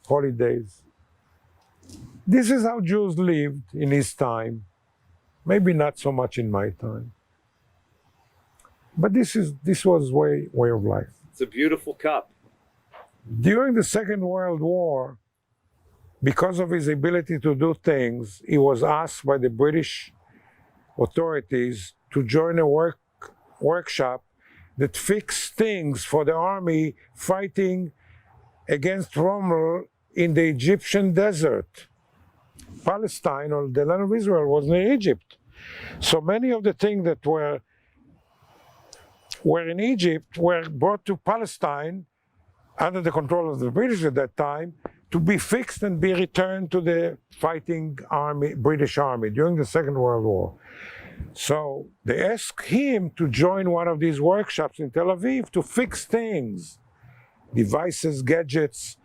holidays. This is how Jews lived in his time. Maybe not so much in my time. But this was way of life. It's a beautiful cup. During the Second World War, because of his ability to do things, he was asked by the British authorities to join a workshop that fixed things for the army fighting against Rommel in the Egyptian desert. Palestine, or the land of Israel, was near Egypt. So many of the things that were in Egypt were brought to Palestine under the control of the British at that time to be fixed and be returned to the fighting army, British army during the Second World War. So they asked him to join one of these workshops in Tel Aviv to fix things, devices, gadgets,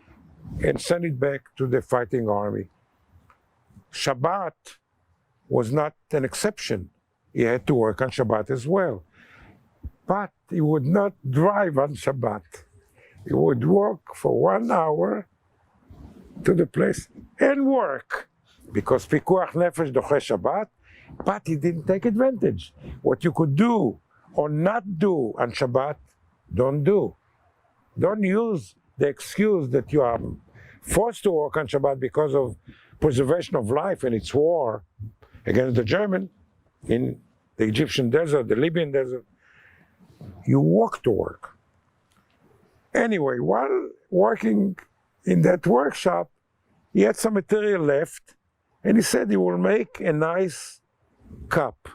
and send it back to the fighting army. Shabbat was not an exception. He had to work on Shabbat as well. But he would not drive on Shabbat. He would walk for 1 hour to the place and work, because Pikuach Nefesh Doche Shabbat, but he didn't take advantage. What you could do or not do on Shabbat, don't do. Don't use the excuse that you are forced to work on Shabbat because of preservation of life and its war against the German in the Egyptian desert, the Libyan desert. You walk to work. Anyway, while working in that workshop, he had some material left, and he said he will make a nice cup.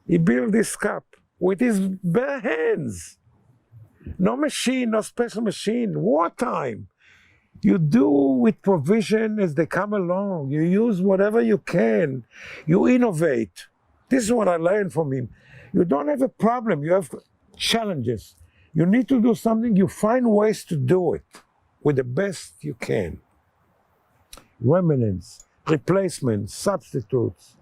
He built this cup with his bare hands. No machine, no special machine, wartime. You do with provision as they come along. You use whatever you can. You innovate. This is what I learned from him. You don't have a problem, you have challenges. You need to do something, you find ways to do it with the best you can. Remnants, replacements, substitutes,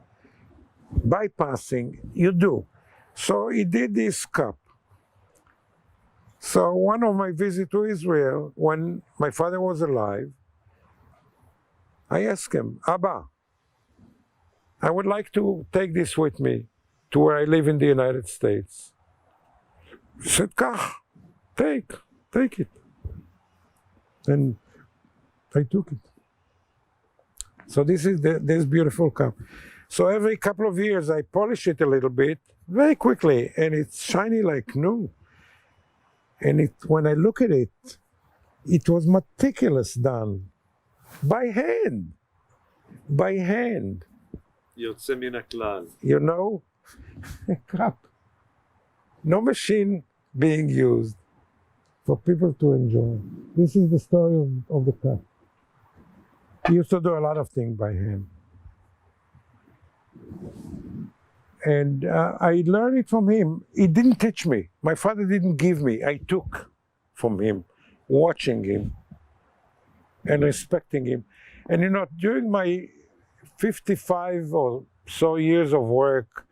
bypassing, you do. So he did this cup. So one of my visits to Israel, when my father was alive, I asked him, Abba, I would like to take this with me to where I live in the United States. He said, Kach, take it. And I took it. So this is this beautiful cup. So every couple of years I polish it a little bit, very quickly, and it's shiny like new. And when I look at it, it was meticulous done, by hand, by hand. יוצא מן הכלל. You know, a cup. No machine being used for people to enjoy. This is the story of the cup. He used to do a lot of things by hand. And I learned it from him. He didn't teach me. My father didn't give me. I took from him, watching him and respecting him. And you know, during my 55 or so years of work,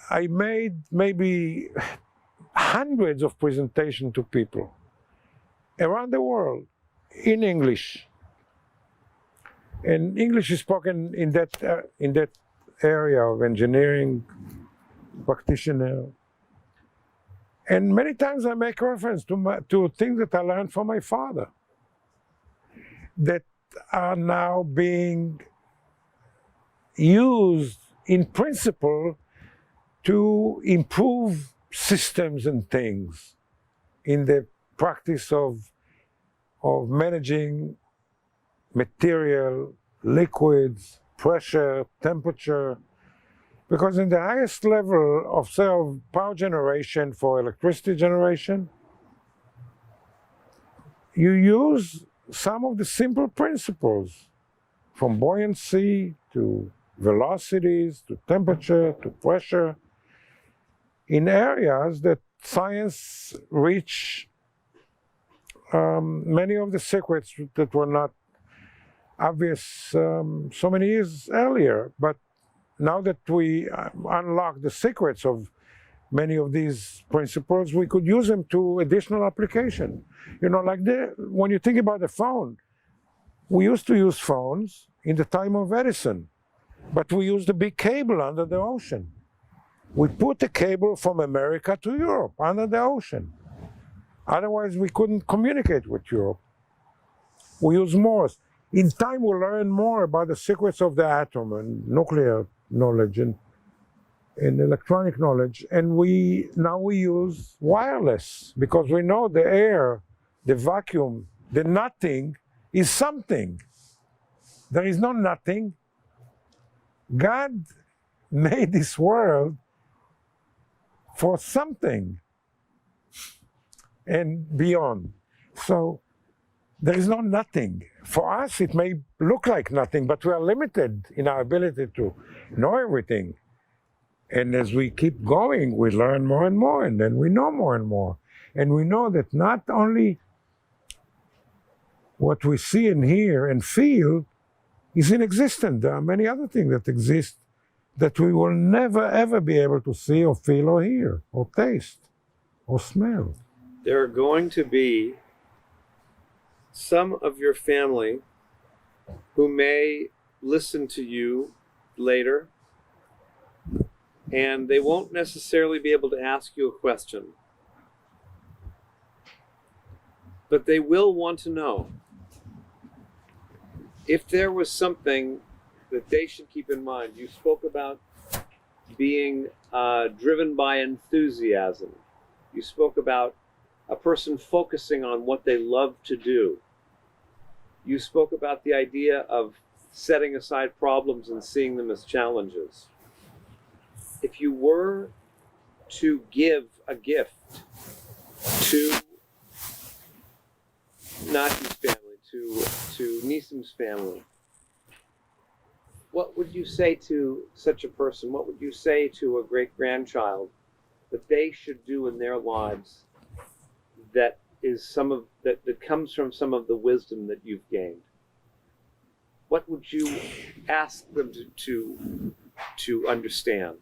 I made maybe hundreds of presentations to people around the world in English. And English is spoken in that area of engineering practitioner. And many times I make reference to things that I learned from my father that are now being used in principle to improve systems and things in the practice of managing material, liquids, pressure, temperature. Because in the highest level of, say, of power generation for electricity generation, you use some of the simple principles, from buoyancy to velocities, to temperature, to pressure, in areas that science reached many of the secrets that were not obvious so many years earlier. But now that we unlock the secrets of many of these principles, we could use them to additional application. You know, like when you think about the phone, we used to use phones in the time of Edison, but we used a big cable under the ocean. We put the cable from America to Europe under the ocean. Otherwise, we couldn't communicate with Europe. We use Morse. In time, we'll learn more about the secrets of the atom and nuclear knowledge and electronic knowledge. And now we use wireless because we know the air, the vacuum, the nothing is something. There is no nothing. God made this world for something and beyond. So there is no nothing. For us, it may look like nothing, but we are limited in our ability to know everything. And as we keep going, we learn more and more, and then we know more and more. And we know that not only what we see and hear and feel is inexistent. There are many other things that exist that we will never, ever be able to see or feel or hear or taste or smell. There are going to be some of your family who may listen to you later, and they won't necessarily be able to ask you a question. But they will want to know if there was something that they should keep in mind. You spoke about being driven by enthusiasm. You spoke about a person focusing on what they love to do. You spoke about the idea of setting aside problems and seeing them as challenges. If you were to give a gift to Nati's family, to Nisim's family, what would you say to such a person? What would you say to a great-grandchild that they should do in their lives that is that comes from some of the wisdom that you've gained? What would you ask them to understand?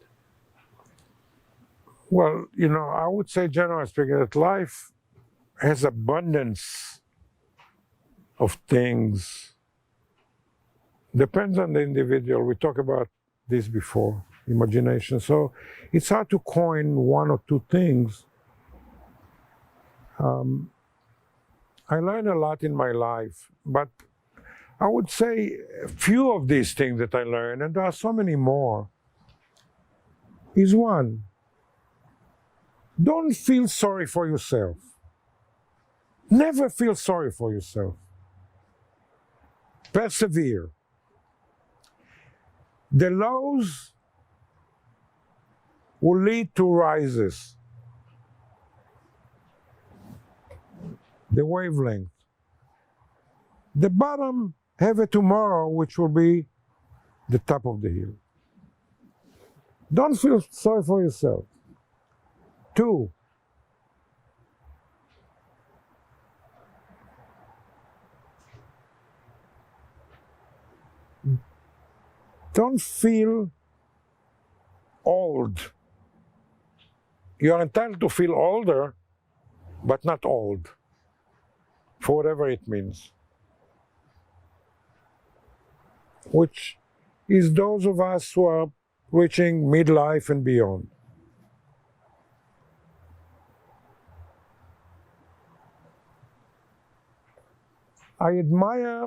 Well, you know, I would say, generally speaking, that life has abundance of things. Depends on the individual. We talked about this before, imagination. So it's hard to coin one or two things. I learned a lot in my life, but I would say a few of these things that I learned, and there are so many more, is one, don't feel sorry for yourself. Never feel sorry for yourself. Persevere. The lows will lead to rises. The wavelength. The bottom, have a tomorrow, which will be the top of the hill. Don't feel sorry for yourself. 2, don't feel old. You are entitled to feel older, but not old, for whatever it means. Which is those of us who are reaching midlife and beyond. I admire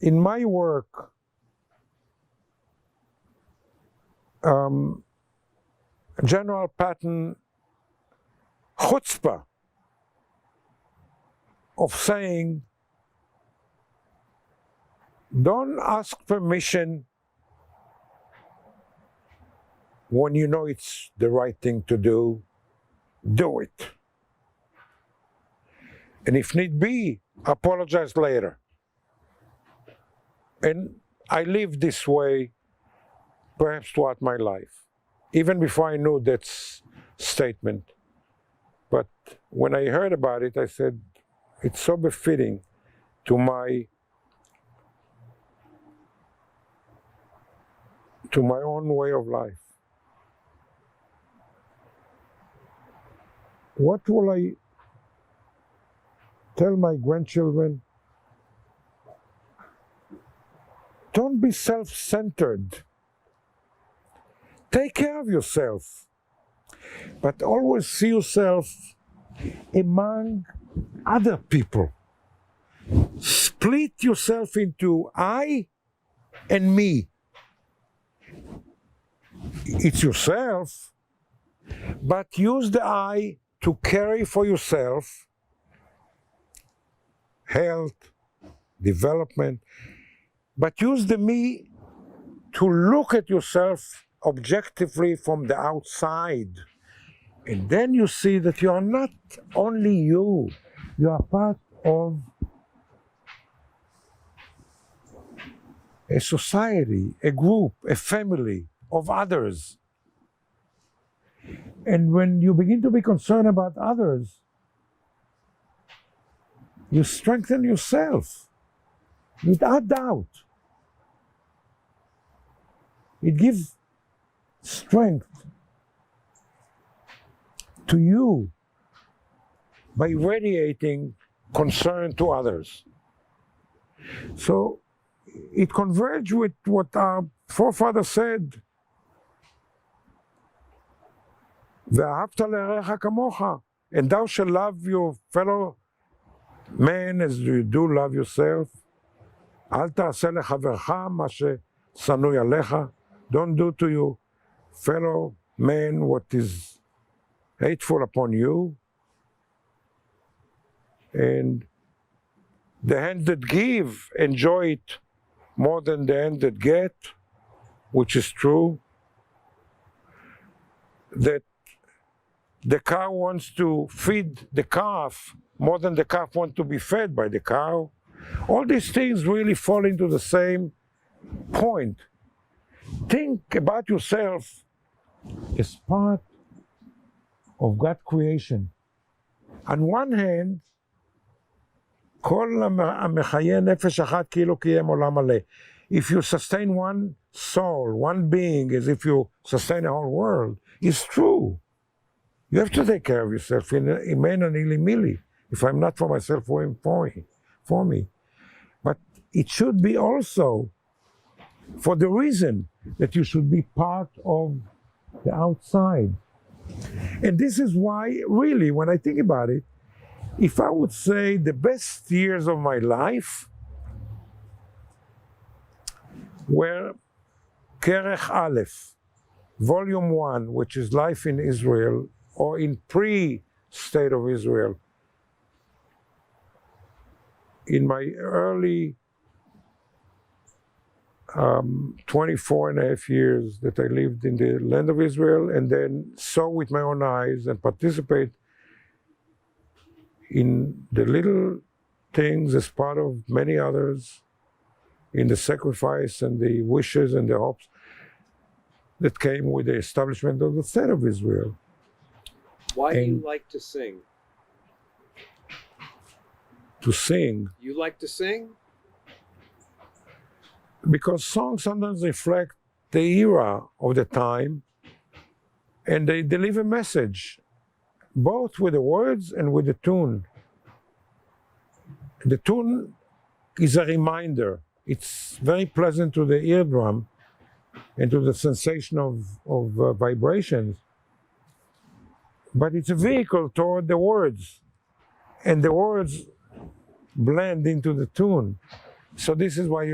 in my work general pattern chutzpah of saying, don't ask permission when you know it's the right thing to do. Do it. And if need be, apologize later. And I lived this way perhaps throughout my life, even before I knew that statement. But when I heard about it, I said, it's so befitting to my own way of life. What will I tell my grandchildren? Don't be self-centered. Take care of yourself, but always see yourself among other people. Split yourself into I and me. It's yourself, but use the I to carry for yourself health, development, but use the me to look at yourself objectively from the outside. And then you see that you are not only you, you are part of a society, a group, a family of others. And when you begin to be concerned about others, you strengthen yourself, without doubt. It gives strength to you by radiating concern to others. So it converges with what our forefather said, ואהבת לרעך כמוך, and thou shalt love your fellow man as you do love yourself. אל תעשה לחברך מה ששנוא עליך. Don't do to your fellow man what is hateful upon you. And the hand that give enjoy it more than the hand that get, which is true. That the cow wants to feed the calf more than the calf wants to be fed by the cow. All these things really fall into the same point. Think about yourself as part of God's creation. On one hand, כל המחיה נפש אחת כאילו קיים עולם מלא. If you sustain one soul, one being, as if you sustain a whole world, it's true. You have to take care of yourself. Imen anili mili. If I'm not for myself, who am for me? But it should be also for the reason that you should be part of the outside. And this is why, really, when I think about it, if I would say the best years of my life were Kerech Aleph, Volume 1, which is Life in Israel, or in pre-State of Israel. In my early 24 and a half years that I lived in the land of Israel, and then saw with my own eyes and participate in the little things as part of many others, in the sacrifice and the wishes and the hopes. that came with the establishment of the State of Israel. Why do you And- like to sing? To sing, You like to sing? because songs sometimes reflect the era of the time and they deliver a message, both with the words and with the tune. The tune is a reminder. It's very pleasant to the eardrum and to the sensation of vibrations, but it's a vehicle toward the words, and the words blend into the tune. So this is why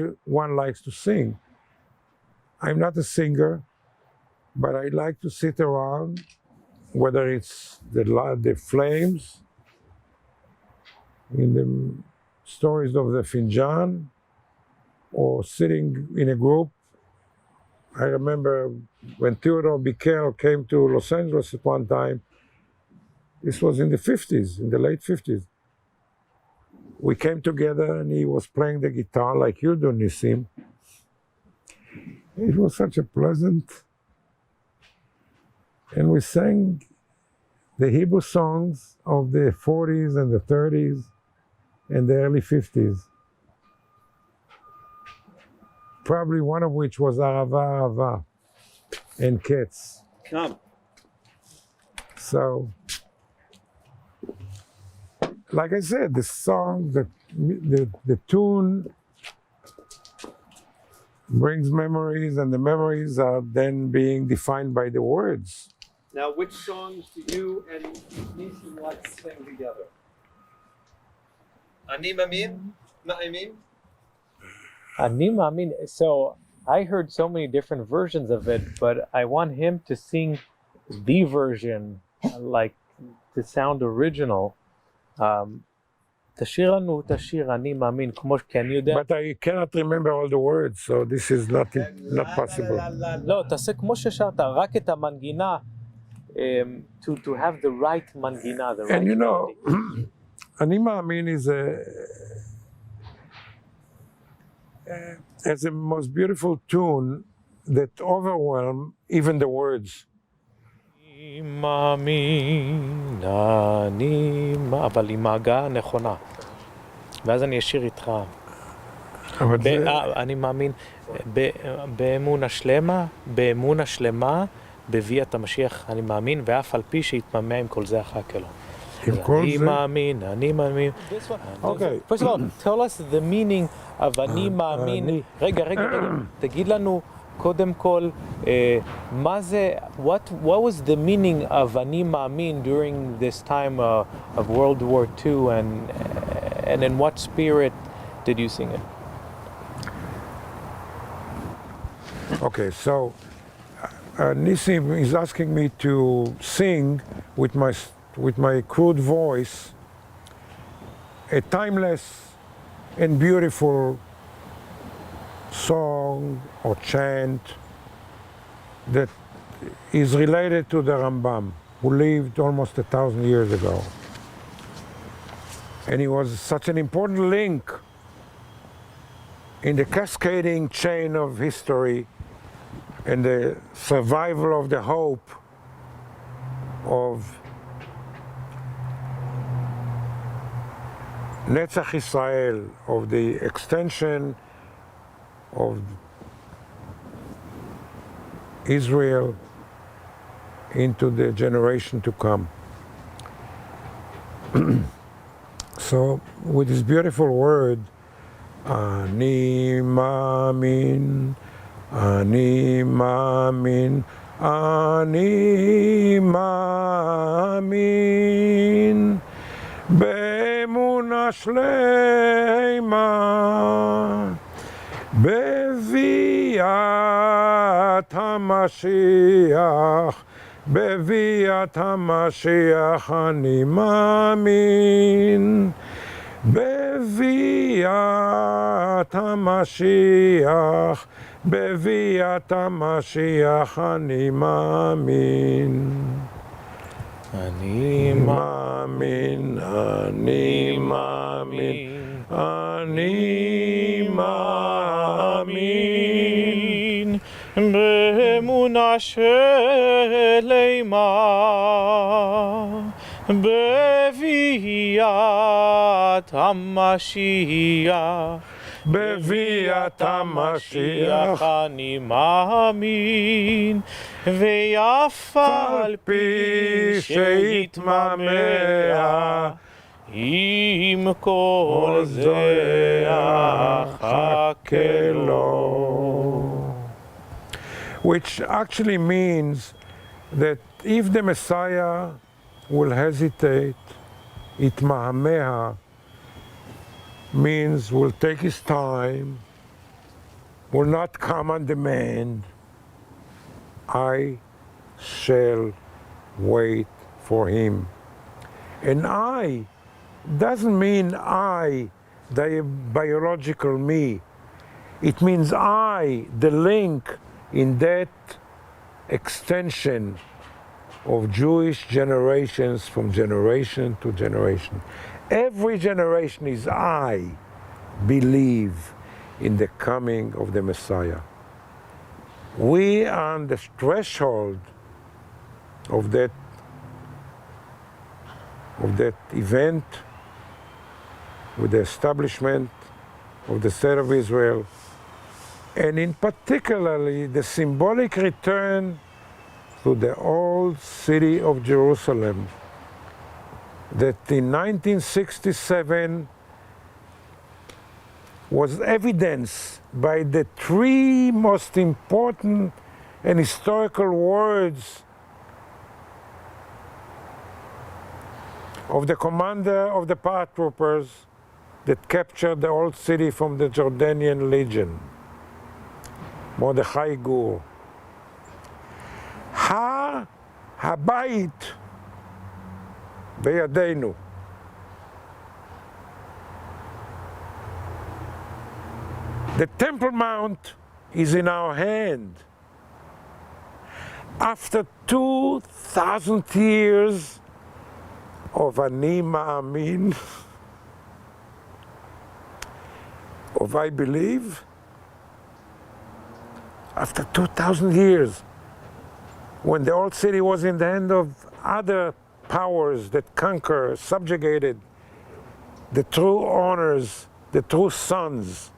one likes to sing. I'm not a singer, but I like to sit around, whether it's the flames in the stories of the Finjan, or sitting in a group. I remember when Theodore Bickel came to Los Angeles at one time, this was in the 50s, in the late 50s. We came together and he was playing the guitar like you do, Nissim. It was such a pleasant, and we sang the Hebrew songs of the 40s and the 30s and the early 50s. Probably one of which was Arava Arava and Ketz. Come. So, like I said, the song, the tune brings memories, and the memories are then being defined by the words. Now, which songs do you and Nissim like to sing together? Ani Mamin? Na'imim? Ani Maamin. So I heard so many different versions of it, but I want him to sing the version, like to sound original. תשאיר לנו, תשאיר, אני מאמין, כמו כי אני יודע. But I cannot remember all the words, so this is not possible. לא, תעשה כמו ששרת, רק את המנגינה, to have the right מנגינה, the right And you know, melody. אני מאמין is a most beautiful tune that overwhelms even the words. אני מאמין, אבל עם ההגעה הנכונה. ואז אני אשיר איתך. אני מאמין, באמונה שלמה, בביאת המשיח אני מאמין, ואף על פי שיתממע עם כל זה אחר כלום. אני מאמין, אני מאמין. Okay. First of all, tell us the meaning of אני מאמין. רגע, תגיד לנו קודם כל, מה זה, what was the meaning of אני מאמין during this time of World War II, and in what spirit did you sing it? Okay, so Nissim is asking me to sing with my crude voice a timeless and beautiful song or chant that is related to the Rambam, who lived almost 1,000 years ago. And he was such an important link in the cascading chain of history and the survival of the hope of Netzach Israel, of the extension of Israel into the generation to come. So with this beautiful word, Ani Maamin, Ani Maamin, Ani Maamin, Be'emuna Shleima, בביאת המשיח, בביאת המשיח אני מאמין, בביאת המשיח, בביאת המשיח אני מאמין. אני מאמין, אני מאמין, אני מאמין. מאמין, אמונה שלמה בביאת המשיח. בביאת המשיח, אני מאמין, ואף על פי שיתמהמה, עם כל זה אחכה לו. which actually means that if the Messiah will hesitate, itmahameha means will take his time, will not come on demand. I shall wait for him. And I doesn't mean I, the biological me. It means I, the link in that extension of Jewish generations from generation to generation. Every generation is I believe in the coming of the Messiah. We are on the threshold of that event with the establishment of the State of Israel, and in particularly the symbolic return to the old city of Jerusalem that in 1967 was evidenced by the three most important and historical words of the commander of the paratroopers that captured the old city from the Jordanian Legion, Mordechai Gur. הבית בידינו. The Temple Mount is in our hand. After 2,000 years of Ani Ma'amin, of I believe, after 2,000 years, when the old city was in the hand of other powers that conquer, subjugated the true owners, the true sons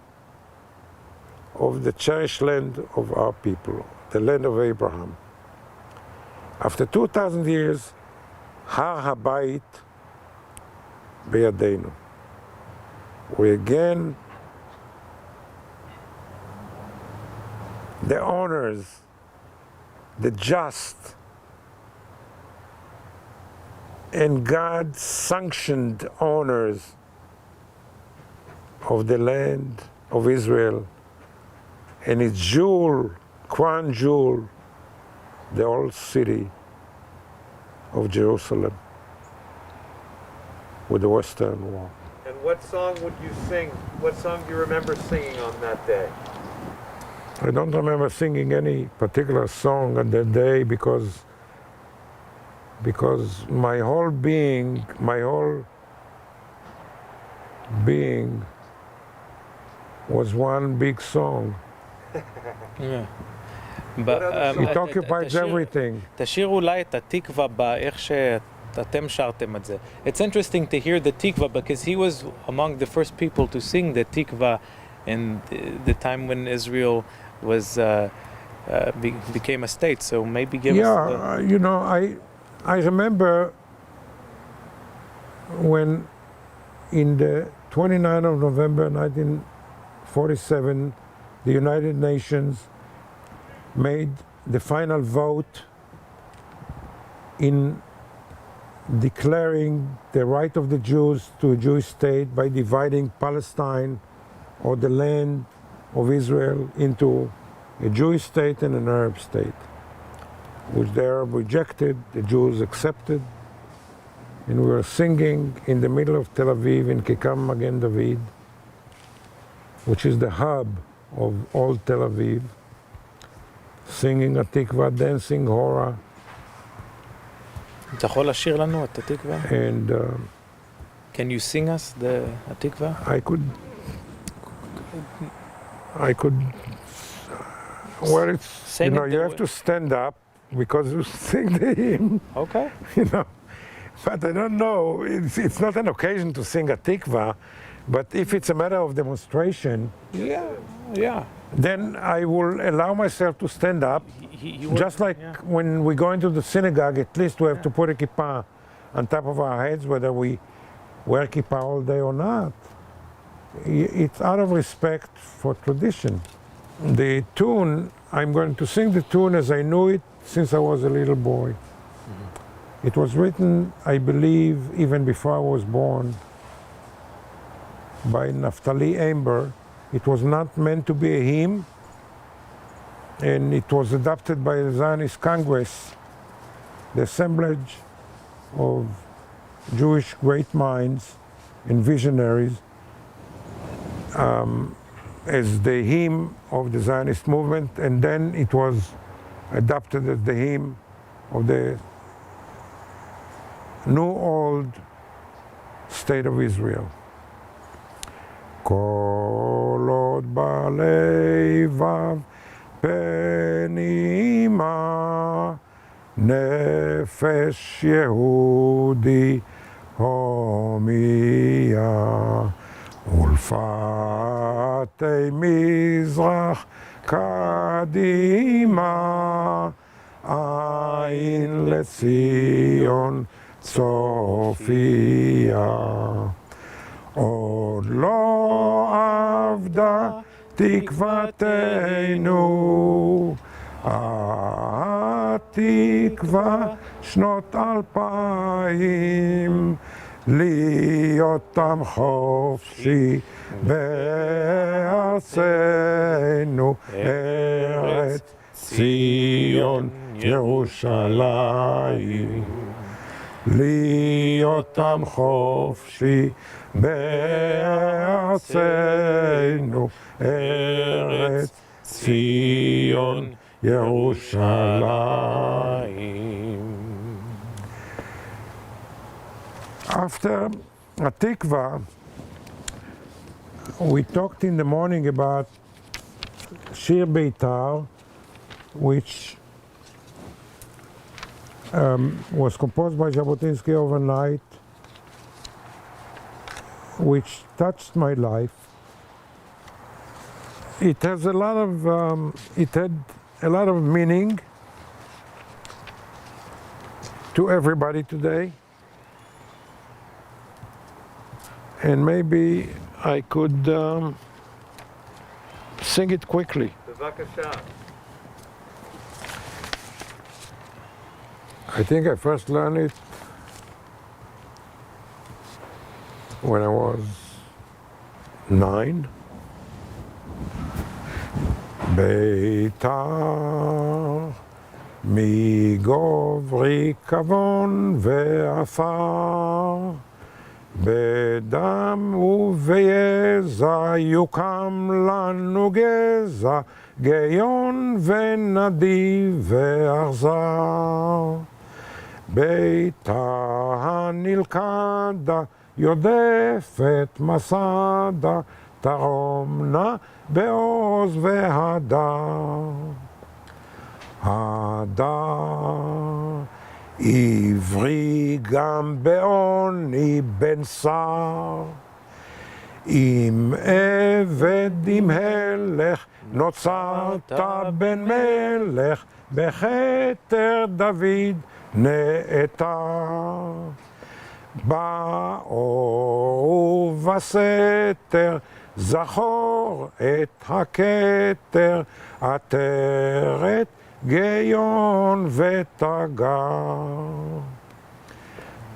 of the cherished land of our people, the land of Abraham. After 2,000 years, Har Habayit beyadenu. We again, the owners, the just, and God-sanctioned owners of the land of Israel and its jewel, crown jewel, the old city of Jerusalem with the Western Wall. And what song would you sing? What song do you remember singing on that day? I don't remember singing any particular song on that day because my whole being was one big song. Yeah. It occupies everything. תשאיר אולי את התקווה באיך שאתם שרתם את זה. It's interesting to hear the tikva because he was among the first people to sing the tikva in the time when Israel was became a state. So maybe give us you know, I remember when in the 29th of November 1947 the United Nations made the final vote in declaring the right of the Jews to a Jewish state by dividing Palestine or the land of Israel into a Jewish state and an Arab state, which the Arab rejected, the Jews accepted, and we were singing in the middle of Tel Aviv in Kikar Magen David, which is the hub of old Tel Aviv, singing Atikva, dancing Hora. אתה יכול לשיר לנו את התקווה? And Can you sing us the התקווה? I could Well, it's, Sing it you the have way- to stand up because you sing the hymn, Okay. But I don't know, it's not an occasion to sing a tikva, but if it's a matter of demonstration, Yeah. then I will allow myself to stand up. He Just like when we go into the synagogue, at least we have to put a kippah on top of our heads, whether we wear kippah all day or not. It's out of respect for tradition. The tune, I'm going to sing the tune as I knew it since I was a little boy. It was written, I believe, even before I was born, by Naftali Amber. It was not meant to be a hymn, and it was adopted by the Zionist Congress, the assemblage of Jewish great minds and visionaries, as the hymn of the Zionist movement, and then it was adopted as the hymn of the new old state of Israel. כל עוד בלבב פנימה נפש יהודי הומיה ולפתי מזרח קדימה עין לציון צופיה עוד לא עבדה תקוותנו, התקווה שנות 2000, להיות עם חופשי בארצנו, ארץ ציון ירושלים. להיות עם חופשי בארצנו, ארץ ציון ירושלים. After Atikva, we talked in the morning about Shir Beitar, which was composed by Jabotinsky overnight, which touched my life. It has a lot of, it had a lot of meaning to everybody today. And maybe I could sing it quickly. I think I first learned it when I was 9. ביתר מגוברי כבון ועפר, בדם וביזע יוקם לנו גזע, גיון ונדיב ואכזר. ביתה הנלכדה יודפת מסדה, תרום נא בעוז והדר. הדר עברי גם בעוני בן שר, עם עבד עם הלך נוצרת בן מלך, בכתר דוד נעתר. באור ובסתר זכור את הכתר, עטרת גיון ותגר.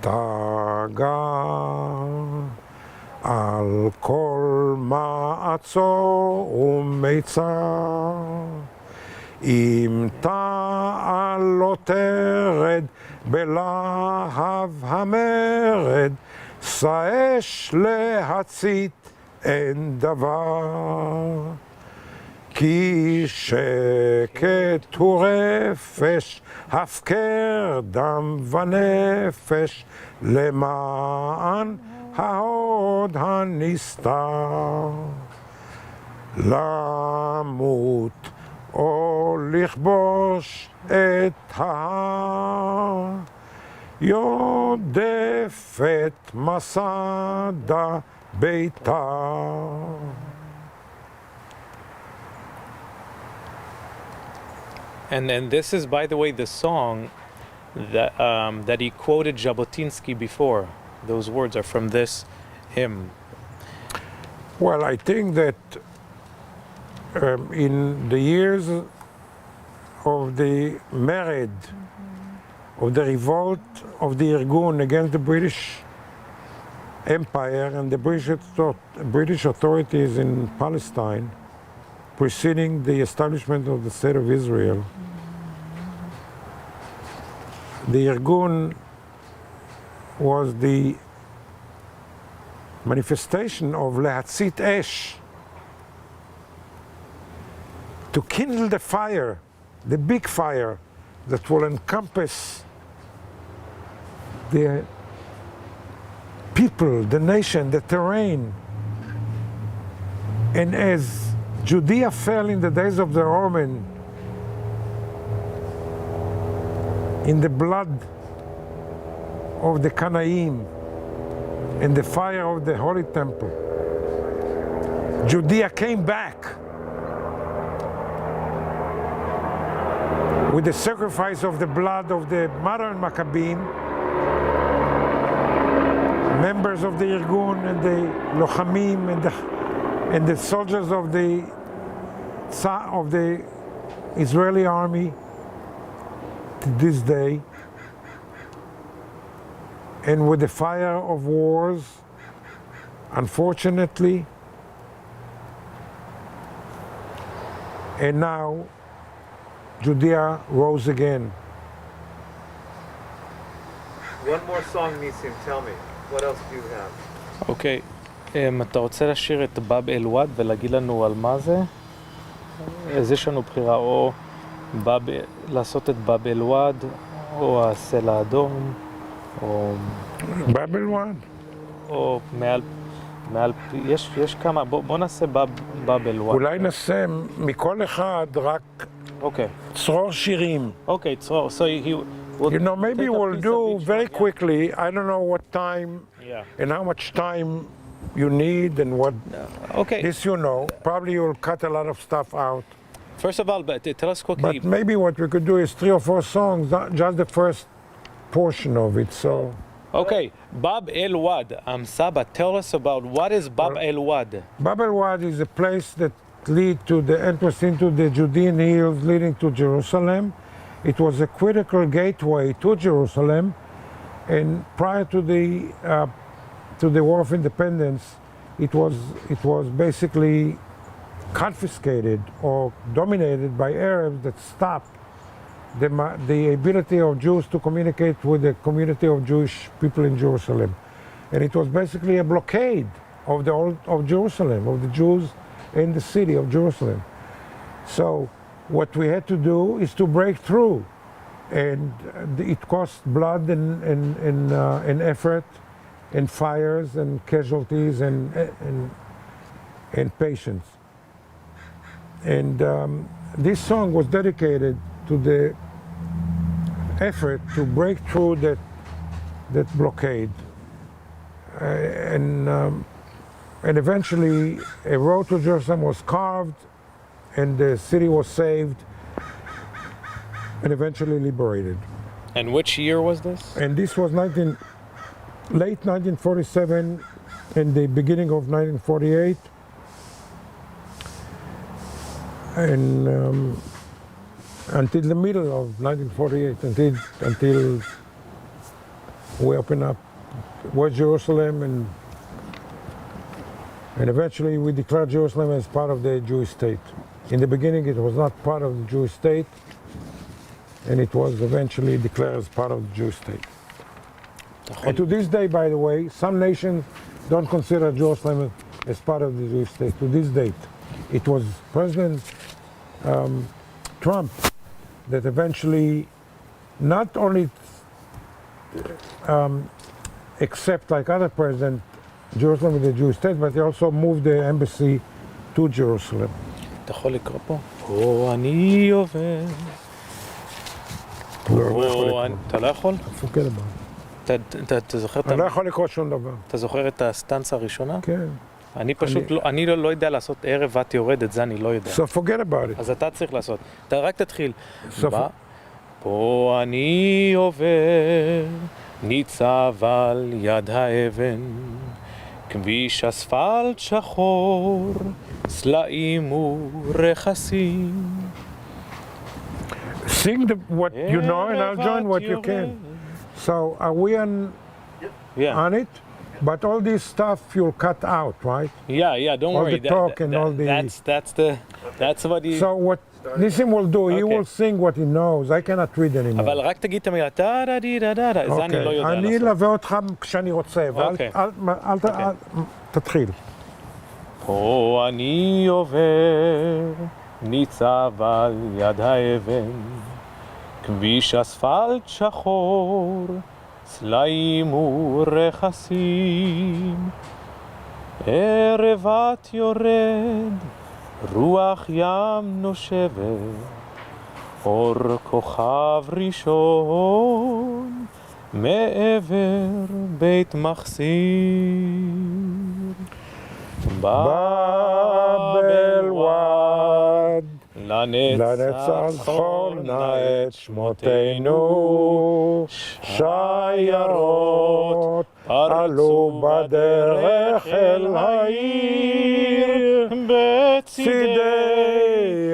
תגר על כל מעצור ומיצר, אם תעל לא תרד בלהב המרד, שאש להצית אין דבר. כי שקט הוא רפש, הפקר דם ונפש, למען ההוד הנסתר. למות או לכבוש את ההר, יודף את מסד ביתר. And this is, by the way, the song that he quoted Jabotinsky before. Those words are from this hymn. Well, I think that in the years of the Mered, of the revolt of the IRGUN against the British Empire and the British authorities in Palestine, preceding the establishment of the State of Israel, the IRGUN was the manifestation of Lehatzit Esh, to kindle the fire, the big fire that will encompass the people, the nation, the terrain. And as Judea fell in the days of the Roman, in the blood of the Canaim and the fire of the Holy Temple, Judea came back with the sacrifice of the blood of the modern Maccabees, members of the IRGUN and the Lochamim and the soldiers of the Israeli army to this day, and with the fire of wars, unfortunately, and now Judea rose again. One more song, Nisim, tell me. What else do you have? אוקיי, אתה רוצה לשיר את באב אל-וואד ולהגיד לנו על מה זה? אז יש לנו בחירה או לעשות את באב אל-וואד, או הסלע האדום, או... באב אל-וואד? או מעל... יש כמה, בוא נעשה באב אל-וואד. אולי נעשה מכל אחד רק צרור שירים. אוקיי, צרור. So you know, maybe we'll do very quickly. I don't know what time and how much time you need and what. Okay. This you know. Probably you'll cut a lot of stuff out. First of all, but tell us quickly. But maybe what we could do is 3 or 4 songs, not just the first portion of it. So. Okay, Bab el-Wad. Saba, tell us about what is Bab el-Wad. Bab el-Wad is a place that leads to the entrance into the Judean hills leading to Jerusalem. It was a critical gateway to Jerusalem, and prior to the War of Independence, it was basically confiscated or dominated by Arabs that stopped the ability of Jews to communicate with the community of Jewish people in Jerusalem. And it was basically a blockade of Jerusalem, of the Jews in the city of Jerusalem. So what we had to do is to break through, and it cost blood and effort and fires and casualties and patience. And this song was dedicated to the effort to break through that blockade, and eventually a road to Jerusalem was carved, and the city was saved and eventually liberated. And which year was this? And this was late 1947 and the beginning of 1948. And until the middle of 1948, until we opened up West Jerusalem, and eventually we declared Jerusalem as part of the Jewish state. In the beginning it was not part of the Jewish state, and it was eventually declared as part of the Jewish state. And to this day, by the way, some nations don't consider Jerusalem as part of the Jewish state. To this date, it was President Trump that eventually not only accept, like other presidents, Jerusalem as the Jewish state, but he also moved the embassy to Jerusalem. אתה יכול לקרוא פה? פה אני עובר. אתה לא יכול? forget about it. אתה זוכר אני לא יכול לקרוא שום דבר. אתה זוכר את הסטנצה הראשונה? כן. אני פשוט לא יודע לעשות ערב ואת יורדת, זה אני לא יודע. So forget about it. אז אתה צריך לעשות. אתה רק תתחיל. So פה אני עובר, ניצב על יד האבן, כביש אספלט שחור, סלעים ורכסים. Sing what you know and I'll join what you can. So are we on it? But all this stuff you'll cut out, right? Yeah, don't All worry. the talk and all the... That's what he... So what Nissim will do, he will sing what he knows. I cannot read anymore. אבל רק תגיד את המילה, טה-דה-די-דה-דה-דה, זה אני לא יודע לעשות. אני אלווה אותך כשאני רוצה, ואל תתחיל. פה אני עובר, ניצב על יד האבן, כביש אספלט שחור, סלעים ורכסים, ערב את יורד, רוח ים נושבת, אור כוכב ראשון, מעבר בית מחסיר. בבל וואד, לנצח זכור נא את שמותינו, שיירות עלו בדרך אל העיר, בצידי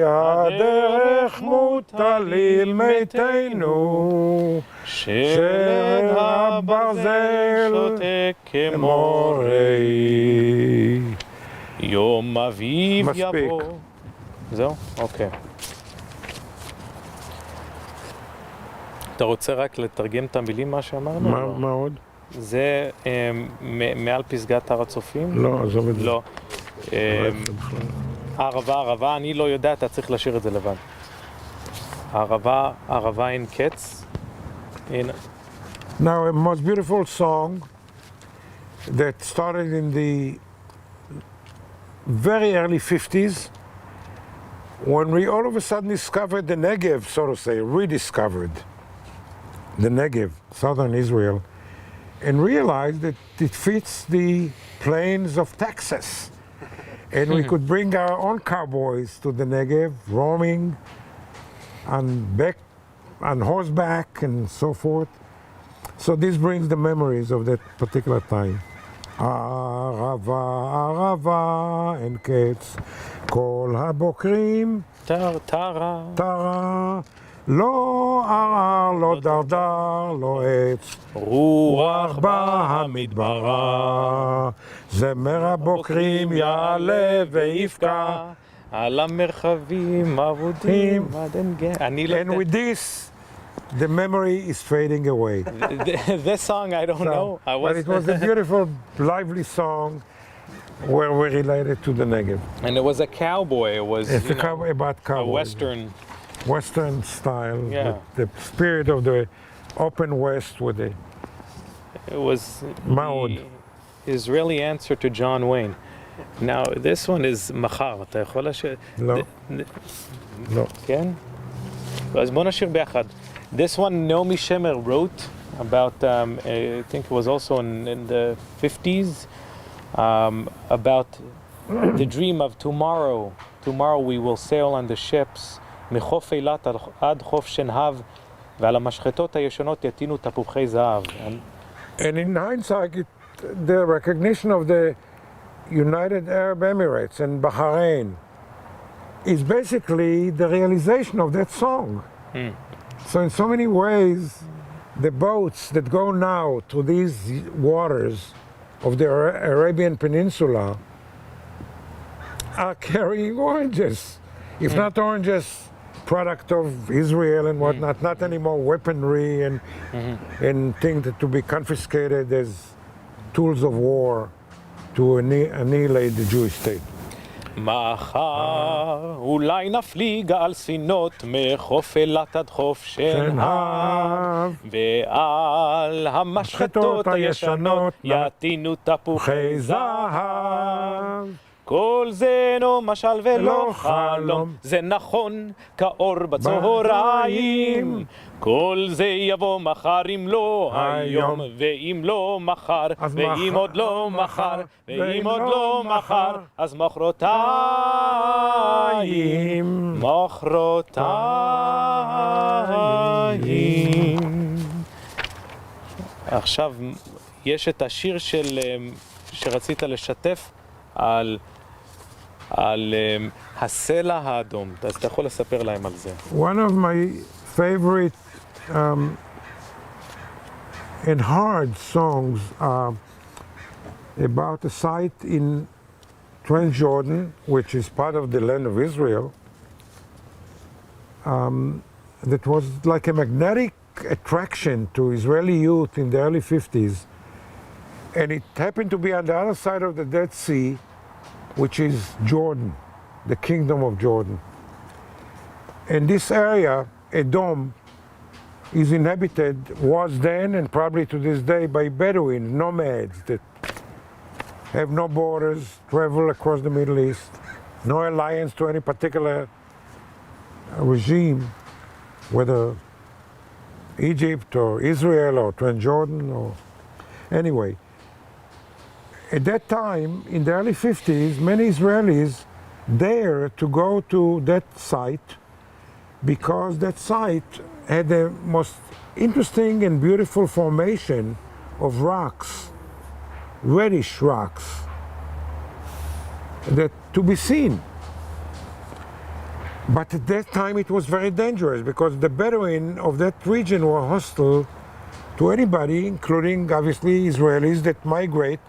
הדרך מוטלים מתינו, שלד הברזל שותק כמו ראי. יום אביב יבוא. זהו? אוקיי. אתה רוצה רק לתרגם את המילים מה שאמרנו? מה עוד? זה מעל פסגת הר הצופים? לא, עזוב את זה. לא. ערבה, אני לא יודע, אתה צריך לשיר את זה לבד. ערבה אין קץ. Now, a most beautiful song that started in the very early 50s, when we all of a sudden discovered the Negev, so to say, rediscovered the Negev, southern Israel, and realized that it fits the plains of Texas. And we could bring our own cowboys to the Negev, roaming on horseback and so forth. So this brings the memories of that particular time. ערבה אין קץ, כל הבוקרים תרה, לא ערר, לא דרדר, לא עץ, רוח במדברה, זמר הבוקרים יעלה ויפקע, על המרחבים אבודים עד אין גן. And with this, the memory is fading away. This song I don't know. But it was a beautiful, lively song where we related to the Negev. And it was a cowboy. It was It's a cowboy, about a cowboys. Western style. Yeah. With the spirit of the open West with the... It was Maud. the Israeli answer to John Wayne. Now this one is מחר. אתה יכול לשיר? לא. לא. כן? אז בוא נשיר ביחד. This one Naomi Shemer wrote about, I think it was also in the 50s, about the dream of tomorrow. Tomorrow we will sail on the ships, מחוף אילת עד חוף שנהב, ועל המשחטות הישנות יטינו תפוחי זהב. And in hindsight, the recognition of the United Arab Emirates and Bahrain is basically the realization of that song. So in so many ways, the boats that go now to these waters of the Arabian Peninsula are carrying oranges. If not oranges, product of Israel and whatnot, not anymore weaponry and things that to be confiscated as tools of war to annihilate the Jewish state. מחר אולי נפליג על ספינות מחוף אילת עד חוף שנהב, ועל המשחטות הישנות יטינו תפוחי זהב. כל זה אינו משל ולא לא חלום, חלום. זה נכון כאור בצהריים. כל זה יבוא מחר אם לא היום, ואם לא מחר, אז ואם מחר, עוד לא מחר, ואם ואם עוד לא לא מחר, מחר, אז מחרתיים, מחרתיים. עכשיו, יש את השיר שרצית לשתף על הסלע האדום. אז אתה יכול לספר להם על זה. One of my favorite and hard songs about a site in Transjordan, which is part of the land of Israel, that was like a magnetic attraction to Israeli youth in the early 50s. And it happened to be on the other side of the Dead Sea, which is Jordan, the kingdom of Jordan. And this area, Edom, is inhabited, was then and probably to this day, by Bedouins, nomads that have no borders, travel across the Middle East, no alliance to any particular regime, whether Egypt or Israel or Transjordan or anyway. At that time, in the early 50s, many Israelis dared to go to that site because that site had the most interesting and beautiful formation of rocks, reddish rocks, that to be seen. But at that time it was very dangerous because the Bedouin of that region were hostile to anybody, including obviously Israelis that migrate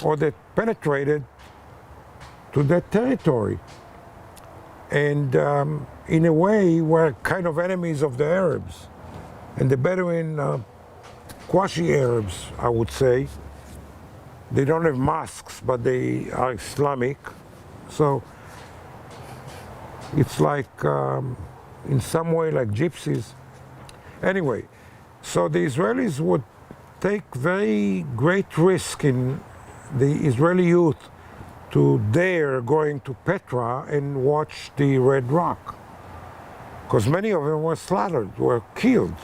or that penetrated to that territory. And in a way were kind of enemies of the Arabs. And the Bedouin, quasi-Arabs, I would say, they don't have mosques, but they are Islamic. So it's like, in some way, like gypsies. Anyway, so the Israelis would take very great risk in the Israeli youth to dare going to Petra and watch the Red Rock. Because many of them were slaughtered, were killed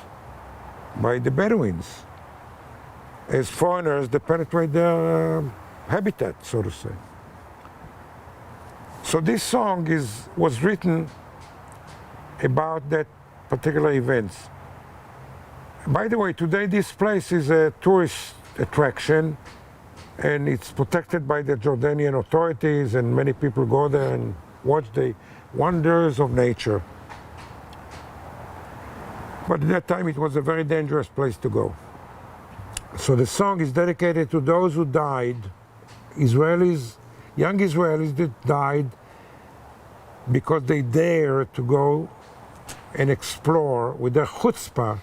by the Bedouins as foreigners that penetrate their habitat, so to say. So this song was written about that particular events. By the way, today this place is a tourist attraction and it's protected by the Jordanian authorities, and many people go there and watch the wonders of nature. But at that time it was a very dangerous place to go. So the song is dedicated to those who died, Israelis, young Israelis that died because they dared to go and explore with their chutzpah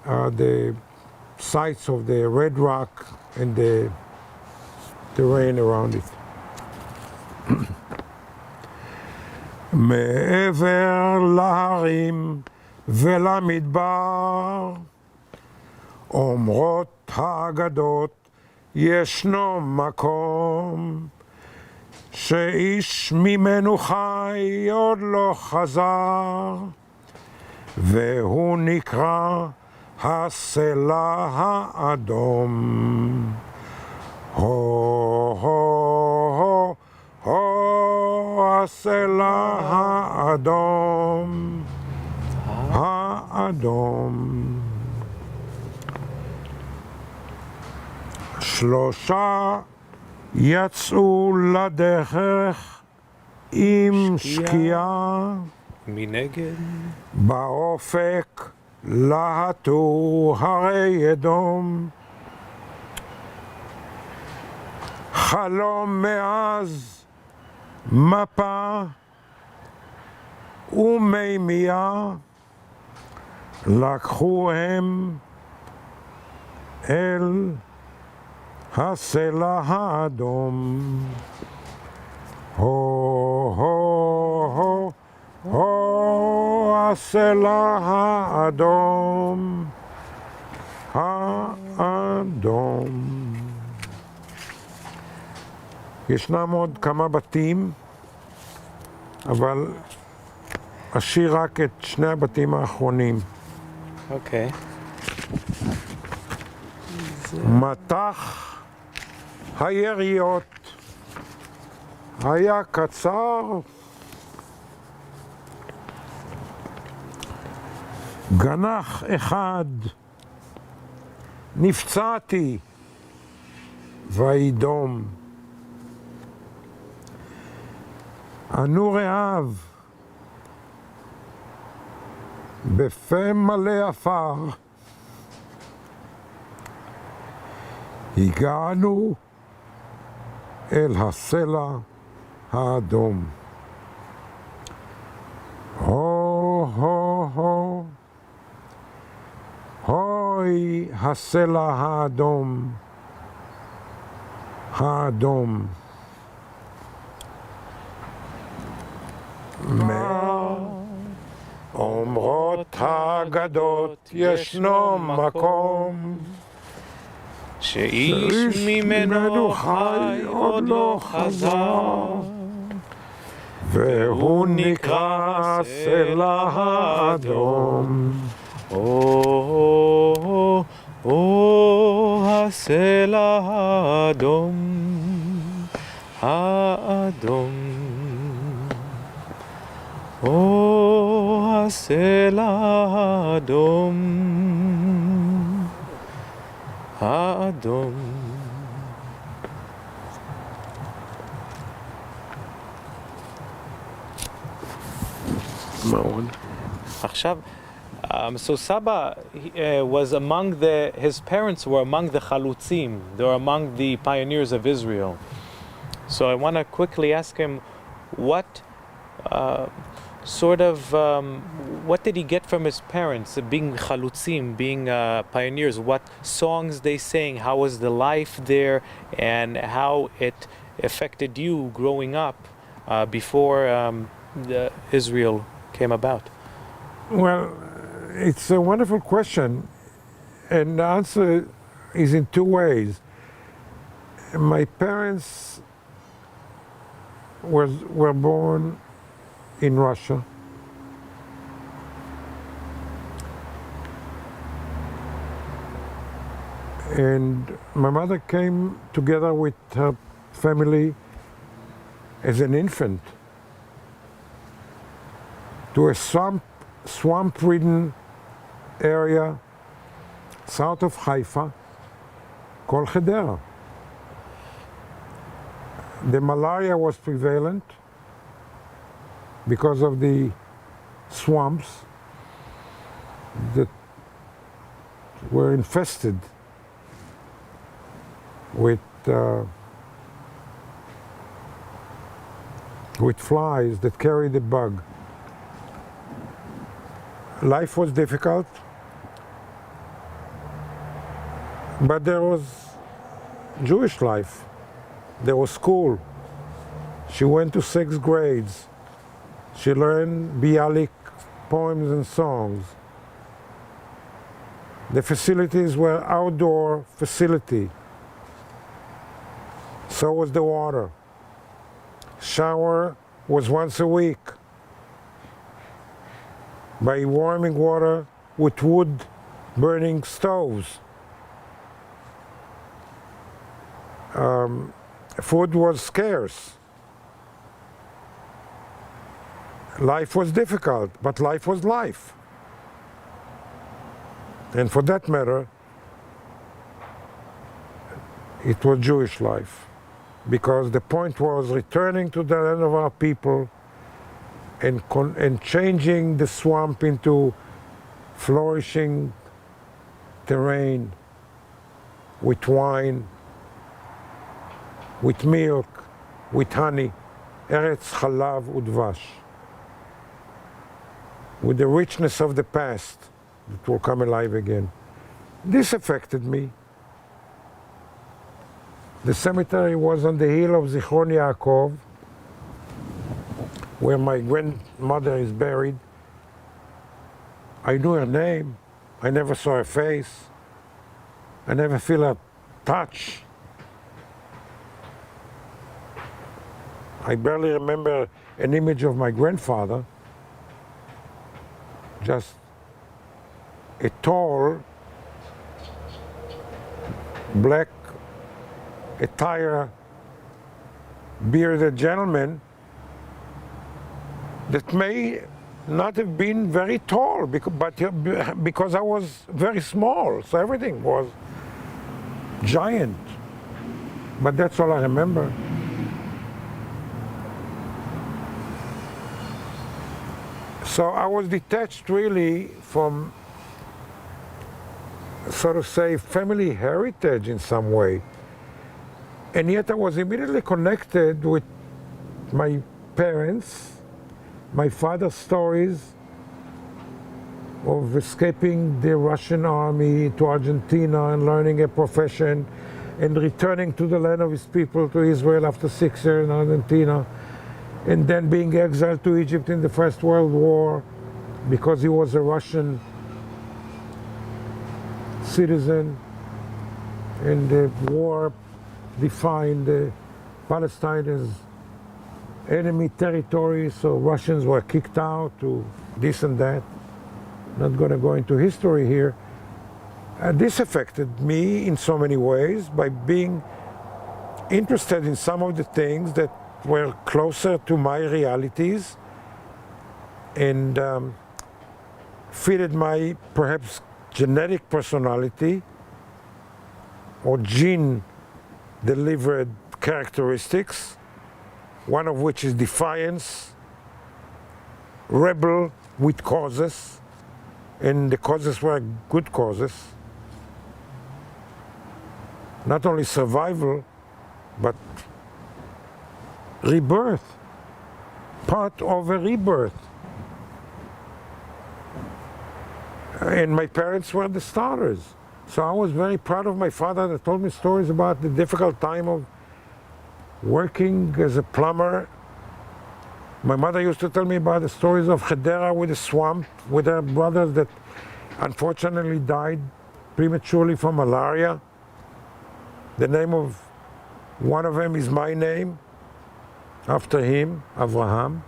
the sites of the Red Rock and the terrain around it. מעבר להרים ולמדבר, אומרות האגדות, ישנו מקום, שאיש ממנו חי עוד לא חזר, והוא נקרא הסלע האדום. הו הו הו הו הסלע האדום, האדום. שלושה יצאו לדרך עם שקיעה, מנגד באופק להטו הרי אדום. חלום מאז מפה ומימייה, לקחו הם אל הסלע האדום. הו הו הו הו הסלע האדום, האדום. ישנם עוד כמה בתים, אבל אשאיר רק את שני הבתים האחרונים. אוקיי. מטח היריות היה קצר, גנח אחד, נפצעתי וידום. ענו רעב, בפה מלא עפר, הגענו אל הסלע האדום. הו הו הו, הוי הסלע האדום, האדום. מה אומרות האגדות, ישנו מקום שאיש ממנו חי עוד לא חזר, והוא נקרא סלע האדום. או הסלע האדום, האדום. או הסלע האדום, האדום. מה עוד? עכשיו, so Saba was among his parents were among the chalutzim. They were among the pioneers of Israel. So I want to quickly ask him, what what did he get from his parents, being chalutzim, being pioneers? What songs they sang? How was the life there, and how it affected you growing up before Israel came about? Well, it's a wonderful question, and the answer is in two ways. My parents were born in Russia. And my mother came together with her family as an infant to a swamp-ridden area south of Haifa called Hedera. The malaria was prevalent because of the swamps that were infested with flies that carry the bug. Life was difficult, but there was Jewish life. There was school. She went to 6th grades. She learned Bialik poems and songs. The facilities were outdoor facility. So was the water. Shower was once a week by warming water with wood burning stoves. Food was scarce. Life was difficult, but life was life. And for that matter, it was Jewish life. Because the point was returning to the land of our people and changing the swamp into flourishing terrain with wine, with milk, with honey, Eretz Chalav Udvash, with the richness of the past that will come alive again. This affected me. The cemetery was on the hill of Zichron Yaakov, where my grandmother is buried. I knew her name. I never saw her face. I never feel her touch. I barely remember an image of my grandfather, just a tall, black attire, bearded gentleman that may not have been very tall, because I was very small, so everything was giant. But that's all I remember. So I was detached really from, so to say, family heritage in some way. And yet I was immediately connected with my parents, my father's stories of escaping the Russian army to Argentina and learning a profession and returning to the land of his people, to Israel after 6 years in Argentina, and then being exiled to Egypt in the First World War because he was a Russian citizen, and the war defined Palestine as enemy territory, so Russians were kicked out to this and that. Not going to go into history here. This affected me in so many ways by being interested in some of the things that were closer to my realities and fitted my perhaps genetic personality or gene-delivered characteristics, one of which is defiance, rebel with causes, and the causes were good causes. Not only survival, but rebirth, part of a rebirth. And my parents were the starters. So I was very proud of my father that told me stories about the difficult time of working as a plumber. My mother used to tell me about the stories of Hedera with the swamp, with her brothers that unfortunately died prematurely from malaria. The name of one of them is my name, after him, Avraham.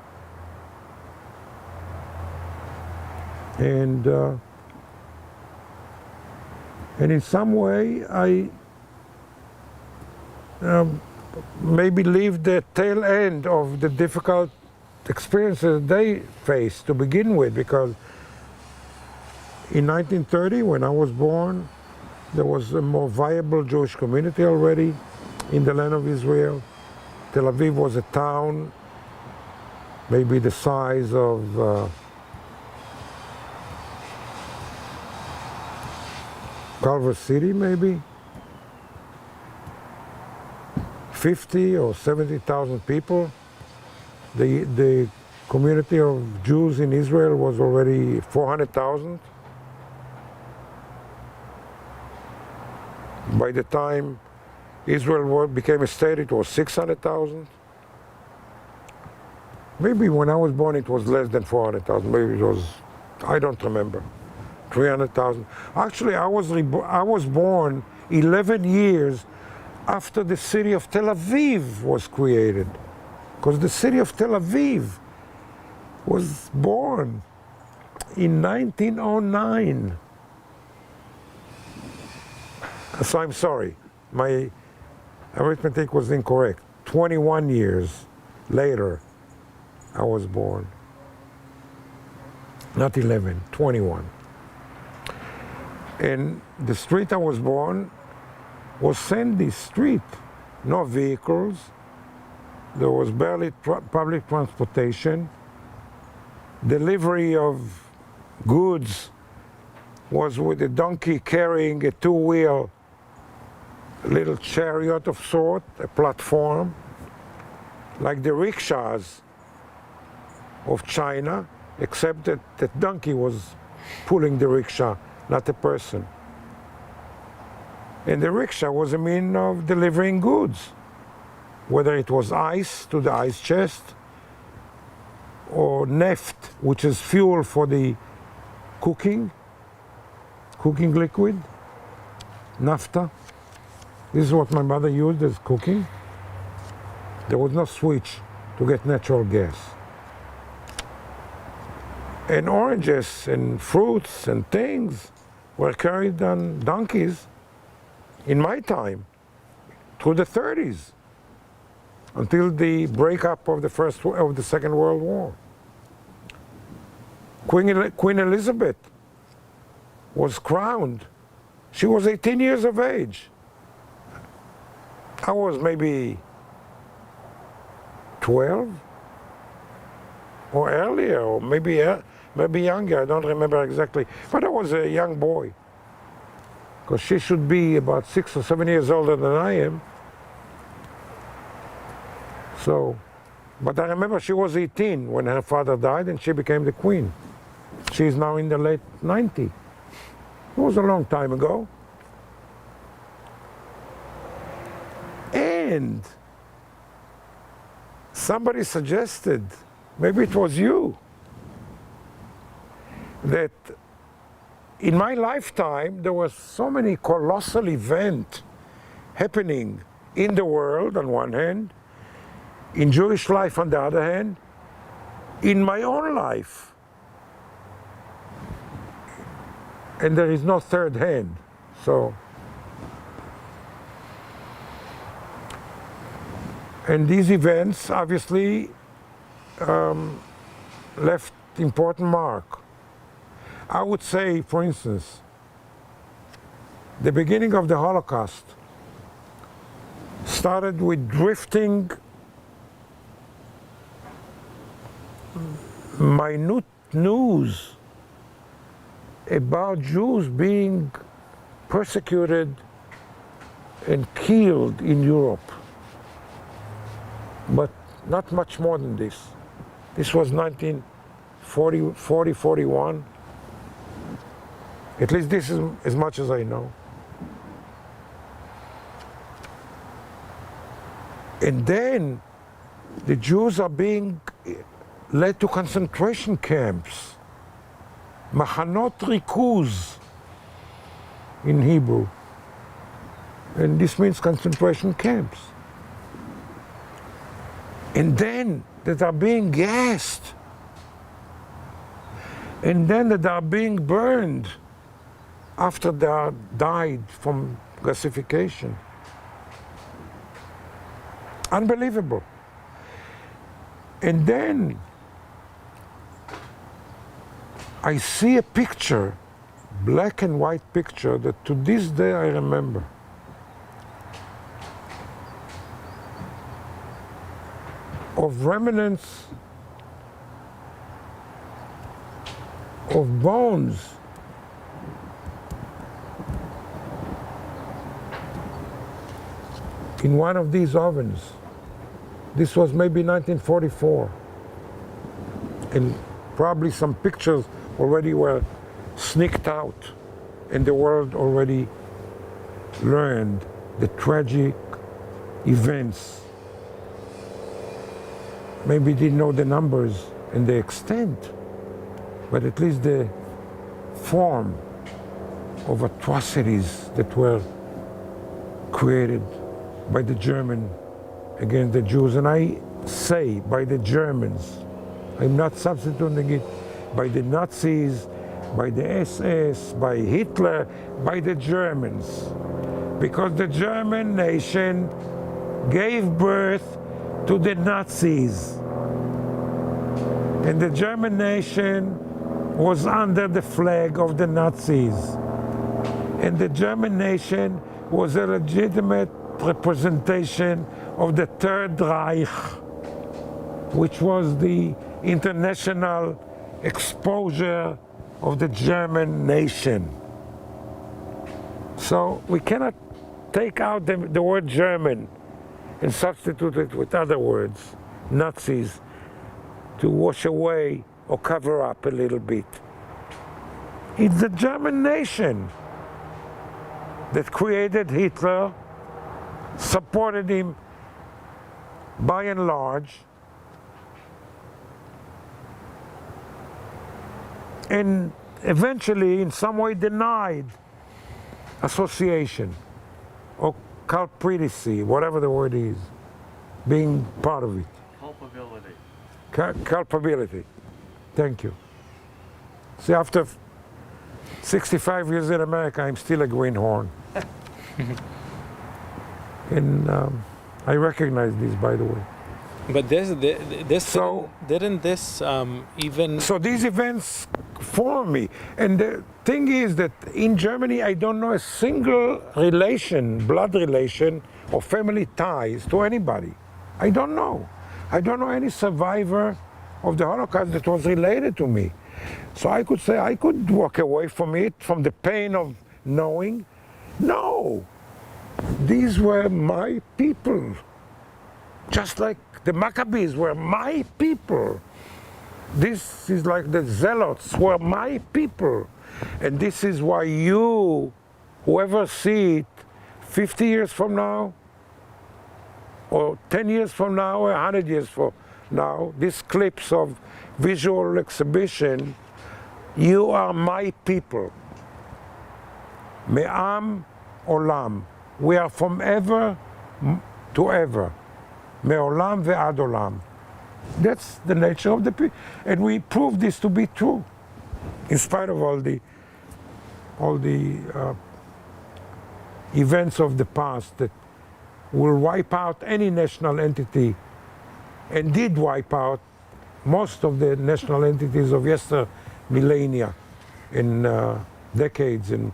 And in some way, I maybe lived the tail end of the difficult experiences they faced to begin with, because in 1930, when I was born, there was a more viable Jewish community already in the land of Israel. Tel Aviv was a town, maybe the size of Culver City, maybe 50 or 70,000 people. The community of Jews in Israel was already 400,000. By the time Israel became a state, it was 600,000. Maybe when I was born it was less than 400,000. Maybe it was, I don't remember, 300,000. Actually, I was born 11 years after the city of Tel Aviv was created. Because the city of Tel Aviv was born in 1909. So I'm sorry, my arithmetic was incorrect. 21 years later, I was born. Not 11, 21. And the street I was born was sandy street, no vehicles. There was barely public transportation. Delivery of goods was with a donkey carrying a two-wheel little chariot of sort, a platform, like the rickshaws of China, except that the donkey was pulling the rickshaw, not a person. And the rickshaw was a means of delivering goods, whether it was ice to the ice chest, or neft, which is fuel for the cooking liquid, nafta. This is what my mother used as cooking. There was no switch to get natural gas. And oranges and fruits and things were carried on donkeys in my time through the 30s until the breakup of the Second World War. Queen Elizabeth was crowned. She was 18 years of age. I was maybe 12 or earlier, or maybe younger. I don't remember exactly. But I was a young boy, because she should be about 6 or 7 years older than I am. So, but I remember she was 18 when her father died, and she became the queen. She's now in the late 90s. It was a long time ago. And somebody suggested, maybe it was you, that in my lifetime there were so many colossal events happening in the world on one hand, in Jewish life on the other hand, in my own life. And there is no third hand. So, and these events obviously left important mark. I would say, for instance, the beginning of the Holocaust started with drifting minute news about Jews being persecuted and killed in Europe. But not much more than this. This was 1940, 41. At least this is as much as I know. And then the Jews are being led to concentration camps. Machanot rikuz in Hebrew. And this means concentration camps. And then that are being gassed. And then that are being burned after they are died from gasification. Unbelievable. And then I see a picture, black and white picture, that to this day I remember. Of remnants of bones in one of these ovens. This was maybe 1944. And probably some pictures already were sneaked out, and the world already learned the tragic events. Maybe didn't know the numbers and the extent, but at least the form of atrocities that were created by the German against the Jews. And I say by the Germans, I'm not substituting it by the Nazis, by the SS, by Hitler, by the Germans. Because the German nation gave birth to the Nazis. And the German nation was under the flag of the Nazis. And the German nation was a legitimate representation of the Third Reich, which was the international exposure of the German nation. So we cannot take out the word German and substitute it with other words, Nazis, to wash away or cover up a little bit. It's the German nation that created Hitler, supported him by and large, and eventually in some way denied association or culpricacy, whatever the word is, being part of it. Culpability. Culpability. Culpability. Thank you. See, after 65 years in America, I'm still a greenhorn. And I recognize this, by the way. But this So- didn't this even So these events form me. And the thing is that in Germany, I don't know a single relation, blood relation, or family ties to anybody. I don't know. I don't know any survivor of the Holocaust that was related to me. So I could say I could walk away from it, from the pain of knowing. No, these were my people. Just like the Maccabees were my people. This is like the Zealots were my people. And this is why you, whoever see it 50 years from now, or 10 years from now, or 100 years from now, these clips of visual exhibition, you are my people. Me'am olam. We are from ever to ever. Me'olam ve'ad olam. That's the nature of the people. And we prove this to be true, in spite of all the events of the past that will wipe out any national entity, and did wipe out most of the national entities of yester millennia, in decades, in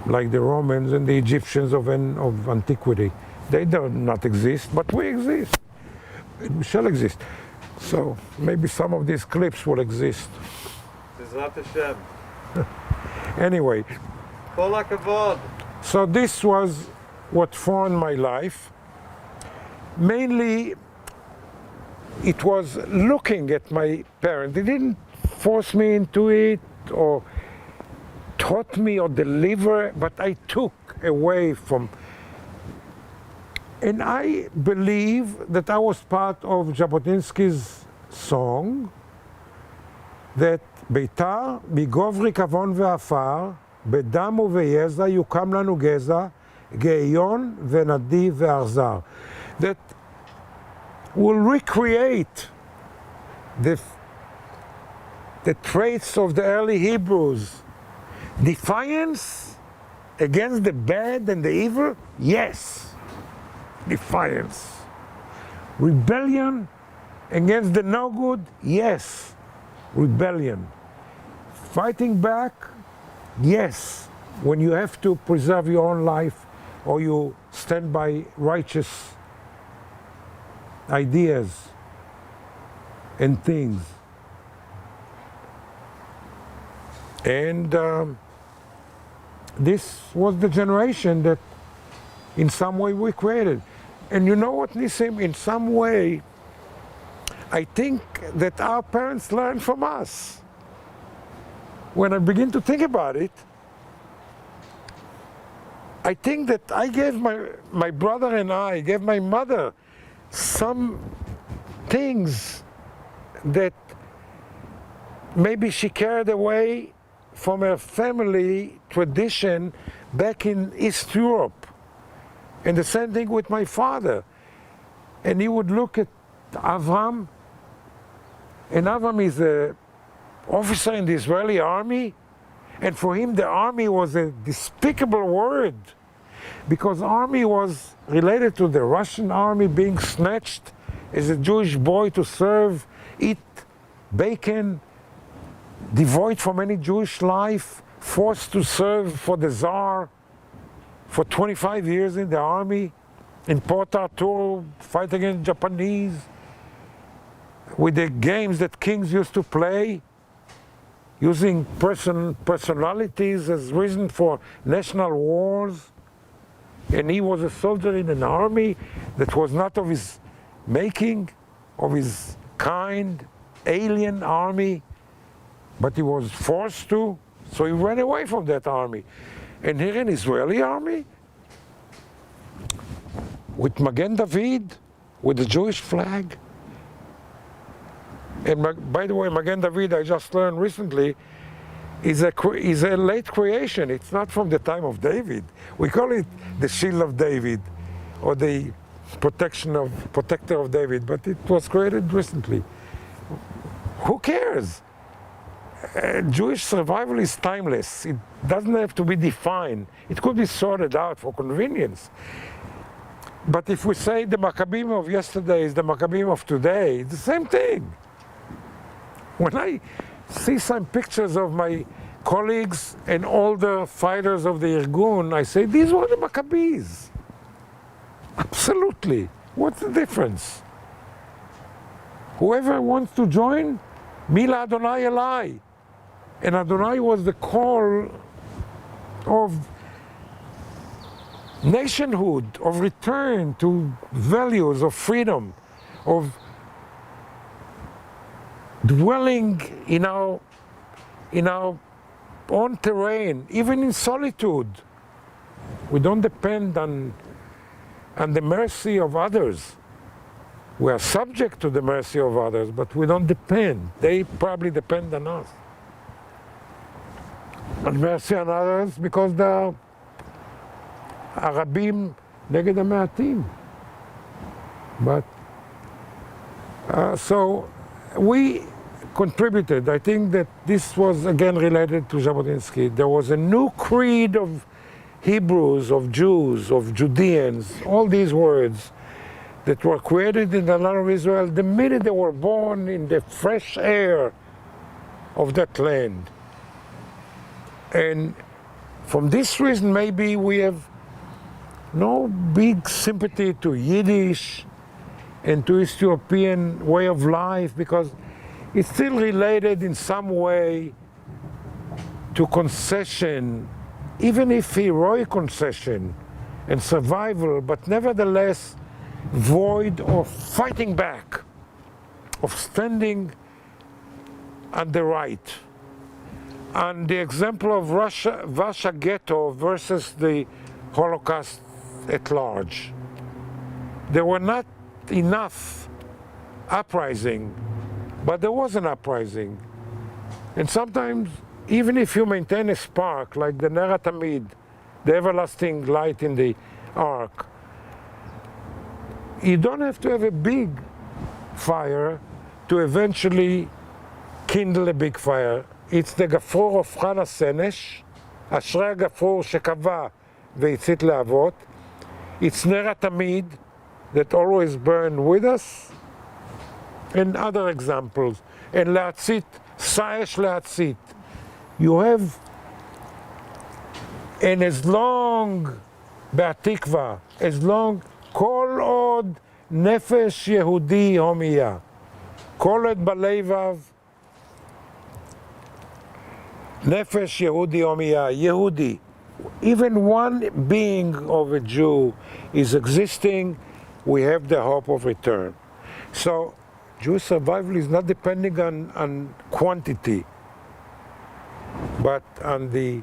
like the Romans and the Egyptians of antiquity. They do not exist, but we exist. We shall exist. So maybe some of these clips will exist. Bezrat Hashem. Anyway, Kol hakavod. so this was what formed my life. Mainly, it was looking at my parents. They didn't force me into it or taught me or deliver, but I took away from. And I believe that I was part of Jabotinsky's song that ביתר מגוב ריקבון ועפר, בדם וביזע יוקם לנו גזע, גאיון ונדי ואכזר. That will recreate the traits of the early Hebrews. Defiance against the bad and the evil? Yes. Defiance. Rebellion against the no good? Yes. Rebellion. Fighting back? Yes. When you have to preserve your own life or you stand by righteous ideas and things. And this was the generation that in some way we created. And you know what, Nissim? In some way, I think that our parents learned from us. When I begin to think about it, I think that I gave my brother and I gave my mother some things that maybe she carried away from her family tradition back in East Europe. And the same thing with my father. And he would look at Avraham, and Avraham is an officer in the Israeli army, and for him the army was a despicable word, because army was related to the Russian army being snatched as a Jewish boy to serve, eat bacon, devoid from any Jewish life, forced to serve for the Tsar for 25 years in the army, in Port Arthur, fight against Japanese, with the games that kings used to play, using personalities as reason for national wars. And he was a soldier in an army that was not of his making, of his kind, alien army, but he was forced to, so he ran away from that army. And here in Israeli army, with Magen David, with the Jewish flag. And by the way, Magen David, I just learned recently, is a late creation. It's not from the time of David. We call it the Shield of David, or the protector of David, but it was created recently. Who cares? Jewish survival is timeless. It doesn't have to be defined. It could be sorted out for convenience. But if we say the Maccabees of yesterday is the Maccabees of today, it's the same thing. When I see some pictures of my colleagues and older fighters of the IRGUN, I say, these were the Maccabees. Absolutely. What's the difference? Whoever wants to join, Mila Adonai Elai. And Adonai was the call of nationhood, of return to values of freedom, of dwelling in our own terrain, even in solitude. We don't depend on the mercy of others. We are subject to the mercy of others, but we don't depend. They probably depend on us. And mercy on others because the הרבים נגד המעטים. But so we contributed. I think that this was again related to Jabotinsky. There was a new creed of Hebrews, of Jews, of Judeans, all these words that were created in the land of Israel the minute they were born in the fresh air of that land. And from this reason, maybe we have no big sympathy to Yiddish and to East European way of life, because it's still related in some way to concession, even if heroic concession and survival, but nevertheless void of fighting back, of standing on the right. And the example of Russia ghetto versus the Holocaust at large. There were not enough uprising, but there was an uprising. And sometimes, even if you maintain a spark, like the Ner HaTamid, the everlasting light in the ark, you don't have to have a big fire to eventually kindle a big fire. It's the גפרור הופכן הסנש, אשרי הגפרור שקבע והצית להבות. It's ner HaTamid that always burn with us, and other examples. And להצית, סאש להצית. You have, and as long, בהתקווה, as long, כל עוד נפש יהודי הומייה, כל עוד בלבב, נפש יהודי הומייה, יהודי. Even one being of a Jew is existing, we have the hope of return. So Jewish survival is not depending on quantity, but on the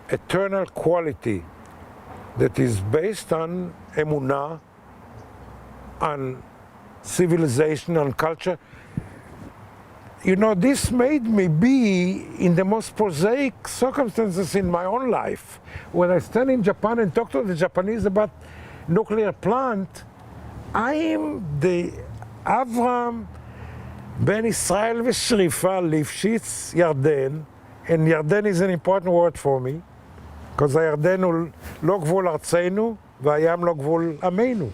eternal quality that is based on emunah, on civilization, on culture. You know, this made me be in the most prosaic circumstances in my own life. When I stand in Japan and talk to the Japanese about nuclear plant, I am the Avraham ben Israel v'Shrifa Lifshitz Yarden, and Yarden is an important word for me, because הירדן הוא לא גבול ארצנו והים לא גבול עמנו,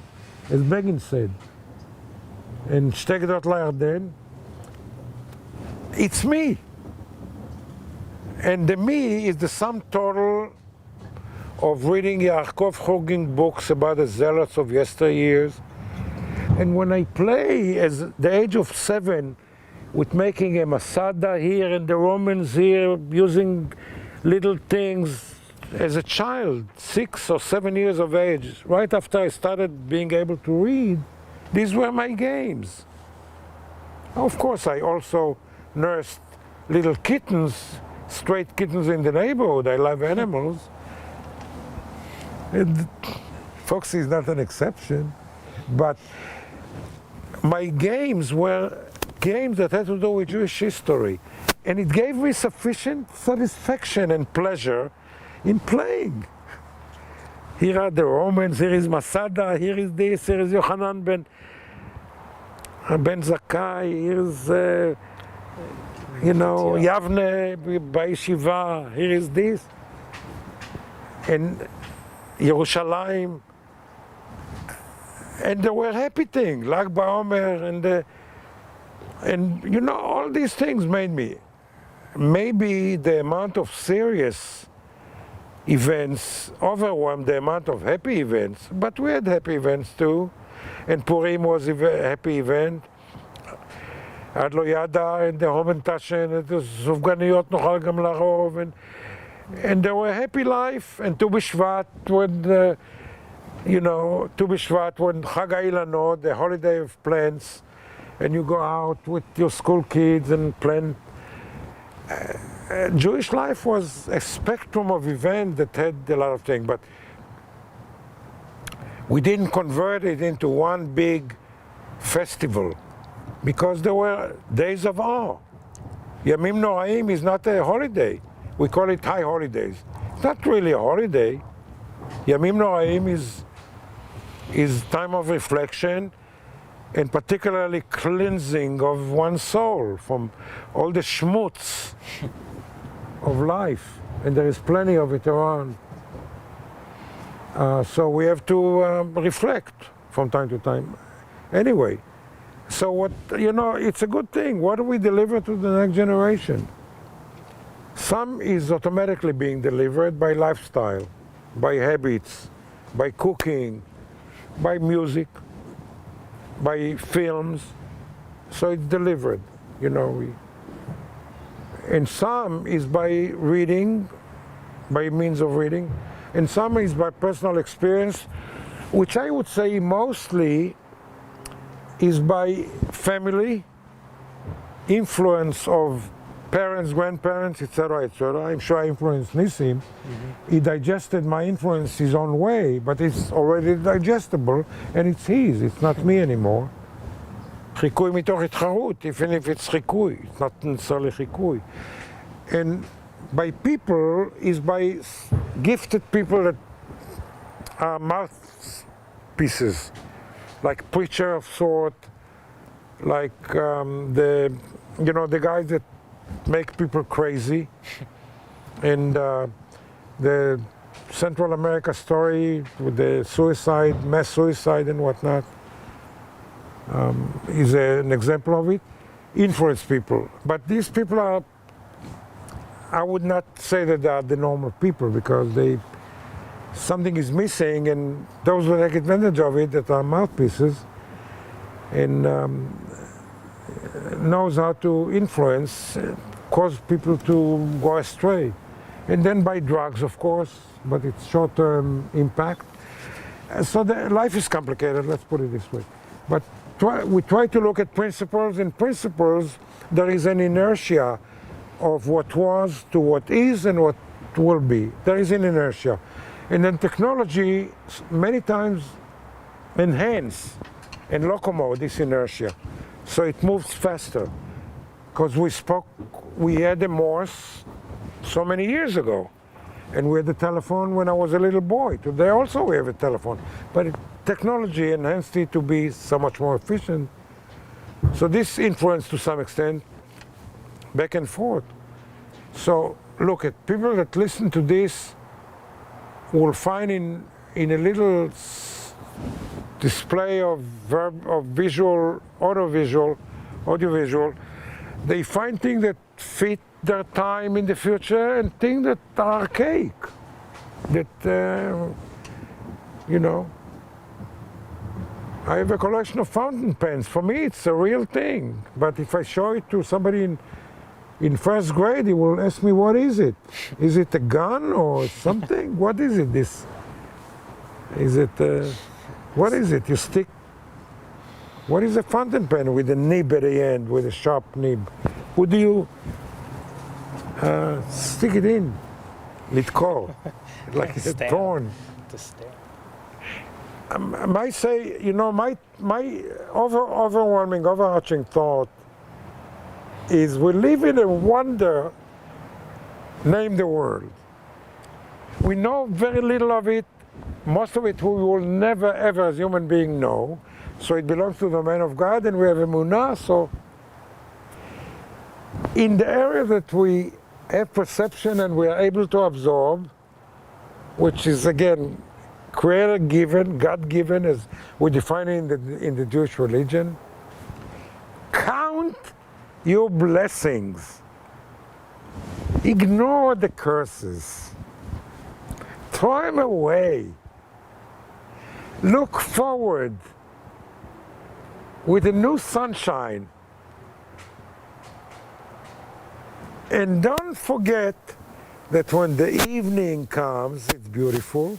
as Begin said. And שתי גדות לירדן, it's me. And the me is the sum total of reading Yaakov Hugin books about the zealots of yesteryears. And when I play as the age of 7 with making a Masada here and the Romans here, using little things as a child, 6 or 7 years of age, right after I started being able to read, these were my games. Of course, I also nursed little kittens, stray kittens in the neighborhood. I love animals. And Foxy is not an exception. But my games were games that had to do with Jewish history. And it gave me sufficient satisfaction and pleasure in playing. Here are the Romans, here is Masada, here is this, here is Yochanan ben Zakkai, here is, Yavne Ba'yeshiva, here is this. And Yerushalayim. And there were happy things, Lag BaOmer, and all these things made me. Maybe the amount of serious events overwhelmed the amount of happy events, but we had happy events too, and Purim was a happy event. עד לא ידע, and the Homen Tashen, and the סופגניות נאכל גם לרוב, and there were happy life, and Tu B'Shvat, when Tu B'Shvat, when Chag HaIlanot, the holiday of plants, and you go out with your school kids and plant. Jewish life was a spectrum of events that had a lot of things, but we didn't convert it into one big festival because there were days of awe. Yamim Noraim is not a holiday. We call it high holidays. It's not really a holiday. Yamim Noraim is time of reflection and particularly cleansing of one's soul from all the schmutz of life, and there is plenty of it around. So we have to reflect from time to time. Anyway, so what, it's a good thing. What do we deliver to the next generation? Some is automatically being delivered by lifestyle, by habits, by cooking, by music, by films. So it's delivered, and some is by reading, by means of reading, and some is by personal experience, which I would say mostly is by family, influence of parents, grandparents, etc., etc. I'm sure I influenced Nissim. Mm-hmm. He digested my influence his own way, but it's already digestible, and it's his, it's not me anymore. חיקוי מתוך התחרות, even if it's חיקוי, it's not necessarily חיקוי. And by people is by gifted people that are mouthpieces, like preacher of sort, like the guys that make people crazy, and the Central America story with the suicide, mass suicide and whatnot, is an example of it. Influence people, but these people are, I would not say that they are the normal people, because something is missing, and those who take advantage of it that are mouthpieces and knows how to influence, cause people to go astray. And then by drugs, of course, but it's short-term impact. So life is complicated, let's put it this way. But we try to look at principles. In principles, there is an inertia of what was to what is and what will be. There is an inertia. And then technology many times enhance and locomote this inertia. So it moves faster. Because we had a Morse so many years ago. And we had the telephone when I was a little boy. Today also we have a telephone. But technology enhanced it to be so much more efficient. So this influenced to some extent back and forth. So look at people that listen to this will find in a little display of visual, audiovisual, they find things that fit their time in the future and things that are archaic, that, I have a collection of fountain pens. For me, it's a real thing. But if I show it to somebody in first grade, he will ask me, what is it? Is it a gun or something? What is it, this? Is it, what is it? You stick, what is a fountain pen with a nib at the end, with a sharp nib? Who do you stick it in? Litko, like a thorn. To stare. I might say, my overwhelming, overarching thought is we live in a wonder named the world. We know very little of it, most of it we will never ever as human being know. So it belongs to the man of God, and we have emunah. So in the area that we have perception and we are able to absorb, which is again creator given, God given, as we define it in the Jewish religion, count your blessings. Ignore the curses. Throw them away. Look forward with a new sunshine. And don't forget that when the evening comes, it's beautiful.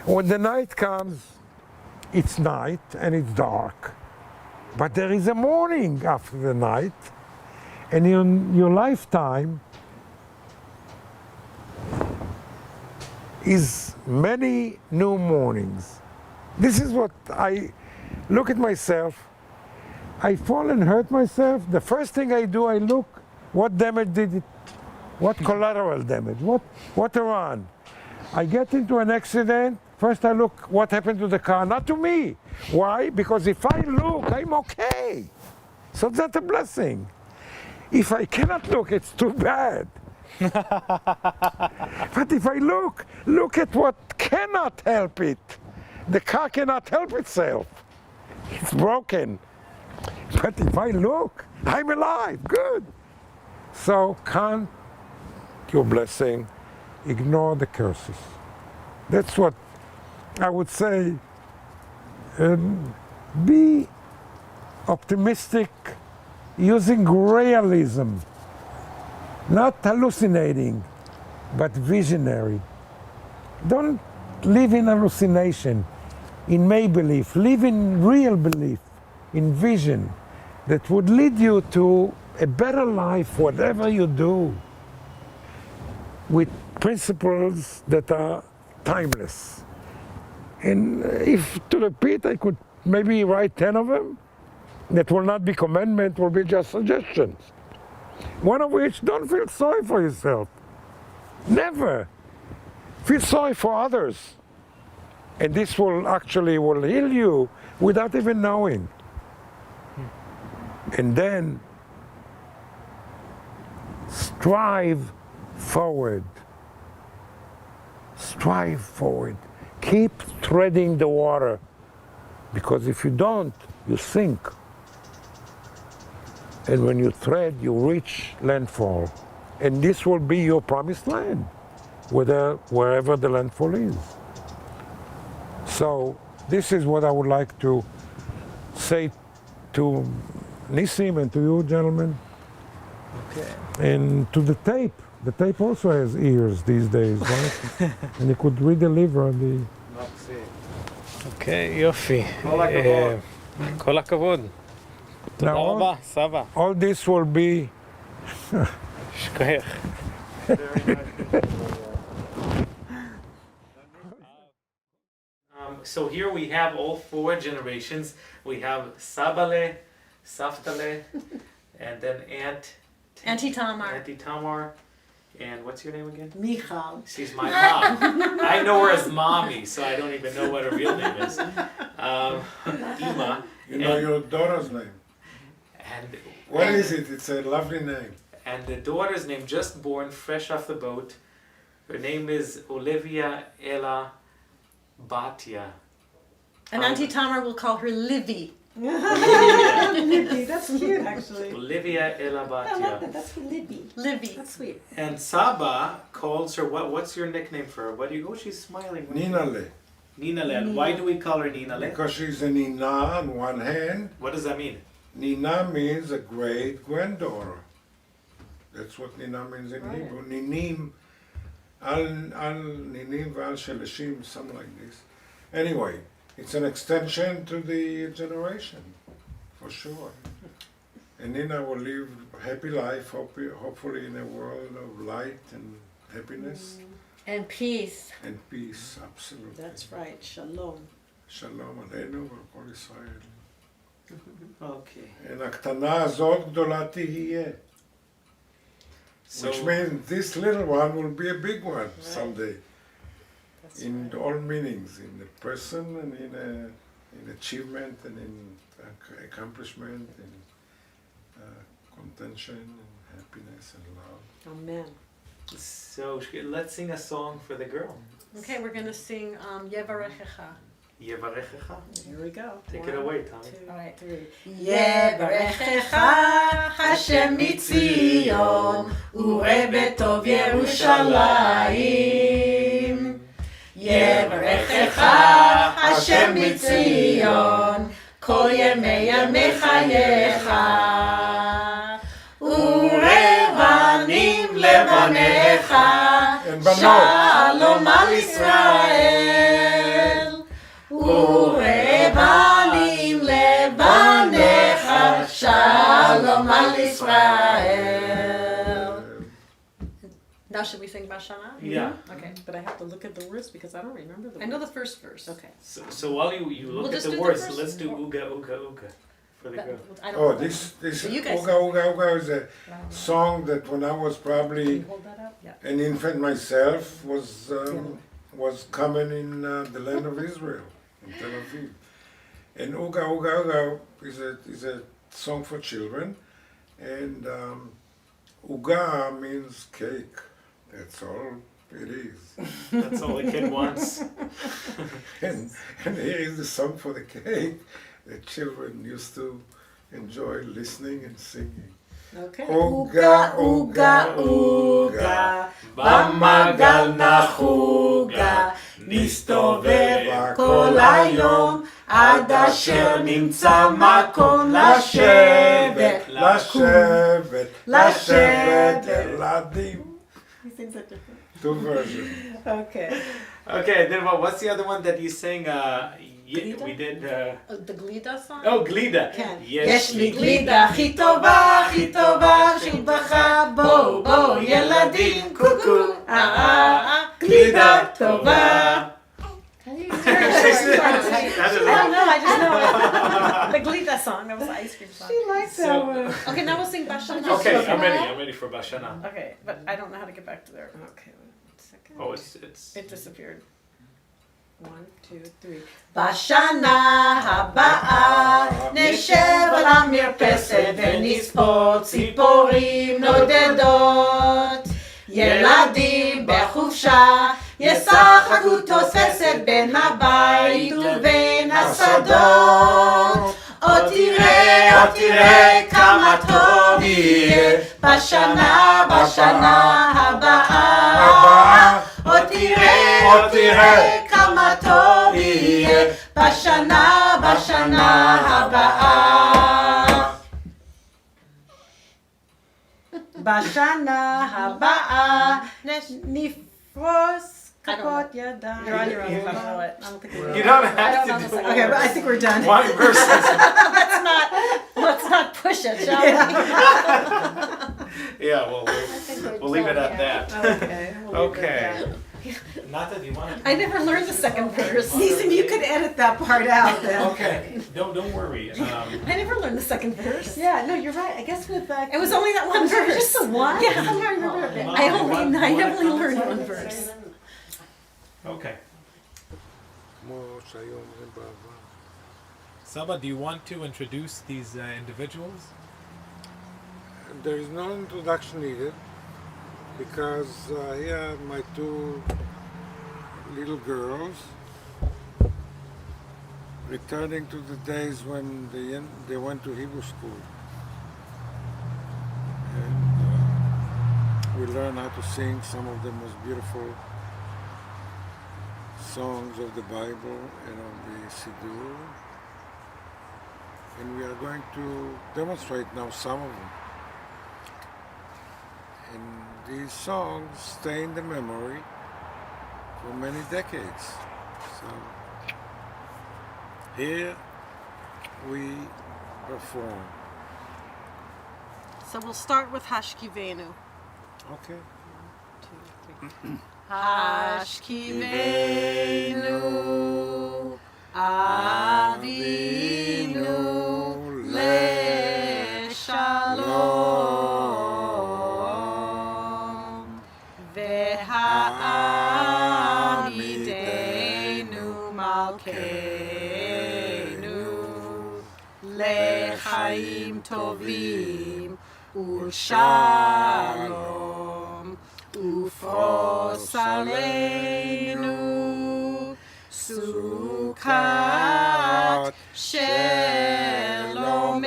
When the night comes, it's night and it's dark. But there is a morning after the night, and in your lifetime is many new mornings. This is what I look at myself. I fall and hurt myself. The first thing I do, I look, what damage did it, what collateral damage, what around. I get into an accident, first I look what happened to the car, not to me. Why? Because if I look, I'm okay. So that's a blessing. If I cannot look, it's too bad. But if I look at what cannot help it. The car cannot help itself. It's broken. But if I look, I'm alive, good. So count your blessing, ignore the curses. That's what I would say. Be optimistic using realism, not hallucinating, but visionary. Don't live in hallucination, in make-believe. Live in real belief, in vision that would lead you to a better life, whatever you do, with principles that are timeless. And if to repeat, I could maybe write 10 of them that will not be commandment, will be just suggestions. One of which, don't feel sorry for yourself. Never. Feel sorry for others. And this will actually heal you without even knowing. And then strive forward. Strive forward. Keep treading the water. Because if you don't, you sink. And when you tread, you reach landfall. And this will be your promised land, wherever the landfall is. So this is what I would like to say to Nissim and to you, gentlemen. Okay. And to the tape. The tape also has ears these days, right? And you could redeliver the... אוקיי, יופי. כל הכבוד. כל הכבוד. תודה Now, רבה, סבא. all this will be... שכח. So here we have all four generations. We have Sabale, Saftale, and then Auntie Tamar. Auntie Tamar. And what's your name again? Michal. She's my mom. I know her as mommy, so I don't even know what her real name is. Ima. You know your daughter's name. And What is it? It's a lovely name. And the daughter's name, just born, fresh off the boat. Her name is Olivia Ella Batia. And Auntie Tamar will call her Livy. Libby, that's cute actually. Olivia Ella I love Batia. that. That's Libby. Livy. That's sweet. And Saba calls her, what's your nickname for her? What do you, oh, she's smiling. Ninale. Ninale. And why do we call her Ninale? Because she's a Nina on one hand. What does that mean? Nina means a great granddaughter. That's what Nina means in Hebrew. Ninim, al ninim val sheleshim, something like this. Anyway, it's an extension to the generation, for sure. And Nina will live a happy life, hopefully in a world of light and happiness And peace. and peace, absolutely. That's right. Shalom. Shalom עלינו ועל ישראל. Okay. And הקטנה הזאת גדולה תהיה. So, Which means this little one will be a big one someday. in all meanings, in the person and in achievement and in accomplishment and contention and happiness and love. Amen. So let's sing a song for the girl. Okay, we're going to sing Yevarechecha. Yevarechecha. Here we go. Take it away, Tommy. 2, All right. 3. יברכך השם מציון וראה בטוב ירושלים. יברכך השם מציון כל ימי חייך. ורבנים לבניך שלום על ישראל. ורבנים לבניך שלום על ישראל. Now should we sing Bashana? Yeah. Okay. But I have to look at the words because I don't remember the words. I know the first verse. Okay. So while you We'll look at just the do the words, first let's do one. Uga Uga Uga for the girl. I don't Oh, know. this You guys- Uga Uga Uga is a song that when I was Can probably you hold that up? Yeah. an infant myself was common in the land of Israel, in Tel Aviv. And Uga Uga Uga is a song for children, and Uga means cake. That's all it is. That's all the kid wants. And here is the song for the cake that children used to enjoy listening and singing. Okay. Uga Uga Uga במעגל נחוגה, נסתובב כל היום, עד אשר נמצא מקום לשבת, לשבת, לשבת, ילדים. He sings it different. Two versions. Okay. Okay, then what's the other one that you sang? We did. The Glida song? Oh, Glida. כן. יש לי גלידה הכי טובה, הכי טובה, שהתברכה, בואו, בואו, ילדים, קוקו, גלידה טובה. I don't know, I just know it. The Glida song, that was the ice cream song. She likes that So- one. Okay, now we'll sing Bashana. Okay, I'm ready for Bashana. Okay, but I don't know how to get back to there. Okay. 1 second. Oh, it's. It disappeared. 1, 2, 3. בשנה הבאה נשב על המרפסת ונספור ציפורים נודדות. ילדים בחופשה ישחקו תוססת בין הבית ובין השדות. עוד תראה כמה טוב יהיה בשנה הבאה. עוד תראה כמה טוב יהיה בשנה הבאה. בשנה הבאה נפרוס כפות ידיים. You're on your own. I don't know it. I don't think we You don't I have don't to know do the Okay, but I think we're done. one verse. Let's not push it, shall we? Yeah, well, we'll leave it at that. Okay. we'll leave it Okay. at that. Nata, do you want to? I never learned the second verse. Neeson, you could edit that part out then. Okay, don't worry. I never learned the second verse. Yeah, no, you're right. I guess with It was only that one verse. Just the one? Yeah. Somehow I remember it. Mom, I you want only to learned comment? one verse. Okay. כמו שהיו אומרים בעבר. Saba, do you want to introduce these individuals? There is no introduction needed because here are my two little girls returning to the days when they went to Hebrew school. And we learned how to sing some of the most beautiful songs of the Bible and of the Siddur. And we are going to demonstrate now some of them. And these songs stay in the memory for many decades. So here we perform. So we'll start with Hashkivenu. Okay. Hashkivenu Avinu לשלום והעמידנו חיים טובים ושלום, ופרוס עלינו סוכת שלומך,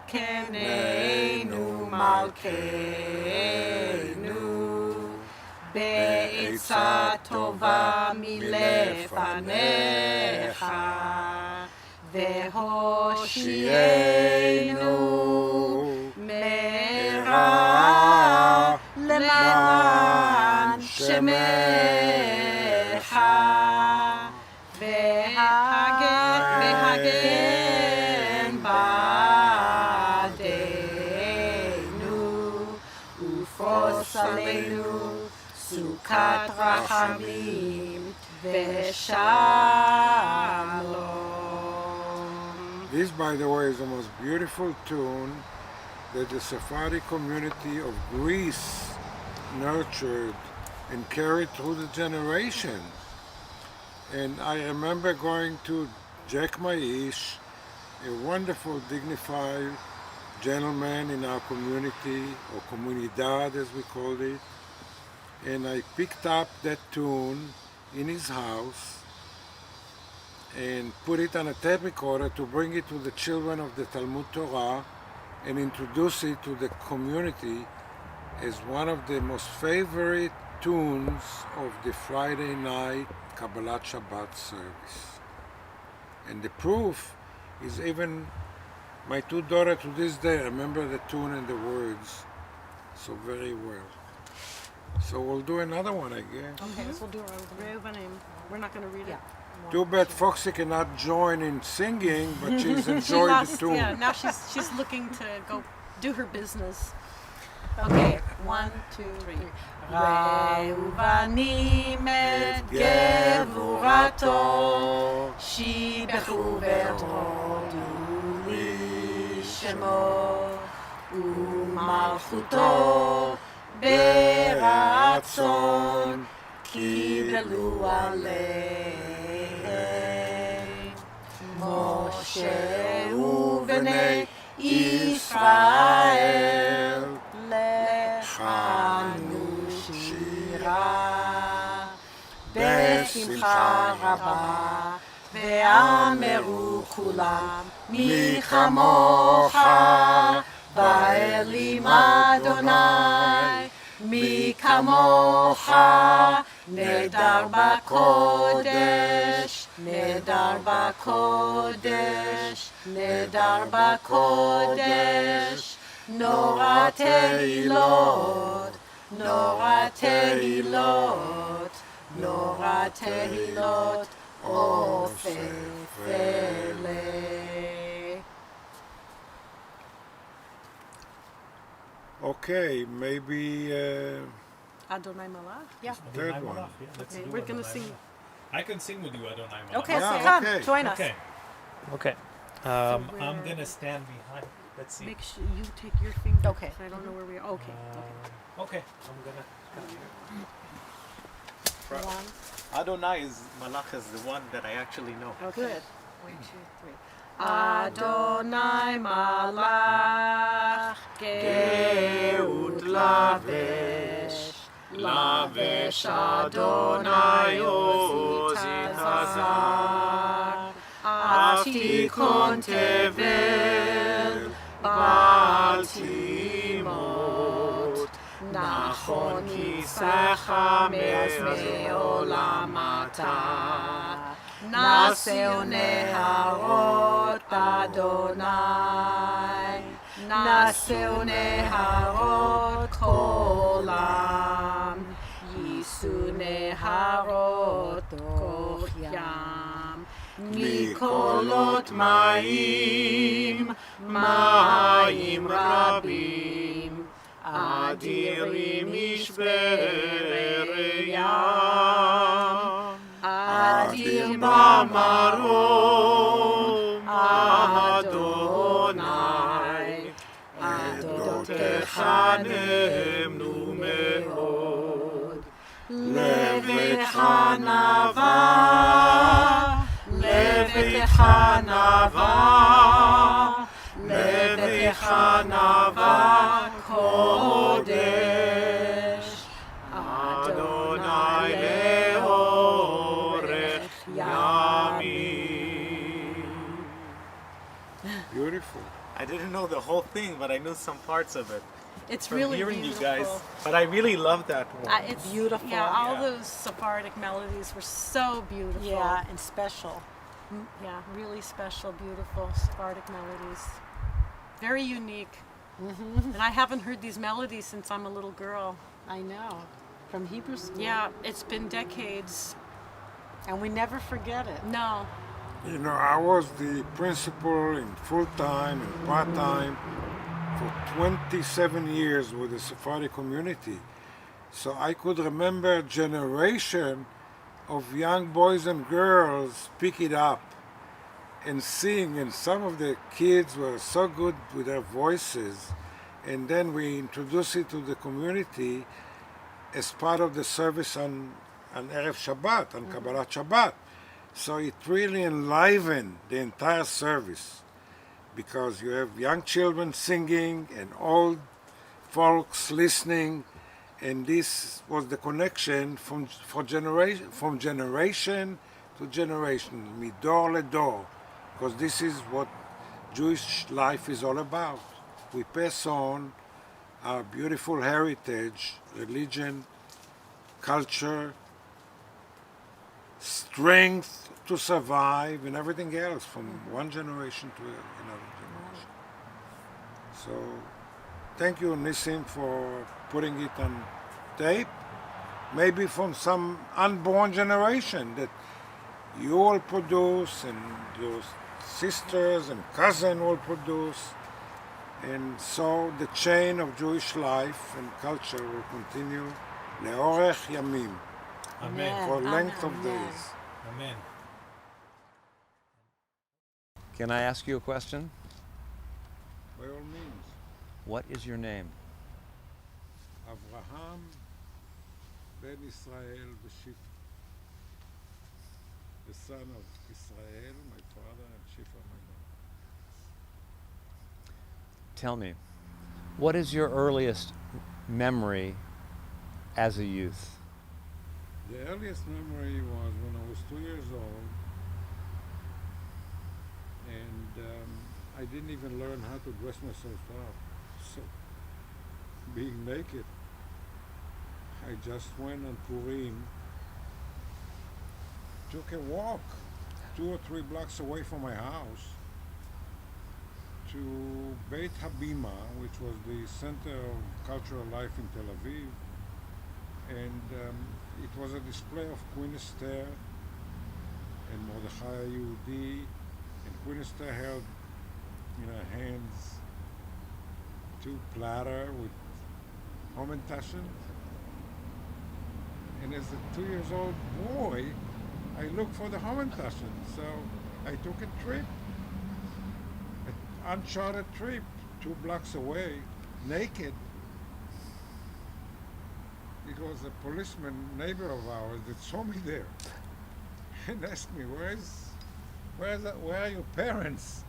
והתקננו מלכנו בעצה טובה מלפניך, והושיענו מרע למען שמך, והגן בעדנו, ופרוס עלינו סוכת רחמים ושלום. This, by the way, is the most beautiful tune that the Sephardi community of Greece nurtured and carried through the generation. And I remember going to Jack Maish, a wonderful, dignified gentleman in our community, or comunidad as we called it, and I picked up that tune in his house and put it on a tape recorder to bring it to the children of the Talmud Torah and introduce it to the community as one of the most favorite tunes of the Friday night Kabbalat Shabbat service. And the proof is even my two daughters to this day remember the tune and the words so very well. So we'll do another one, I guess. Okay, so we'll do Reuvenim. We're not going to read it. Too bad Foxy cannot join in singing, but she's enjoyed the tune. Yeah, now she's looking to go do her business. Okay, 1, 2, 3. Reuvenim et gevurato, שיבחו והודו לשמו, ומלכותו ברצון קיבלו עליהם. משה ובני ישראל לחנו שירה בשמחה רבה, ואמרו כולם מי כמוך באלים אדוני, מי כמוך נדר בקודש, נדר בקודש, נדר בקודש, נורא תהילות, נורא תהילות, נורא תהילות אופף אלה. Okay, maybe Adonai Malach? Yeah. third one. Okay, we're going to sing. I can sing with you, Adonai Malach. Okay, so Yeah, come, okay. join us. Okay. Okay. I'm gonna stand behind. Let's see. Make sure you take your finger. Okay. 'Cause I don't know where we are. Okay. Okay. I'm gonna come here. One. Adonai is Malach is the one that I actually know. Okay. Good. 1, 2, 3. Adonai Malach Geud Lavesh, Lavesh Adonai Ozit Hazar, Atikon Tevel Bal Timot, Nachon Kisecha Me'olam Ata, נעשהו נהרות באדוני, נעשהו נהרות כולם, יישאו נהרות תוך ים, מקולות מים, מים רבים, אדירים משברי ים. אדיר במרום, אדוני, עדותיך נאמנו מאוד, לבך נבע נאווה, לביתך נאווה קודש, אדוני לאורך ימים. Beautiful. I didn't know the whole thing, but I knew some parts of it It's from really hearing beautiful. you guys. But I really love that one. It's Beautiful. Yeah, all Yeah. those Sephardic melodies were so beautiful. Yeah, and special. Yeah, really special, beautiful Sephardic melodies. Very unique. And I haven't heard these melodies since I'm a little girl. I know. From Hebrew school. Yeah, it's been decades. And we never forget it. No. You know, I was the principal in full-time and part-time for 27 years with the Sephardi community. So I could remember a generation of young boys and girls pick it up and sing, and some of the kids were so good with their voices. And then we introduced it to the community as part of the service on Erev Shabbat, on Kabbalat Shabbat. So it really enlivened the entire service because you have young children singing and old folks listening, and this was the connection from generation to generation, midor ledor, because this is what Jewish life is all about. We pass on our beautiful heritage, religion, culture, strength to survive, and everything else from one generation to another generation. So thank you, Nissim, for putting it on tape. Maybe from some unborn generation that you will produce and your sisters and cousin will produce. And so the chain of Jewish life and culture will continue leorech yamim, Amen. for length of Amen. days. Amen. Can I ask you a question? By all means, What is your name? Avraham ben Israel Shifa, the son of Israel, my father, and Shifa, my mother. Tell me, what is your earliest memory as a youth? The earliest memory was when I was 2 years old, and I didn't even learn how to dress myself up. So, being naked, I just went on Purim, took a walk 2 or 3 blocks away from my house to Beit Habima, which was the center of cultural life in Tel Aviv, and it was a display of Queen Esther and Mordechai Yehudi, and Queen Esther held in her hands 2 platters with Hamantaschen. And as a 2 years old boy, I looked for the Hamantaschen, so I took a trip, an uncharted trip, 2 blocks away, naked. It was a policeman, neighbor of ours, that saw me there and asked me, where are your parents?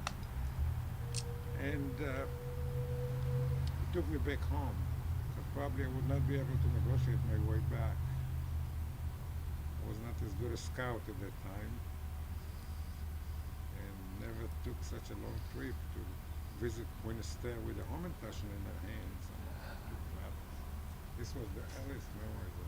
And he took me back home, because probably I would not be able to negotiate my way back. I was not as good a scout at that time, and never took such a long trip to visit Queen Esther with a Hamantaschen in her hands. This was the earliest memories of